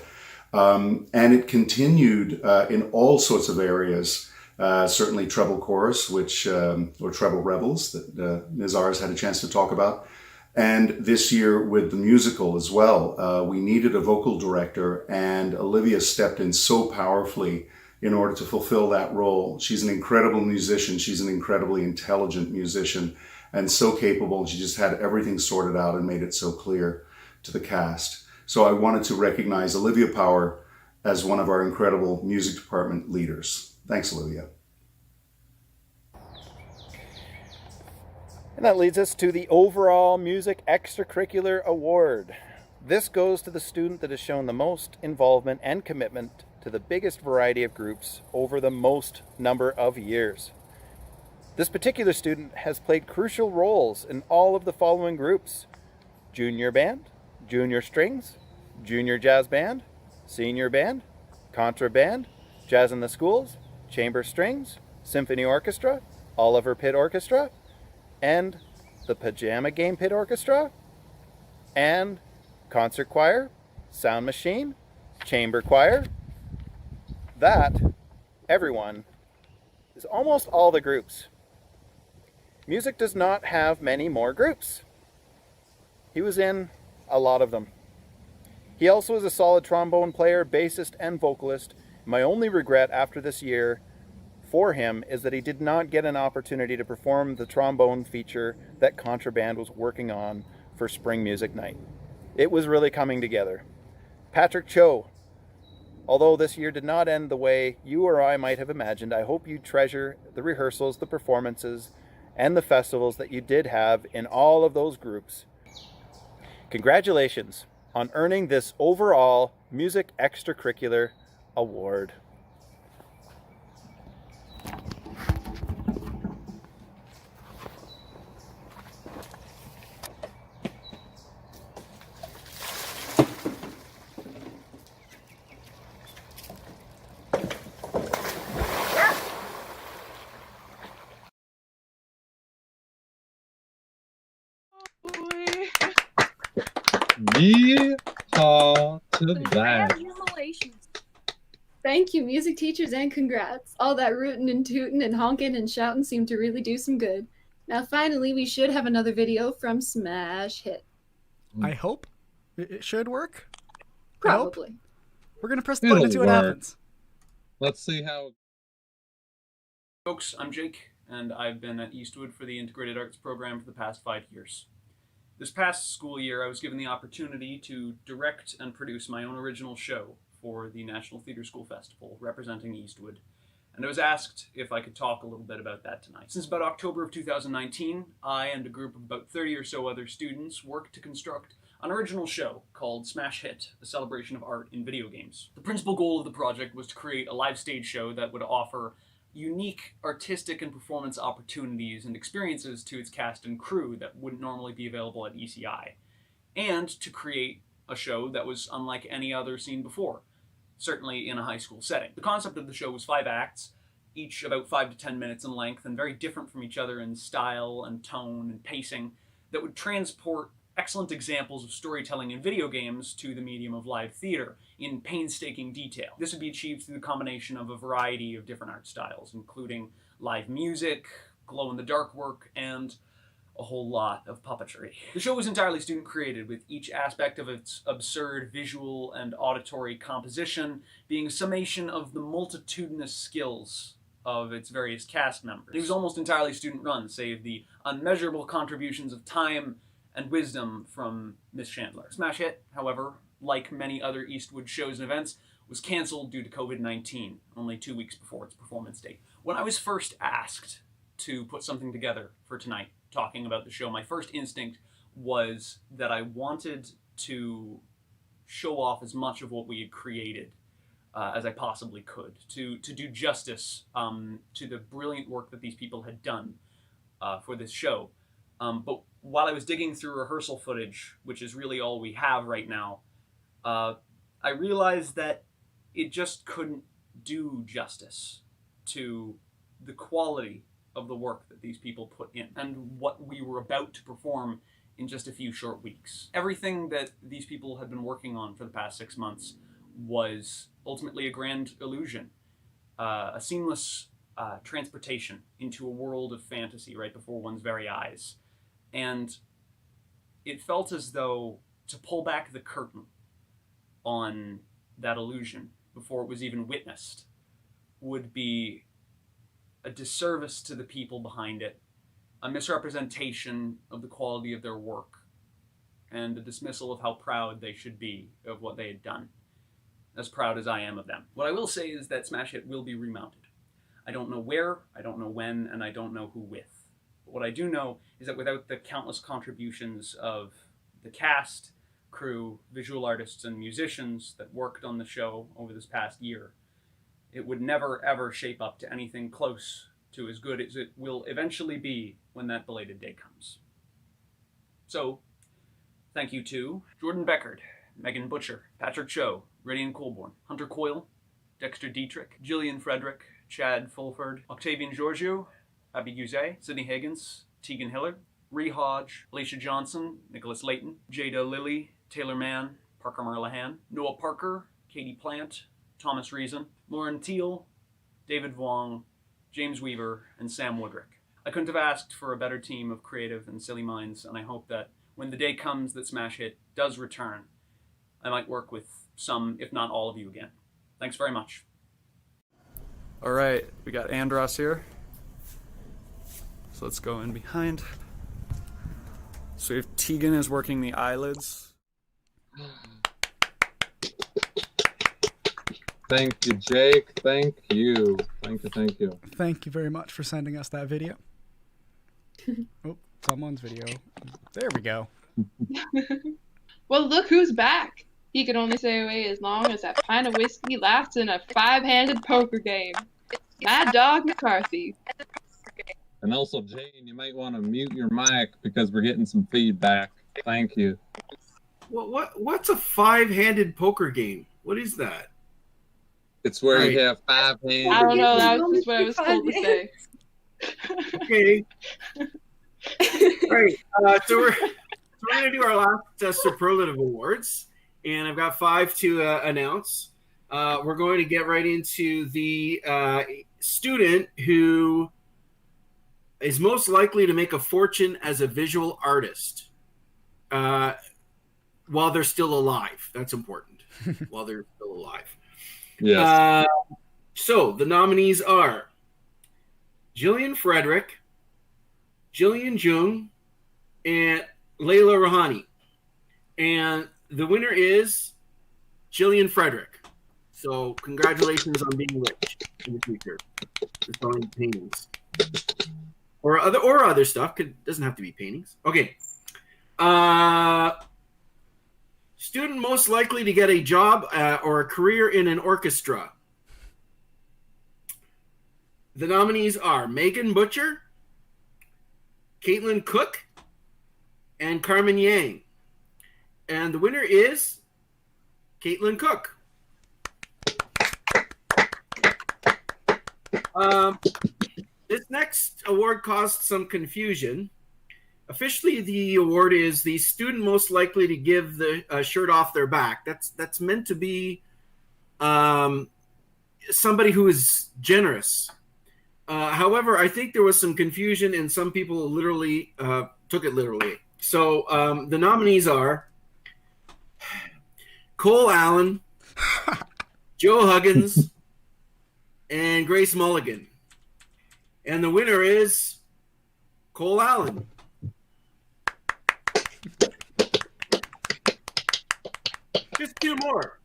And it continued in all sorts of areas. Certainly treble chorus, which or treble rebels that Ms. Ars had a chance to talk about. And this year with the musical as well, we needed a vocal director, and Olivia stepped in so powerfully in order to fulfill that role. She's an incredible musician. She's an incredibly intelligent musician and so capable. She just had everything sorted out and made it so clear to the cast. So I wanted to recognize Olivia Power as one of our incredible music department leaders. Thanks, Olivia. And that leads us to the overall Music Extracurricular Award. This goes to the student that has shown the most involvement and commitment to the biggest variety of groups over the most number of years. This particular student has played crucial roles in all of the following groups: junior band, junior strings, junior jazz band, senior band, contra band, jazz in the schools, chamber strings, symphony orchestra, Oliver Pit Orchestra, and the Pajama Game Pit Orchestra, and concert choir, sound machine, chamber choir. That, everyone, is almost all the groups. Music does not have many more groups. He was in a lot of them. He also is a solid trombone player, bassist, and vocalist. My only regret after this year for him is that he did not get an opportunity to perform the trombone feature that Contraband was working on for Spring Music Night. It was really coming together. Patrick Cho, although this year did not end the way you or I might have imagined, I hope you treasure the rehearsals, the performances, and the festivals that you did have in all of those groups. Congratulations on earning this overall Music Extracurricular Award. Yeehaw to that. Congratulations. Thank you, music teachers, and congrats. All that rootin' and tootin' and honkin' and shoutin' seemed to really do some good. Now finally, we should have another video from Smash Hit. I hope it should work. Probably. We're gonna press the button and see what happens. Let's see how. Folks, I'm Jake, and I've been at Eastwood for the Integrated Arts program for the past 5 years. This past school year, I was given the opportunity to direct and produce my own original show for the National Theatre School Festival, representing Eastwood, and I was asked if I could talk a little bit about that tonight. Since about October of 2019, I and a group of about 30 or so other students worked to construct an original show called Smash Hit, a celebration of art in video games. The principal goal of the project was to create a live stage show that would offer unique artistic and performance opportunities and experiences to its cast and crew that wouldn't normally be available at ECI, and to create a show that was unlike any other seen before, certainly in a high school setting. The concept of the show was 5 acts, each about 5 to 10 minutes in length and very different from each other in style and tone and pacing, that would transport excellent examples of storytelling in video games to the medium of live theater in painstaking detail. This would be achieved through the combination of a variety of different art styles, including live music, glow-in-the-dark work, and a whole lot of puppetry. The show was entirely student-created, with each aspect of its absurd visual and auditory composition being a summation of the multitudinous skills of its various cast members. It was almost entirely student-run, save the unmeasurable contributions of time and wisdom from Miss Chandler. Smash Hit, however, like many other Eastwood shows and events, was cancelled due to COVID-19, only 2 weeks before its performance date. When I was first asked to put something together for tonight, talking about the show, my first instinct was that I wanted to show off as much of what we had created as I possibly could, to do justice to the brilliant work that these people had done for this show. But while I was digging through rehearsal footage, which is really all we have right now, I realized that it just couldn't do justice to the quality of the work that these people put in and what we were about to perform in just a few short weeks. Everything that these people had been working on for the past 6 months was ultimately a grand illusion, a seamless transportation into a world of fantasy right before one's very eyes. And it felt as though to pull back the curtain on that illusion before it was even witnessed would be a disservice to the people behind it, a misrepresentation of the quality of their work, and a dismissal of how proud they should be of what they had done, as proud as I am of them. What I will say is that Smash Hit will be remounted. I don't know where, I don't know when, and I don't know who with. But what I do know is that without the countless contributions of the cast, crew, visual artists, and musicians that worked on the show over this past year, it would never ever shape up to anything close to as good as it will eventually be when that belated day comes. So, thank you to Jordan Beckard, Meghan Butcher, Patrick Cho, Radian Colborn, Hunter Coyle, Dexter Dietrich, Jillian Frederick, Chad Fulford, Octavian Giorgio, Abby Guzet, Sydney Higgins, Tegan Hiller, Ree Hodge, Alicia Johnson, Nicholas Layton, Jada Lilly, Taylor Mann, Parker Marlahan, Noah Parker, Katie Plant, Thomas Reason, Lauren Teal, David Vuong, James Weaver, and Sam Woodrick. I couldn't have asked for a better team of creative and silly minds, and I hope that when the day comes that Smash Hit does return, I might work with some, if not all of you again. Thanks very much. All right, we got Andros here. So let's go in behind. So we have Tegan is working the eyelids. Thank you, Jake. Thank you. Thank you, thank you. Thank you very much for sending us that video. Oh, someone's video. There we go. Well, look who's back. He can only stay away as long as that pint of whiskey lasts in a 5-handed poker game. Mad Dog McCarthy. And also, Jane, you might want to mute your mic because we're getting some feedback. Thank you. What's a 5-handed poker game? What is that? It's where you have 5 hands. I don't know. That was just what I was told to say. Okay. All right. So we're going to do our last Superlative Awards, and I've got 5 to announce. We're going to get right into the student who is most likely to make a fortune as a visual artist while they're still alive. That's important. While they're still alive. Yes. So the nominees are Jillian Frederick, Jillian Jung, and Layla Rahani. And the winner is Jillian Frederick. So congratulations on being rich in the future. Just selling paintings. Or other stuff. It doesn't have to be paintings. Okay. Student most likely to get a job or a career in an orchestra. The nominees are Meghan Butcher, Kaitlynn Cook, and Carmen Yang. And the winner is Kaitlynn Cook. This next award caused some confusion. Officially, the award is the student most likely to give the shirt off their back. That's meant to be somebody who is generous. However, I think there was some confusion, and some people literally took it literally. So the nominees are Cole Allen, Joe Huggins, and Grace Mulligan. And the winner is Cole Allen. Just 2 more.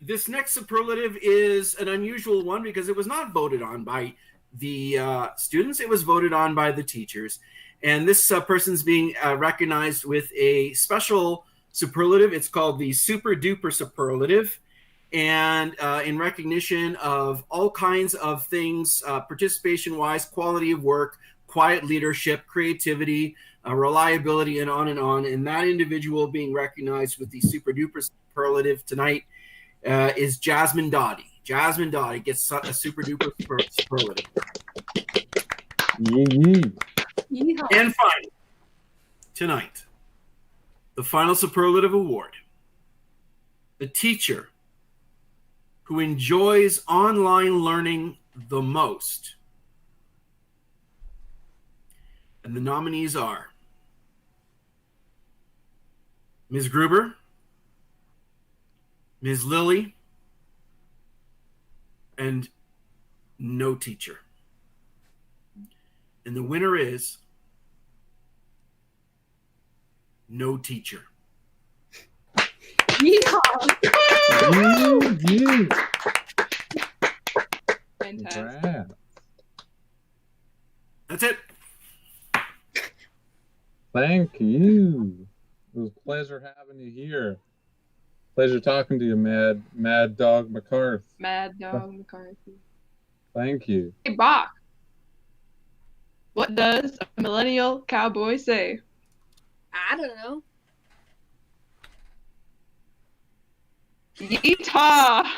This next superlative is an unusual one because it was not voted on by the students. It was voted on by the teachers. And this person's being recognized with a special superlative. It's called the Super Duper Superlative. And in recognition of all kinds of things, participation-wise, quality of work, quiet leadership, creativity, reliability, and on and on. And that individual being recognized with the Super Duper Superlative tonight is Jasmine Dottie. Jasmine Dottie gets a Super Duper Superlative. And finally, tonight, the final Superlative Award. The teacher who enjoys online learning the most. And the nominees are Ms. Gruber, Ms. Lilly, and no teacher. And the winner is no teacher. Fantastic. That's it. Thank you. It was a pleasure having you here. Pleasure talking to you, Mad Dog McCarthy. Mad Dog McCarthy. Thank you. Hey, Bach. What does a millennial cowboy say? I don't know. Yeehaw!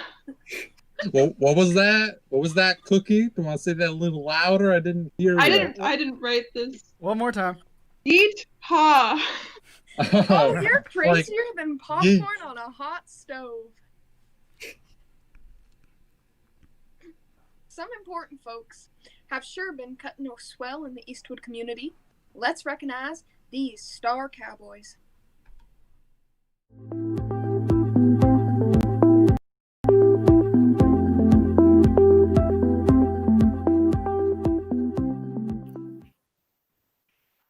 What was that? What was that, Cookie? Do you want to say that a little louder? I didn't hear I that. didn't write this. One more time. Yeehaw! Oh, you're crazier Like, than popcorn on a hot stove. Some important folks have sure been cutting a swell in the Eastwood community. Let's recognize these star cowboys.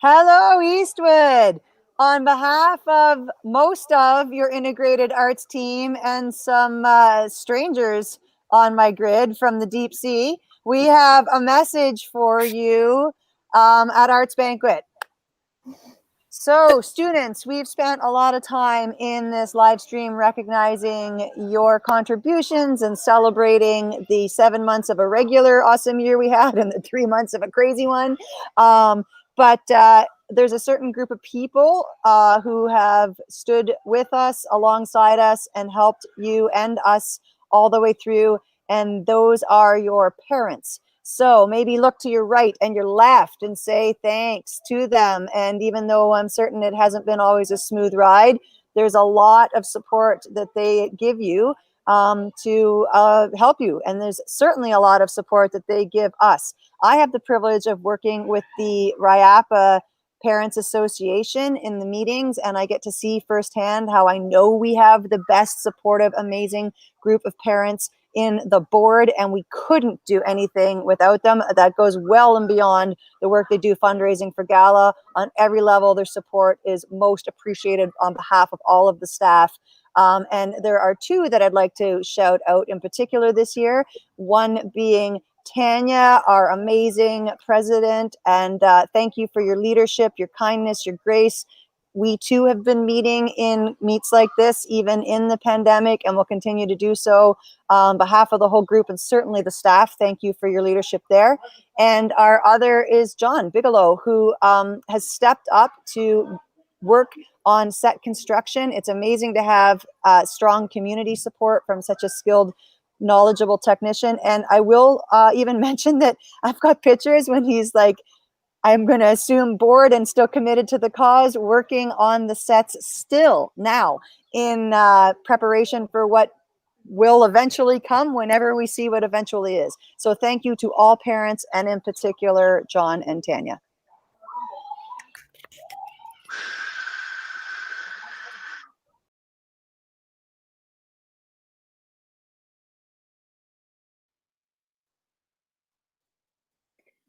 Hello, Eastwood. On behalf of most of your integrated arts team and some strangers on my grid from the deep sea, we have a message for you at Arts Banquet. So, students, we've spent a lot of time in this live stream recognizing your contributions and celebrating the 7 months of a regular awesome year we had and the 3 months of a crazy one. But there's a certain group of people who have stood with us, alongside us, and helped you and us all the way through, and those are your parents. So maybe look to your right and your left and say thanks to them. And even though I'm certain it hasn't been always a smooth ride, there's a lot of support that they give you to help you. And there's certainly a lot of support that they give us. I have the privilege of working with the WRIAPPA Parents Association in the meetings, and I get to see firsthand how I know we have the best supportive, amazing group of parents in the board, and we couldn't do anything without them. That goes well and beyond the work they do fundraising for Gala. On every level, their support is most appreciated on behalf of all of the staff. And there are two that I'd like to shout out in particular this year, one being Tanya, our amazing president, and thank you for your leadership, your kindness, your grace. We too have been meeting in meets like this, even in the pandemic, and will continue to do so on behalf of the whole group and certainly the staff. Thank you for your leadership there. And our other is John Bigelow, who has stepped up to work on set construction. It's amazing to have strong community support from such a skilled, knowledgeable technician. And I will even mention that I've got pictures when he's like, I'm going to assume bored and still committed to the cause, working on the sets still now in preparation for what will eventually come whenever we see what eventually is. So thank you to all parents, and in particular, John and Tanya.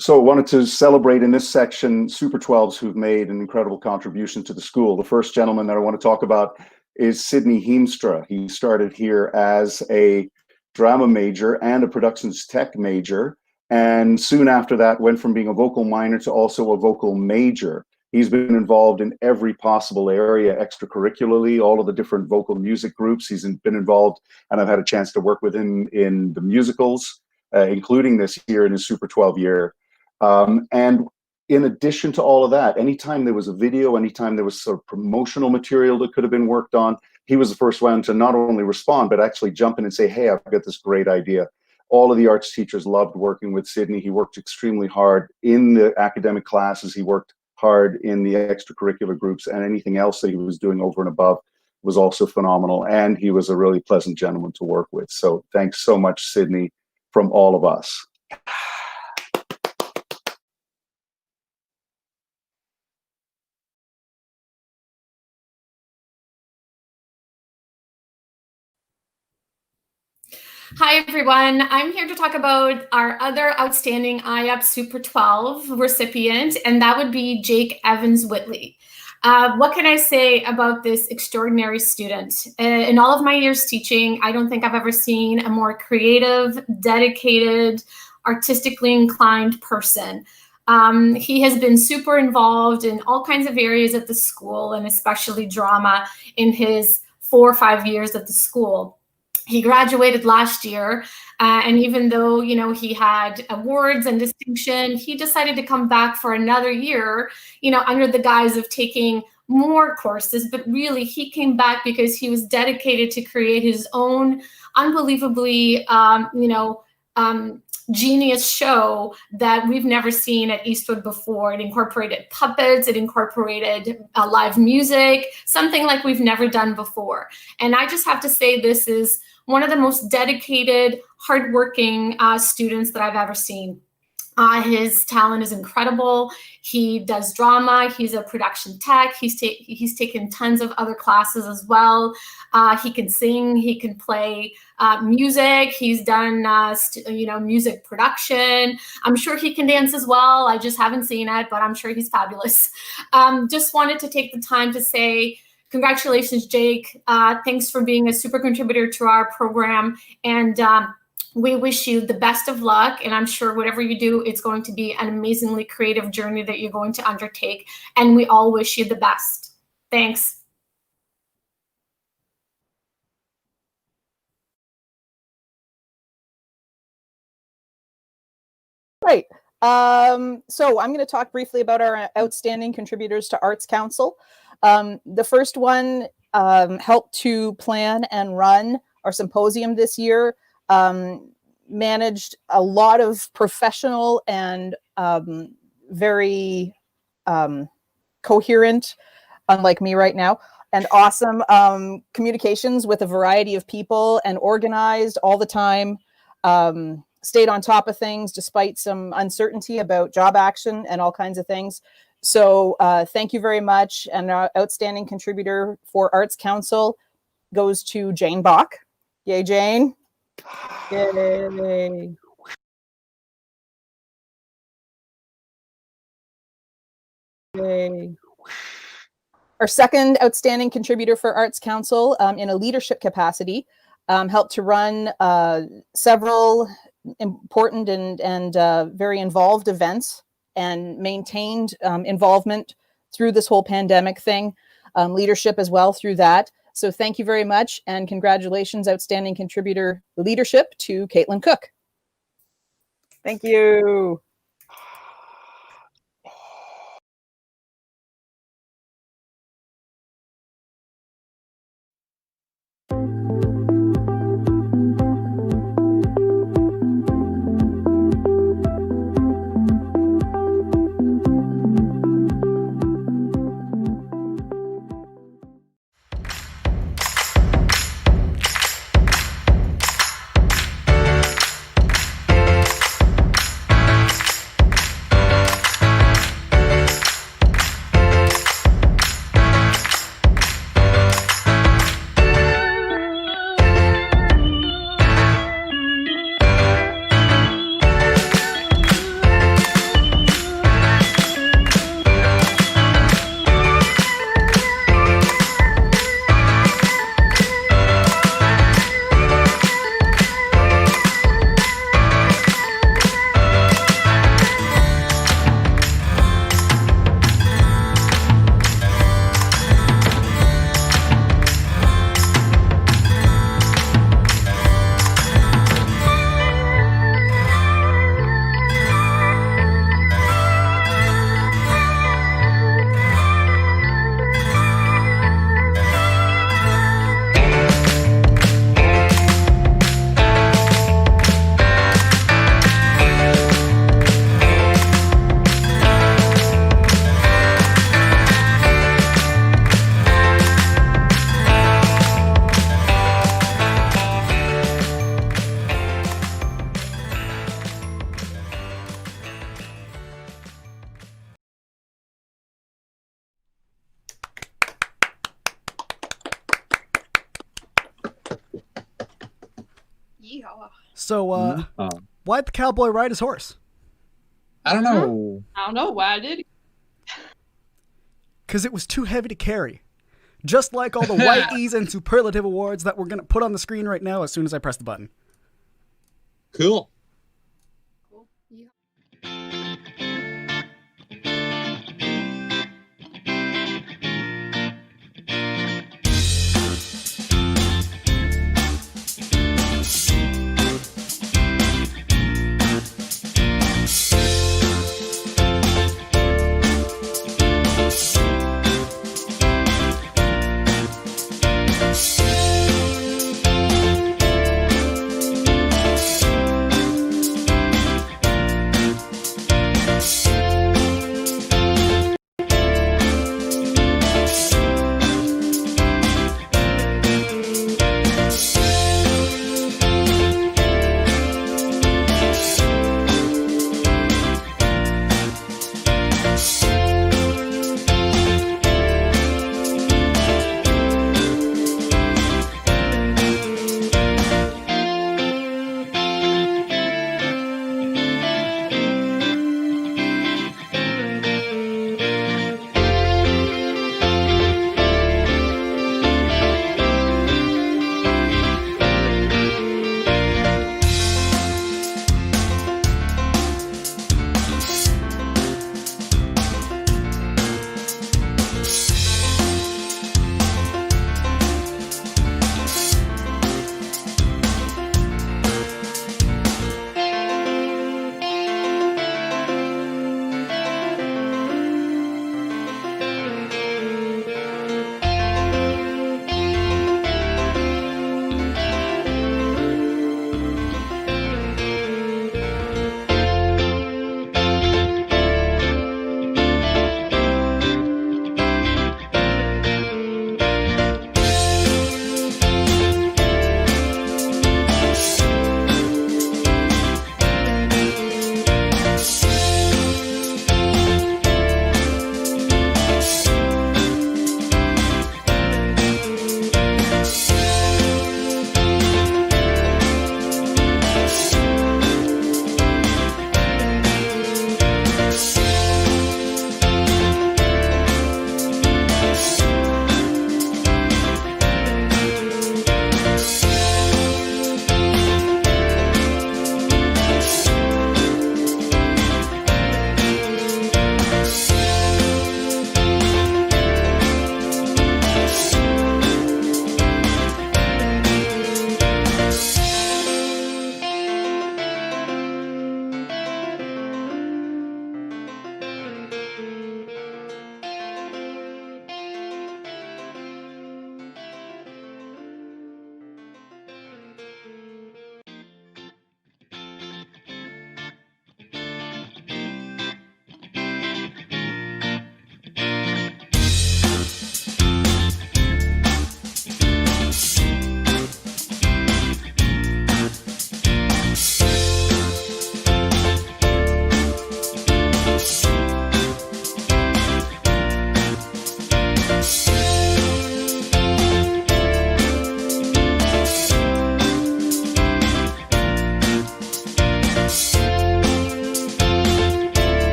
So I wanted to celebrate in this section Super 12s who've made an incredible contribution to the school. The first gentleman that I want to talk about is Sidney Hiemstra. He started here as a drama major and a productions tech major, and soon after that went from being a vocal minor to also a vocal major. He's been involved in every possible area extracurricularly, all of the different vocal music groups. He's been involved, and I've had a chance to work with him in the musicals, including this year in his Super 12 year. And in addition to all of that, anytime there was a video, anytime there was sort of promotional material that could have been worked on, he was the first one to not only respond, but actually jump in and say, hey, I've got this great idea. All of the arts teachers loved working with Sidney. He worked extremely hard in the academic classes. He worked hard in the extracurricular groups, and anything else that he was doing over and above was also phenomenal. And he was a really pleasant gentleman to work with. So thanks so much, Sidney, from all of us. Hi, everyone. I'm here to talk about our other outstanding IAP Super 12 recipient, and that would be Jake Evans-Whitley. What can I say about this extraordinary student? In all of my years teaching, I don't think I've ever seen a more creative, dedicated, artistically inclined person. He has been super involved in all kinds of areas at the school, and especially drama in his 4 or 5 years at the school. He graduated last year, and even though, you know, he had awards and distinction, he decided to come back for another year, you know, under the guise of taking more courses. But really, he came back because he was dedicated to create his own unbelievably, genius show that we've never seen at Eastwood before. It incorporated puppets, it incorporated live music, something like we've never done before. And I just have to say, this is one of the most dedicated, hardworking students that I've ever seen. His talent is incredible. He does drama. He's a production tech. He's taken tons of other classes as well. He can sing. He can play music. He's done music production. I'm sure he can dance as well. I just haven't seen it, but I'm sure he's fabulous. Just wanted to take the time to say, congratulations, Jake. Thanks for being a super contributor to our program. And we wish you the best of luck. And I'm sure whatever you do, it's going to be an amazingly creative journey that you're going to undertake. And we all wish you the best. Thanks. Right. So I'm going to talk briefly about our outstanding contributors to Arts Council. The first one helped to plan and run our symposium this year, managed a lot of professional and very coherent, unlike me right now, and awesome communications with a variety of people, and organized all the time, stayed on top of things despite some uncertainty about job action and all kinds of things. So thank you very much. And our outstanding contributor for Arts Council goes to Jane Bach. Yay, Jane. Yay. Yay. Our second outstanding contributor for Arts Council in a leadership capacity helped to run several important and very involved events, and maintained involvement through this whole pandemic thing, leadership as well through that. So thank you very much, and congratulations, outstanding contributor leadership, to Kaitlynn Cook. Thank you. Yeehaw. So, why'd the cowboy ride his horse? I don't know. I don't know. Why did he? Because it was too heavy to carry. Just like all the White E's and Superlative Awards that we're going to put on the screen right now as soon as I press the button. Cool.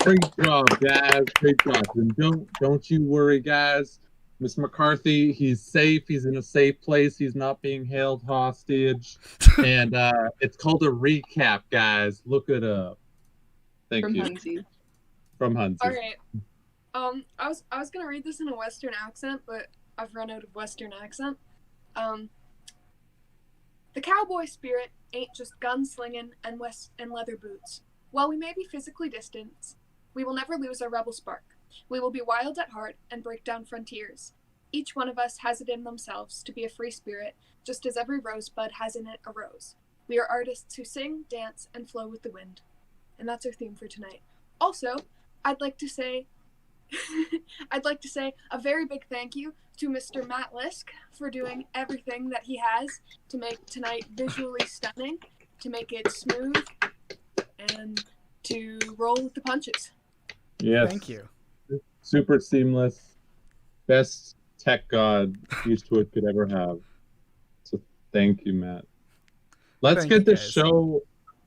Great job, guys. Great job. And don't you worry, guys. Mr. McCarthy, he's safe. He's in a safe place. He's not being held hostage. And it's called a recap, guys. Look it up. Thank From you. Huntsy. From Huntsy. All right. I was gonna read this in a Western accent, but I've run out of Western accent. The cowboy spirit ain't just gunslinging and leather boots. While we may be physically distant, we will never lose our rebel spark. We will be wild at heart and break down frontiers. Each one of us has it in themselves to be a free spirit, just as every rosebud has in it a rose. We are artists who sing, dance, and flow with the wind. And that's our theme for tonight. Also, I'd like to say a very big thank you to Mr. Matt Lisk for doing everything that he has to make tonight visually stunning, to make it smooth, and to roll with the punches. Yes. Thank you. Super seamless. Best tech god Eastwood could ever have. So thank you, Matt. Let's get the show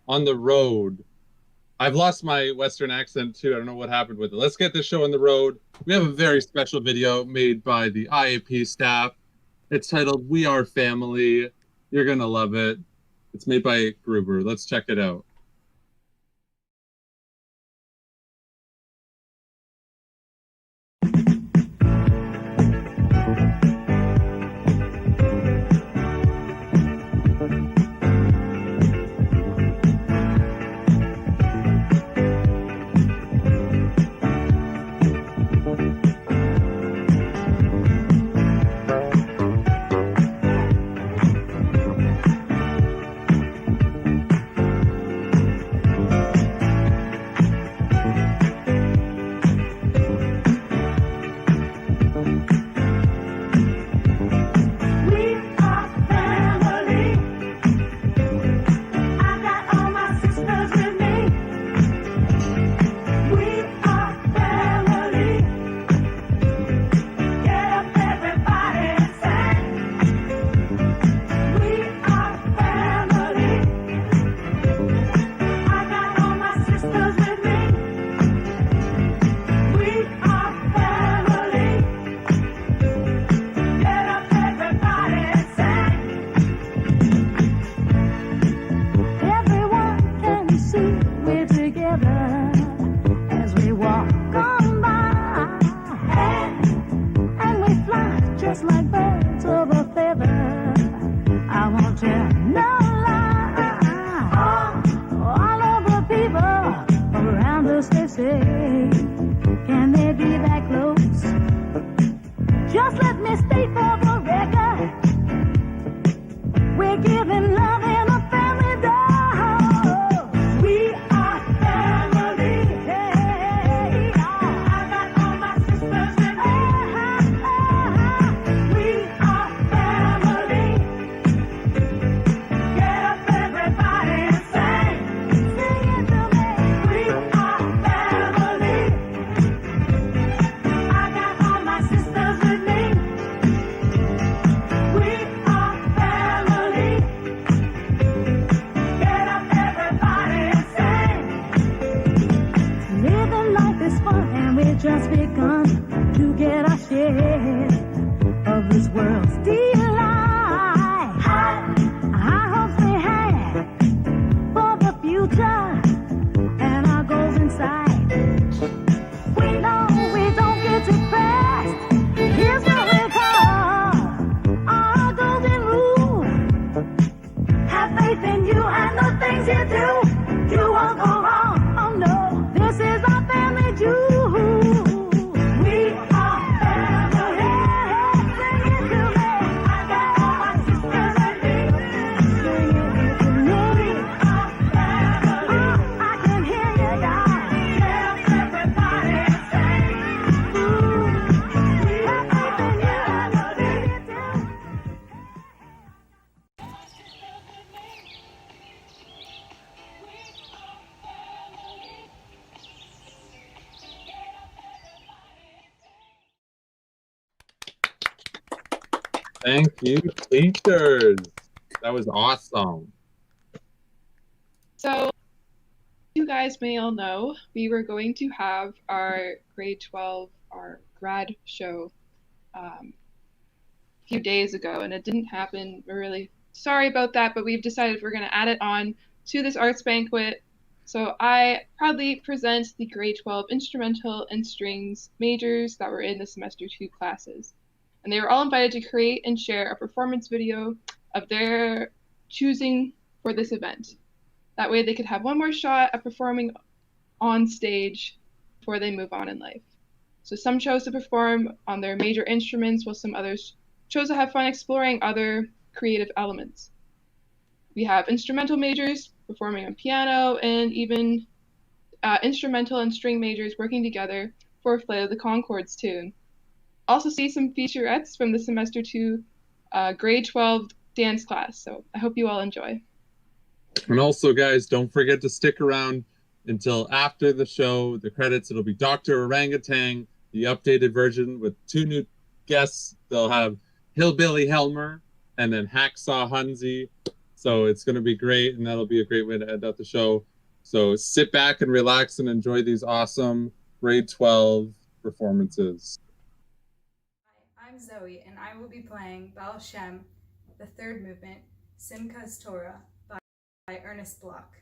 on the road. I've lost my Western accent too. I don't know what happened with it. Let's get this show on the road. We have a very special video made by the IAP staff. It's titled We Are Family. You're going to love it. It's made by Gruber. Let's check it out. Thank you, teachers. That was awesome. So, you guys may all know, we were going to have our grade 12, our grad show a few days ago, and it didn't happen. We're really sorry about that, but we've decided we're going to add it on to this arts banquet. So I proudly present the grade 12 instrumental and strings majors that were in the semester 2 classes. And they were all invited to create and share a performance video of their choosing for this event. That way they could have one more shot at performing on stage before they move on in life. So some chose to perform on their major instruments, while some others chose to have fun exploring other creative elements. We have instrumental majors performing on piano, and even instrumental and string majors working together for a Flight of the Conchords tune. Also see some featurettes from the semester 2 grade 12 dance class. So I hope you all enjoy. And also, guys, don't forget to stick around until after the show. The credits, it'll be Dr.Orangutan, the updated version with 2 new guests. They'll have Hillbilly Helmer and then Hacksaw Hunzi. So it's going to be great, and that'll be a great way to end out the show. So sit back and relax and enjoy these awesome grade 12 performances. Hi, I'm Zoe, and I will be playing Baal Shem, the third movement, Simchas Torah, by Ernest Bloch.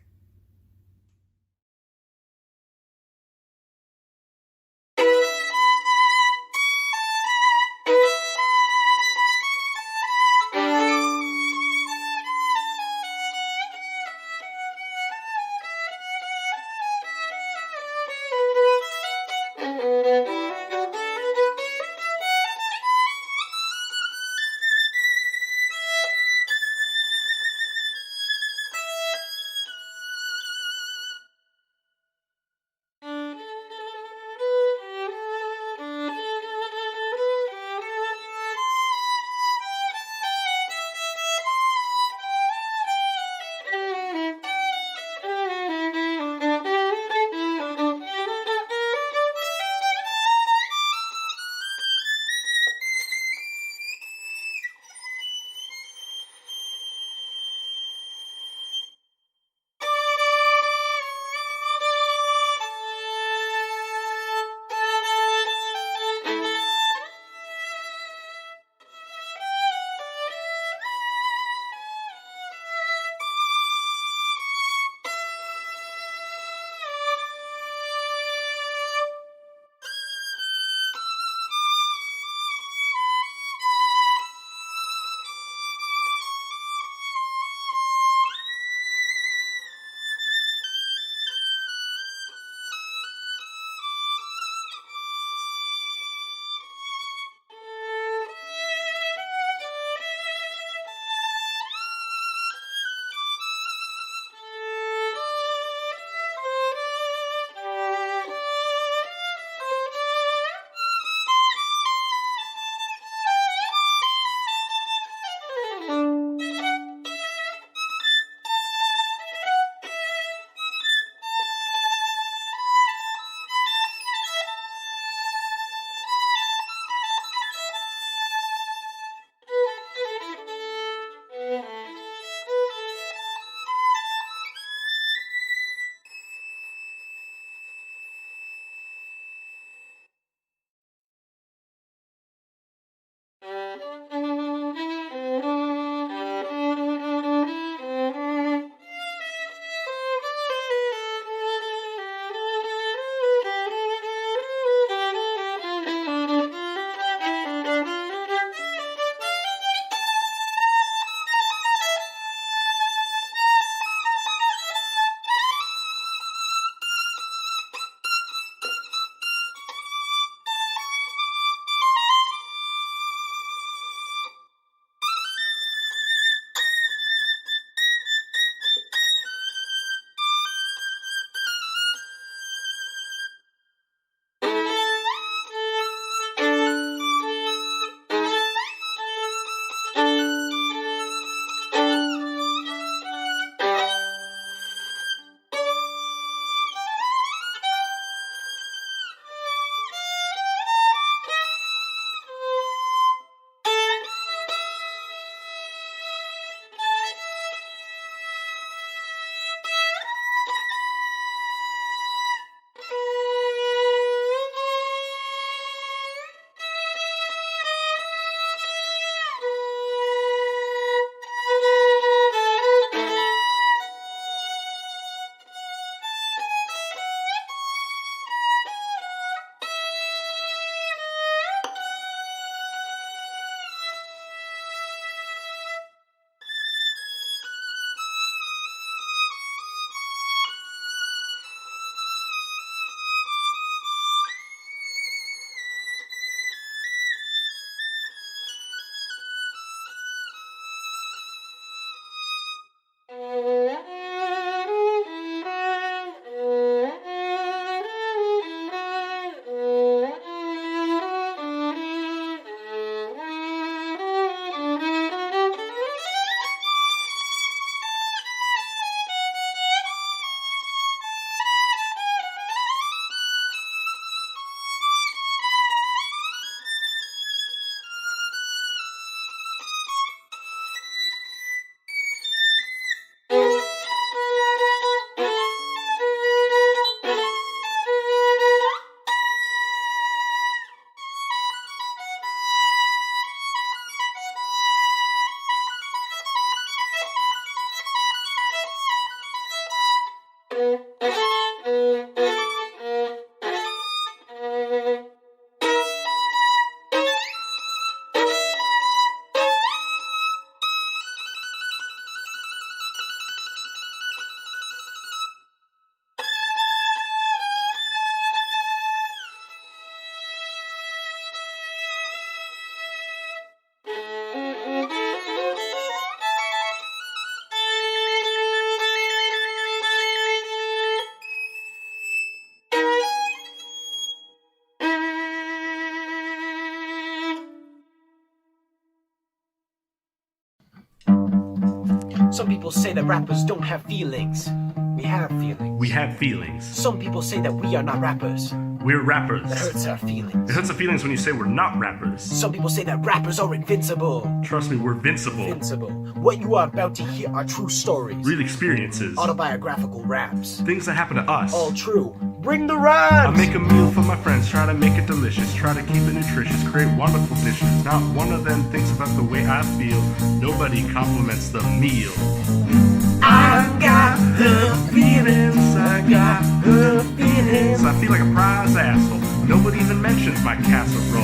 Some people say that rappers don't have feelings. We have feelings. We have feelings. Some people say that we are not rappers. We're rappers. That hurts our feelings. It hurts our feelings when you say we're not rappers. Some people say that rappers are invincible. Trust me, we're invincible. Invincible. What you are about to hear are true stories. Real experiences. Autobiographical raps. Things that happen to us. All true. Bring the rhymes! I make a meal for my friends, try to make it delicious, try to keep it nutritious, create wonderful dishes. Not one of them thinks about the way I feel. Nobody compliments the meal. I got her feelings, I got her feelings. So I feel like a prize asshole. Nobody even mentions my casserole.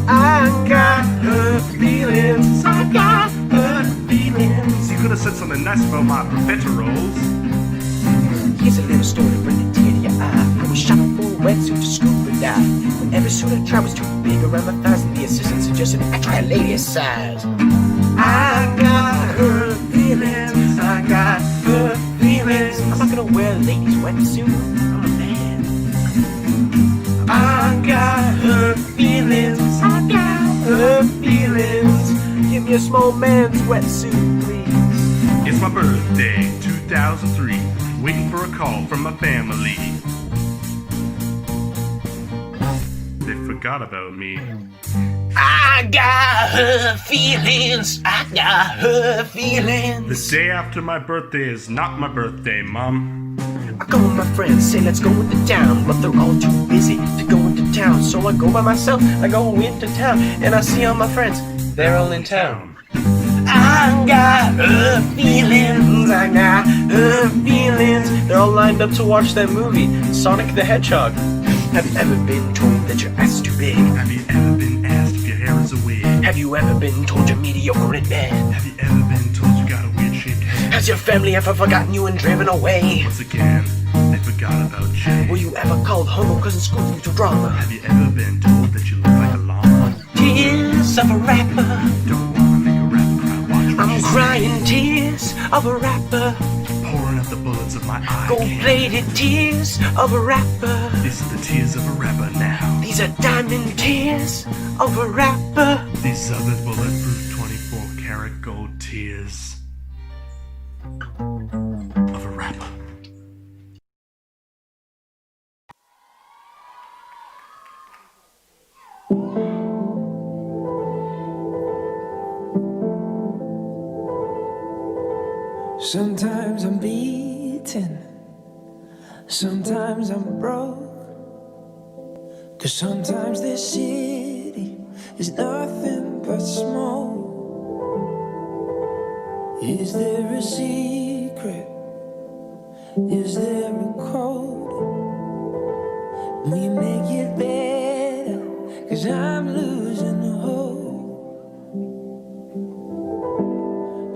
I got her feelings, I got her feelings. You could have said something nice about my profiteroles. Here's a little story, bring a tear to your eye. I was shopping for a wetsuit to scuba dive. When every suit I tried was too big around my thighs, and the assistant suggested I try a lady's size. I got her feelings, I got her feelings. I'm not gonna wear a lady's wetsuit, I'm a man. I got her feelings, I got her feelings. Give me a small man's wetsuit, please. It's my birthday, 2003. Waiting for a call from my family. They forgot about me. I got her feelings. I got her feelings. The day after my birthday is not my birthday, Mom. I go with my friends, say let's go into town, but they're all too busy to go into town. So I go by myself, I go into town, and I see all my friends, they're all in town. I got her feelings, I got her feelings. They're all lined up to watch that movie, Sonic the Hedgehog. Have you ever been told that your ass is too big? Have you ever been asked if your hair is a wig? Have you ever been told you're mediocre in bed? Have you ever been told you got a weird shaped head? Has your family ever forgotten you and driven away? Once again, they forgot about Jay. Were you ever called homo cause in school you do drama? Have you ever been told that you look like a llama? Tears of a rapper. Don't wanna make a rapper cry, watch I'm crying tears of a rapper. Pouring out the bullets of my eye. Gold-plated tears of a rapper. These are the tears of a rapper now. These are diamond tears of a rapper. These are the bulletproof 24-karat gold tears of a rapper. Sometimes I'm beaten, sometimes I'm broke. 'Cause sometimes this city is nothing but smoke. Is there a secret? Is there a code? We make it better, 'cause I'm losing hope.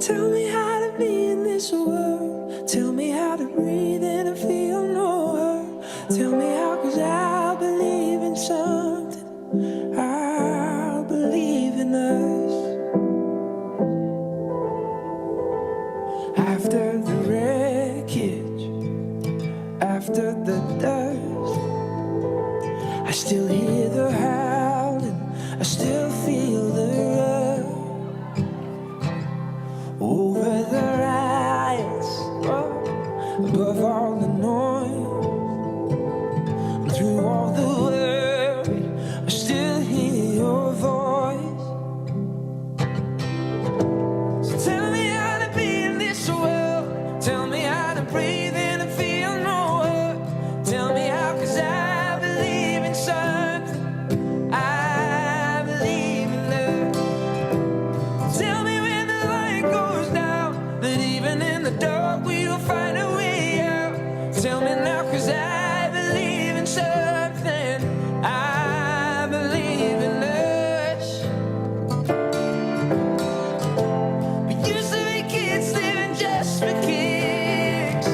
Tell me how to be in this world. Tell me how to breathe and to feel no hurt. Tell me how, 'cause I believe in something. I believe in us. After the wreckage, after the dust, I still hear the howling, I still feel the rush. Over the riots, above all the noise, through all the worry, I still hear your voice. So tell me how to be in this world. Tell me how to breathe and to feel no hurt. Tell me how, 'cause I believe in something. I believe in love. Tell me when the light goes down, that even in the dark we will find a way out. Tell me now, 'cause I believe in something. I believe in us. We used to be kids living just for kicks,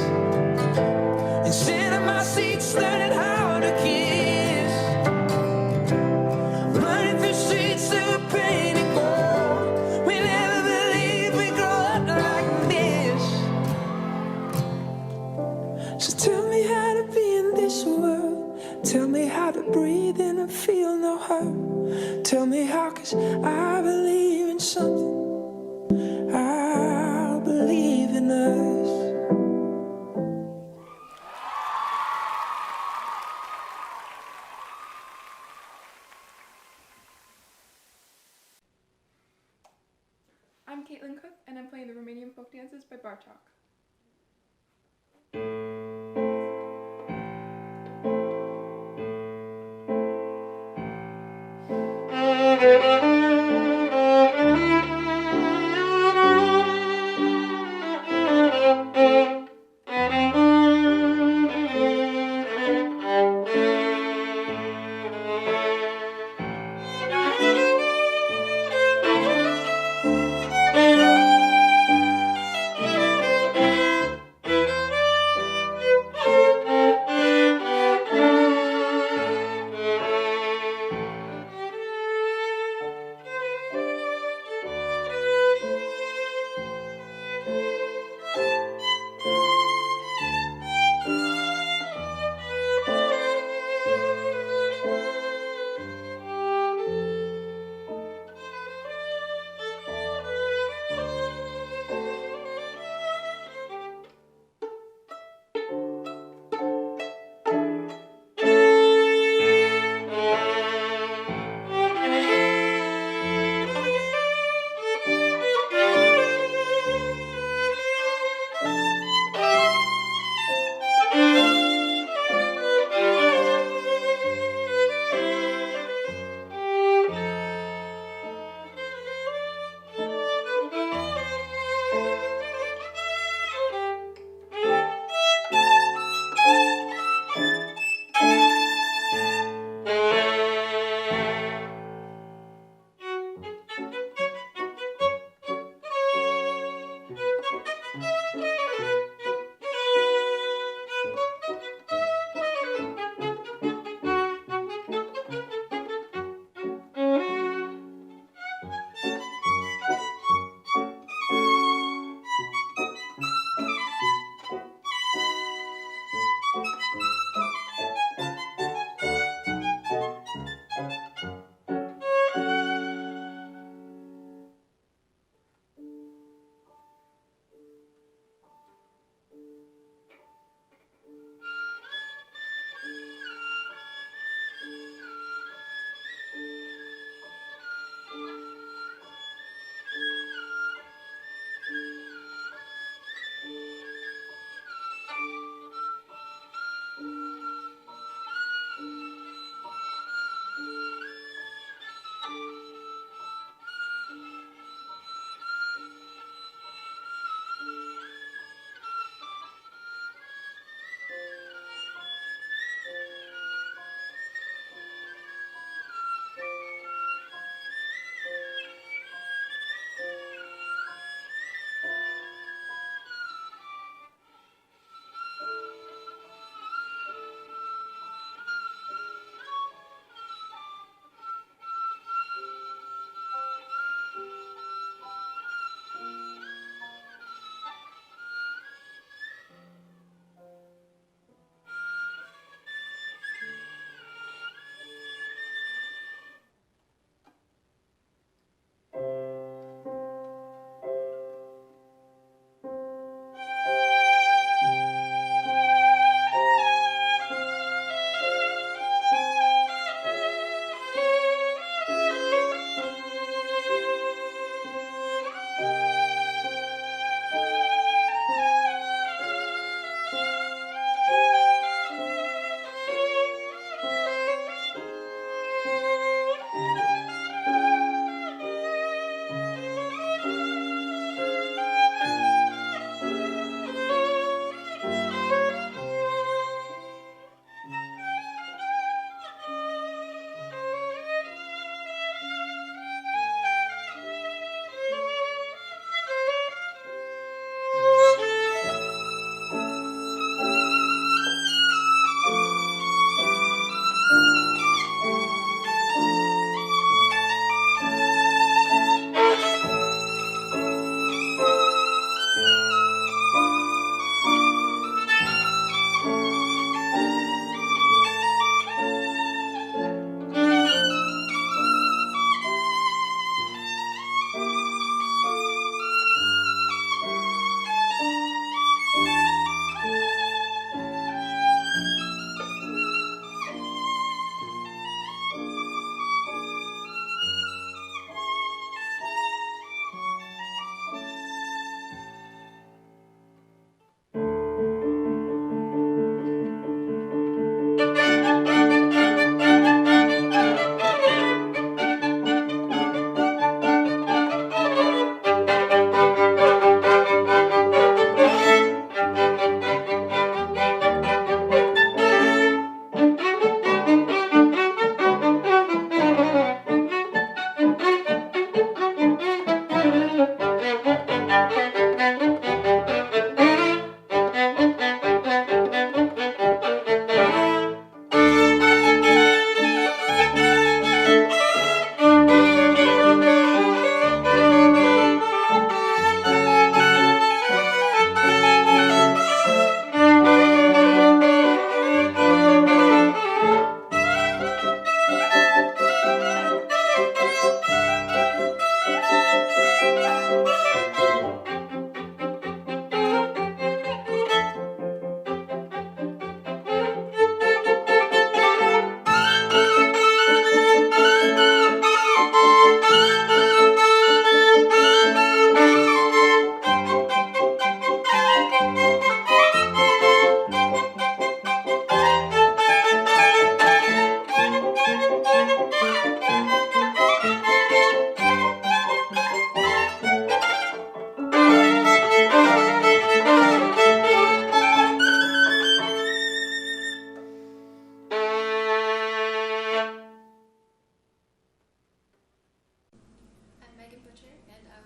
and sitting in my seats learning how to kiss, running through streets that were painted gold. We never believed we'd grow up like this. So tell me how to be in this world. Tell me how to breathe and to feel no hurt. Tell me how, 'cause I believe in something. I believe I'm Kaitlynn Cook, and I'm playing the Romanian folk dances by Bartok.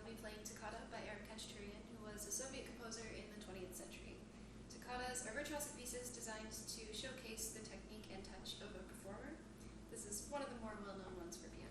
be playing Toccata by Erich Kanturian, who was a Soviet composer in the 20th century. Toccatas are virtuosic pieces designed to showcase the technique and touch of a performer. This is one of the more well-known ones for piano.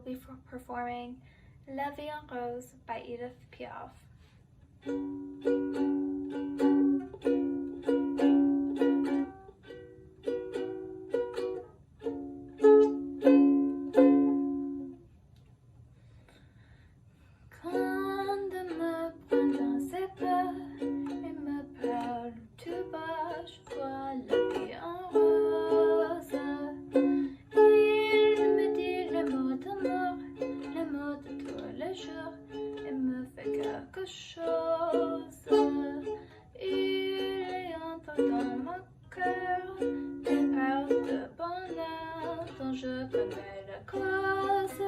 be performing La Vie en Rose by Edith Piaf. Quand me prend dans ses bras et me parle tout bas, je vois la vie en rose. Il me dit les mots d'amour, les mots de tous les jours, et me fait quelque chose. Il entre dans mon cœur des paroles de bonheur dont je connais la cause.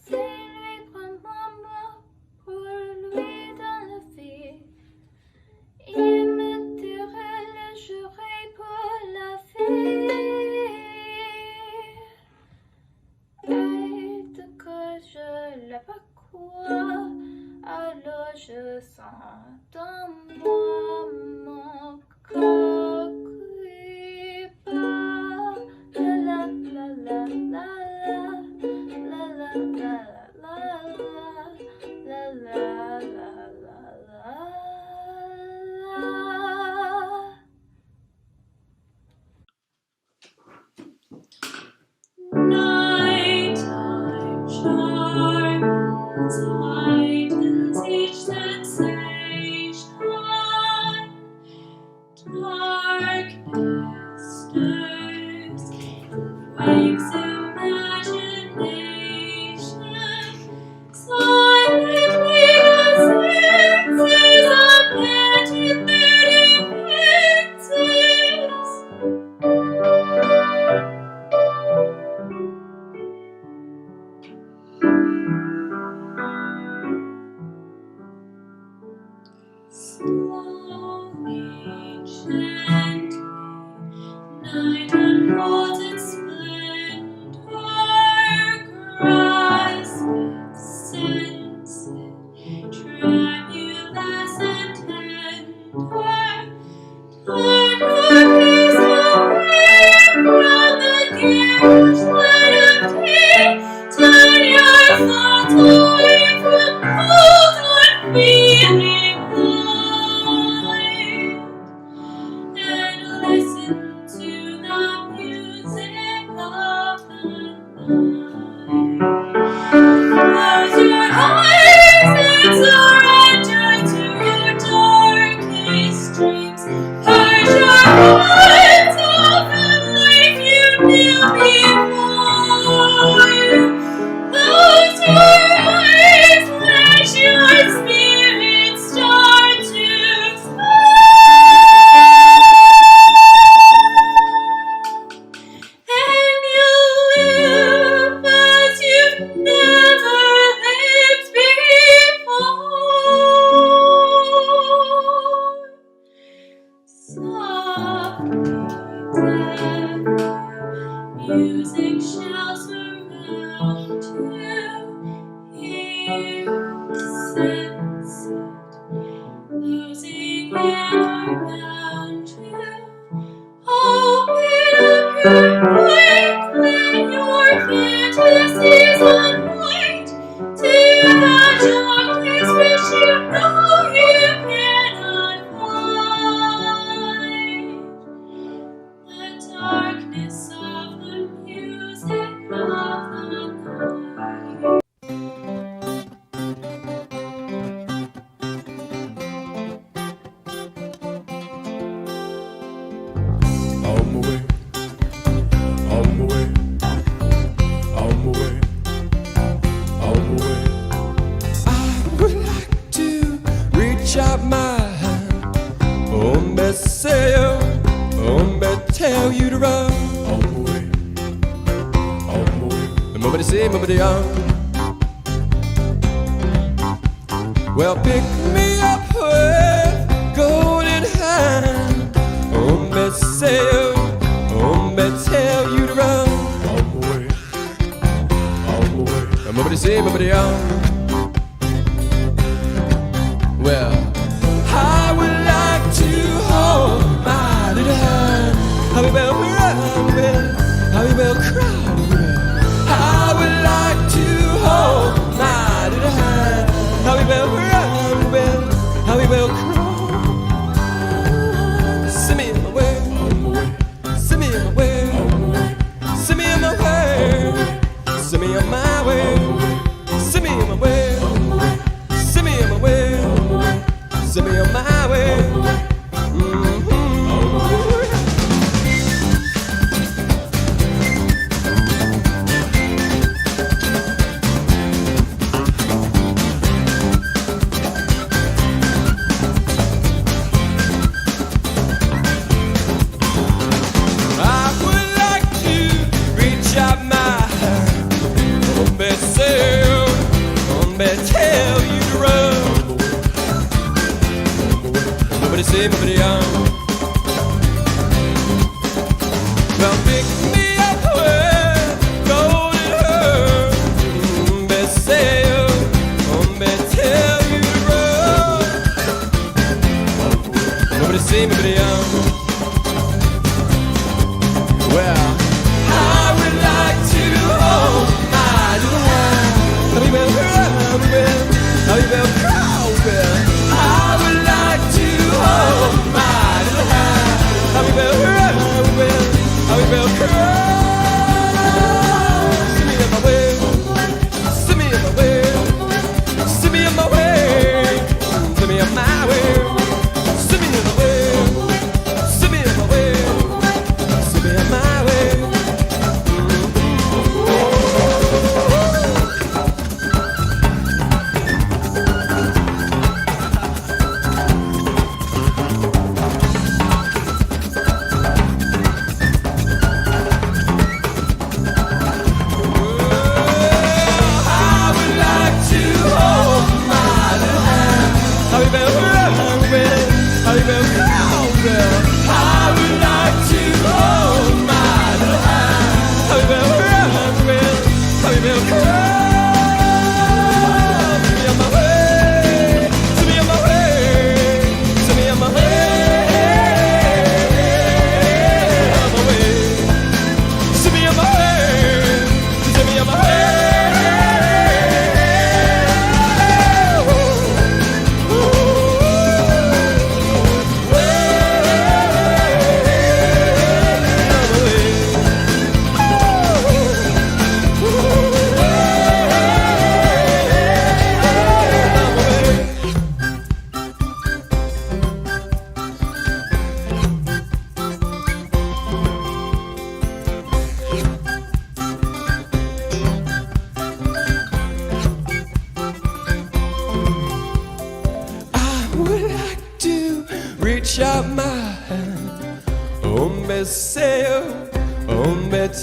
C'est lui prendre mon mot pour lui dans la vie. Il me dirait le jurer pour la vie. Et de que je l'ai pas quoi, alors je sens dans moi mon corps qui bat. La la la la la. La la la la la la la la la. Nighttime charms heightens each sensation. Darkness stirs and wakes imagination. Silently the senses abandon their defenses. Slowly, gently, night unfolds its splendor. Grasp it, sense it, tremulous and tender. Turn your gaze away from the garish light of day. Turn your thoughts away from cold, unfeeling light, and listen to the music of the night. Close your eyes and surrender to your darkest dreams. Purge your hearts of the life you knew before. Close your eyes, let your spirit start to fly. And you live as you've never lived before. Softly, gently, music shall surround you. Hear, sense it, losing it around you. Open up your mind, let your fantasies unwind to the darkness which you know you cannot find. The darkness of the music of the night. On my way, on my way, on my way, on my way. I would like to reach out my hand, say, tell you to run. On my way, on my way. Nobody say, nobody on. Well, pick me up with golden hand. Say, tell you to run. On my way, on my way. Nobody say, nobody on. Well, I would like to hold my little hand. How we will cry. me on my way. Say nobody on. Well, pick me up where golden her. Best say best tell you to run. Nobody say nobody on. Well, I would like to hold my little one. Happy bell, happy bell, cowbell. I would like to hold my little hand. Happy bell, happy bell, see me on my way, see me on my way, see me on my way, see me on my way, see me on my way, see me on my way, see me on my way.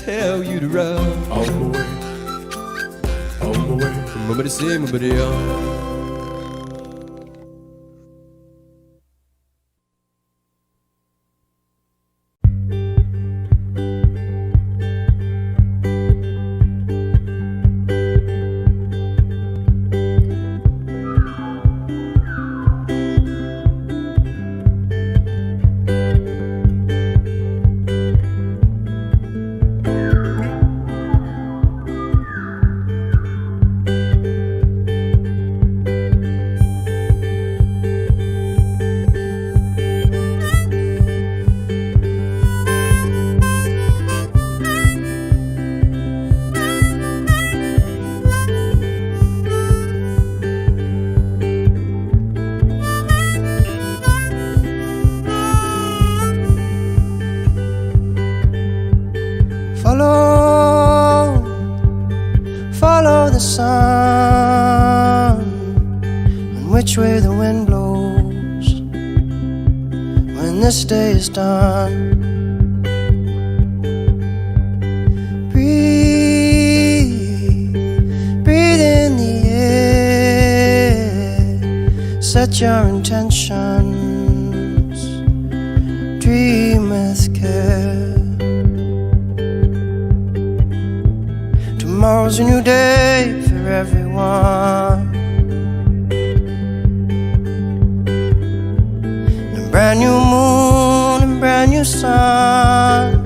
Tell you to run. On my way. Nobody say, nobody on. Follow the sun and which way the wind blows when this day is done. Breathe in the air, set your intentions, dream with care. Tomorrow's a new day for everyone, and a brand new moon and brand new sun.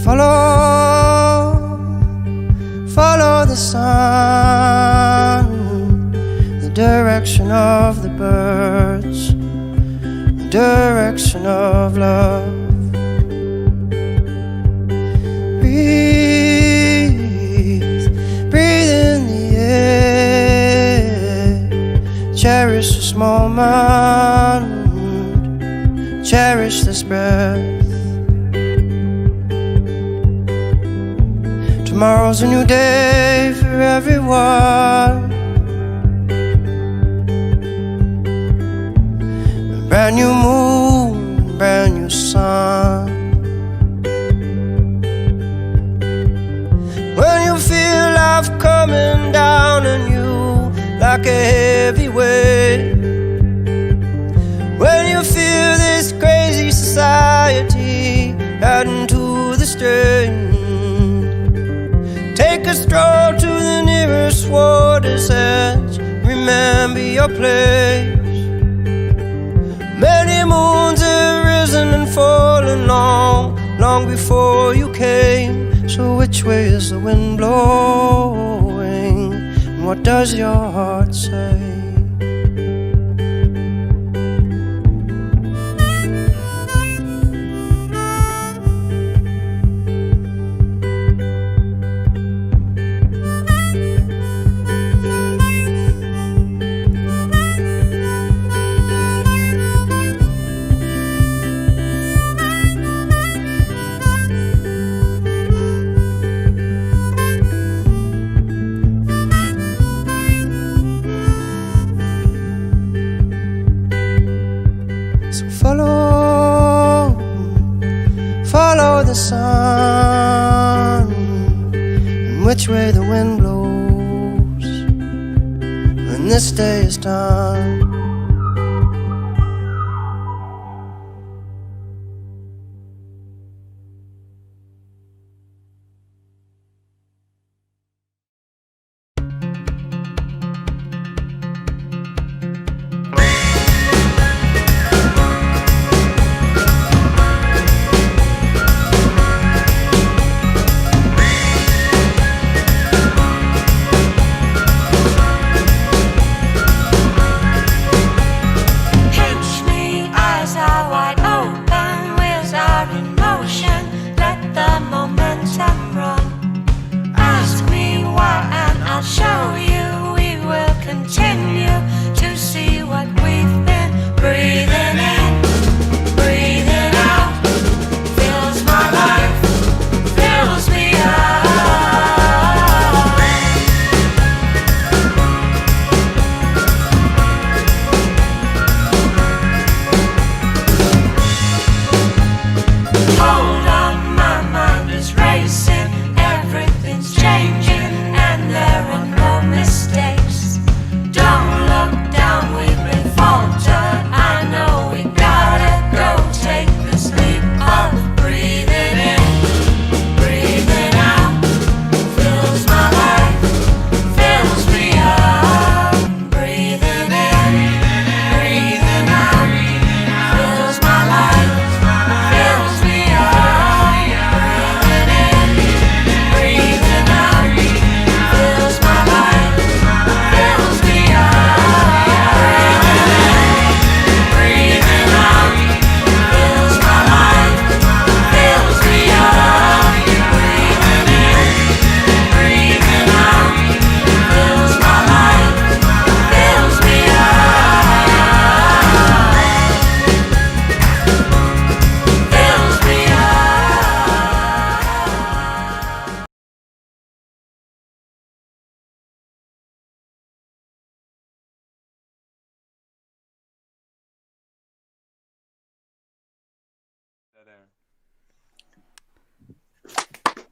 Follow the sun, the direction of the birds, the direction of love. Breathe in the air. Cherish this moment, cherish this breath. Tomorrow's a new day for everyone. A brand new moon, a brand new sun. When you feel life coming down on you like a heavy weight, when you feel this crazy society adding to the strain, take a stroll to the nearest water's edge. Remember your place. Many moons have risen and fallen long before you came. So which way is the wind blowing? And what does your heart say? Follow the sun, and which way the wind blows when this day is done.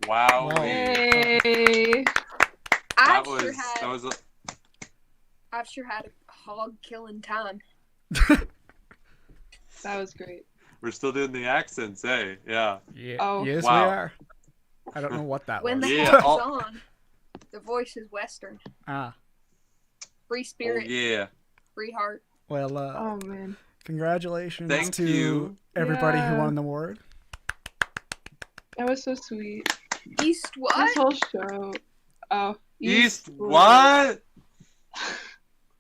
Wow. Yay. I've sure had a hog killing time. That was great. We're still doing the accents, hey? Yeah. Yeah. Oh. Yes, wow. we are. I don't know what that When was. the hog's on, the voice is Western. Ah. Free spirit. Oh, yeah. Free heart. Well, oh man. Congratulations Thank to you. everybody who Yeah. won the award. That was so sweet. East what? This whole show. Oh. East what?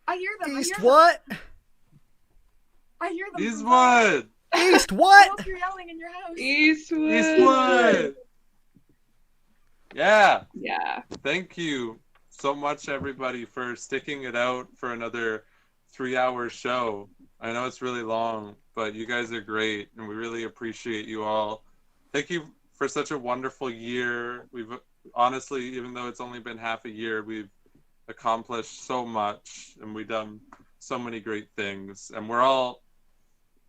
I hear them. East I hear what? Them. I hear them. East what? East what? I hope you're yelling in your house. Eastwood. Eastwood. Yeah. Yeah. Thank you so much, everybody, for sticking it out for another 3-hour show. I know it's really long, but you guys are great, and we really appreciate you all. Thank you for such a wonderful year. We've honestly, even though it's only been half a year, we've accomplished so much, and we've done so many great things. And we're all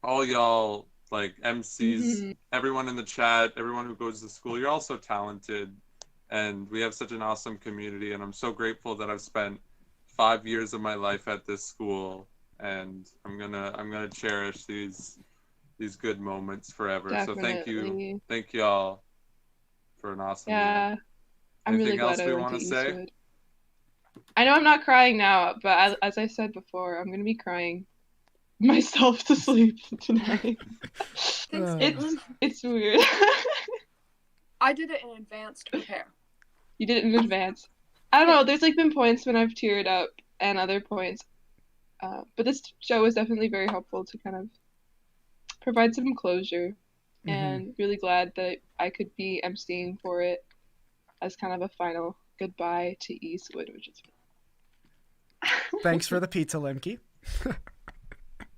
y'all, like MCs, everyone in the chat, everyone who goes to school, you're all so talented, and we have such an awesome community. And I'm so grateful that I've spent 5 years of my life at this school, and I'm gonna cherish these good moments forever. Definitely. So thank you all for an awesome year. I'm Anything really glad else I we went want to to say? Eastwood. I know I'm not crying now, but as I said before, I'm gonna be crying myself to sleep tonight. It's weird. I did it in advance to prepare. You did it in advance. I don't know. There's like been points when I've teared up, and other points. But this show was definitely very helpful to kind of provide some closure, and really glad that I could be emceeing for it as kind of a final goodbye to Eastwood, which is. Thanks for the pizza, Lemke.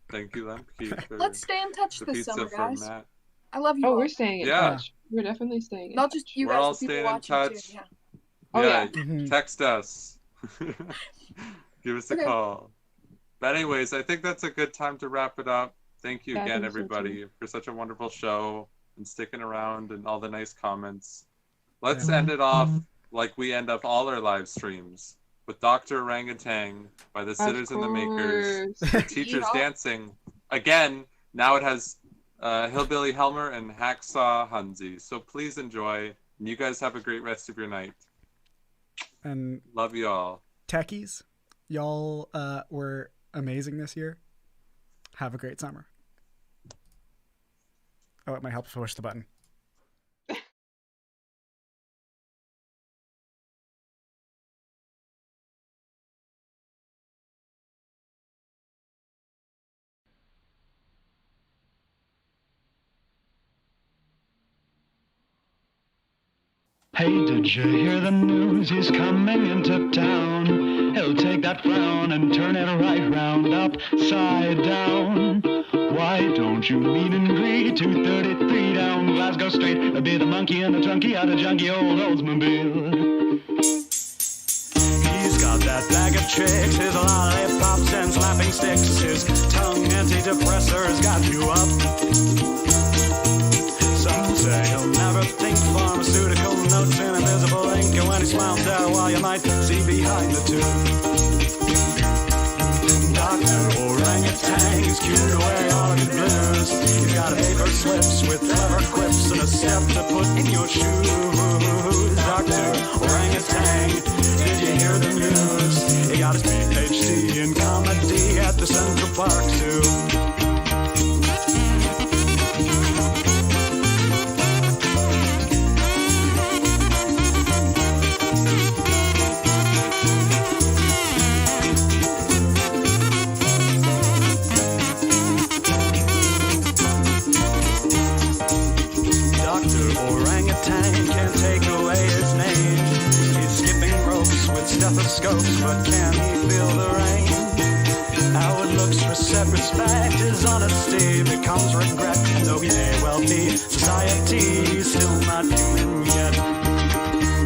Thank you, Lemke. Let's stay in touch the this pizza summer, from guys. Matt. I love you. Oh, all. we're staying in touch. We're definitely staying in Not touch. just you We're guys, all the people staying in watching touch. too. Yeah. Oh, yeah. Text us. Give us a call. But anyways, I think that's a good time to wrap it up. Thank you Yeah, I again, think so, everybody, too. for such a wonderful show and sticking around and all the nice comments. Let's Yeah. end it off like we end up all our live streams with Dr.Orangutan by the Sitters and the Makers. The Teachers Yeehaw. Dancing. Again, now it has Hillbilly Helmer and Hacksaw Hunzi. So please enjoy. And you guys have a great rest of your night. And love you all. Techies, y'all were amazing this year. Have a great summer. Oh, it might help if I push the button. Hey, did you hear the news? He's coming into town. He'll take that frown and turn it right round upside down. Why don't you meet and greet 233 down Glasgow Street? There'll be the monkey and the trunky out of junky old Oldsmobile. He's got that bag of tricks, his lollipops and slapping sticks. His tongue antidepressors got you up. Some say he'll never think pharmaceutical notes in invisible ink, and when he smiles there, while you might see behind the tube. Dr. Orangutan, he's cued away all of your blues. He's got paper slips with clever quips and a step to put in your shoes. Dr. Orangutan, did you hear the news? He got his PhD in comedy at the Central Park Zoo. Stethoscopes, but can he feel the rain? How it looks for self-respect, his honesty becomes regret. And though he may well be society, he's still not human yet.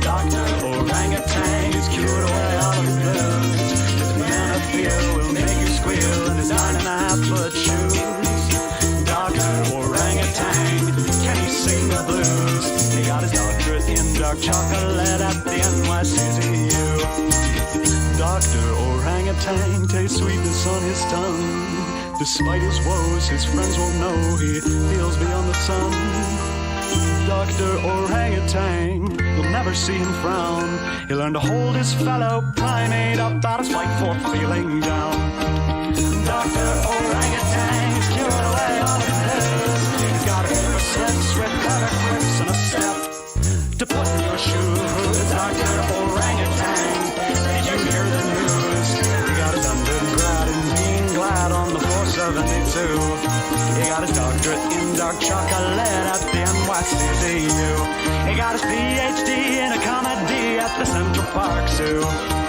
Dr. Orangutan is cured away all of the blues. His banana peel will make you squeal in his 9.5-foot shoes. Dr. Orangutan, can he sing the blues? He got his doctorate in dark chocolate at the NYCZU. Dr. Orangutan tastes sweetness on his tongue. Despite his woes, his friends won't know he feels beyond the sun. Dr. Orangutan, you'll never see him frown. He'll learn to hold his fellow primate up out of spite for feeling down. Dr. Orangutan's cured away all his blues. He's got a paper slips with leather grips and a step dark chocolate at the NYCDU. He got his PhD in a comedy at the Central Park Zoo.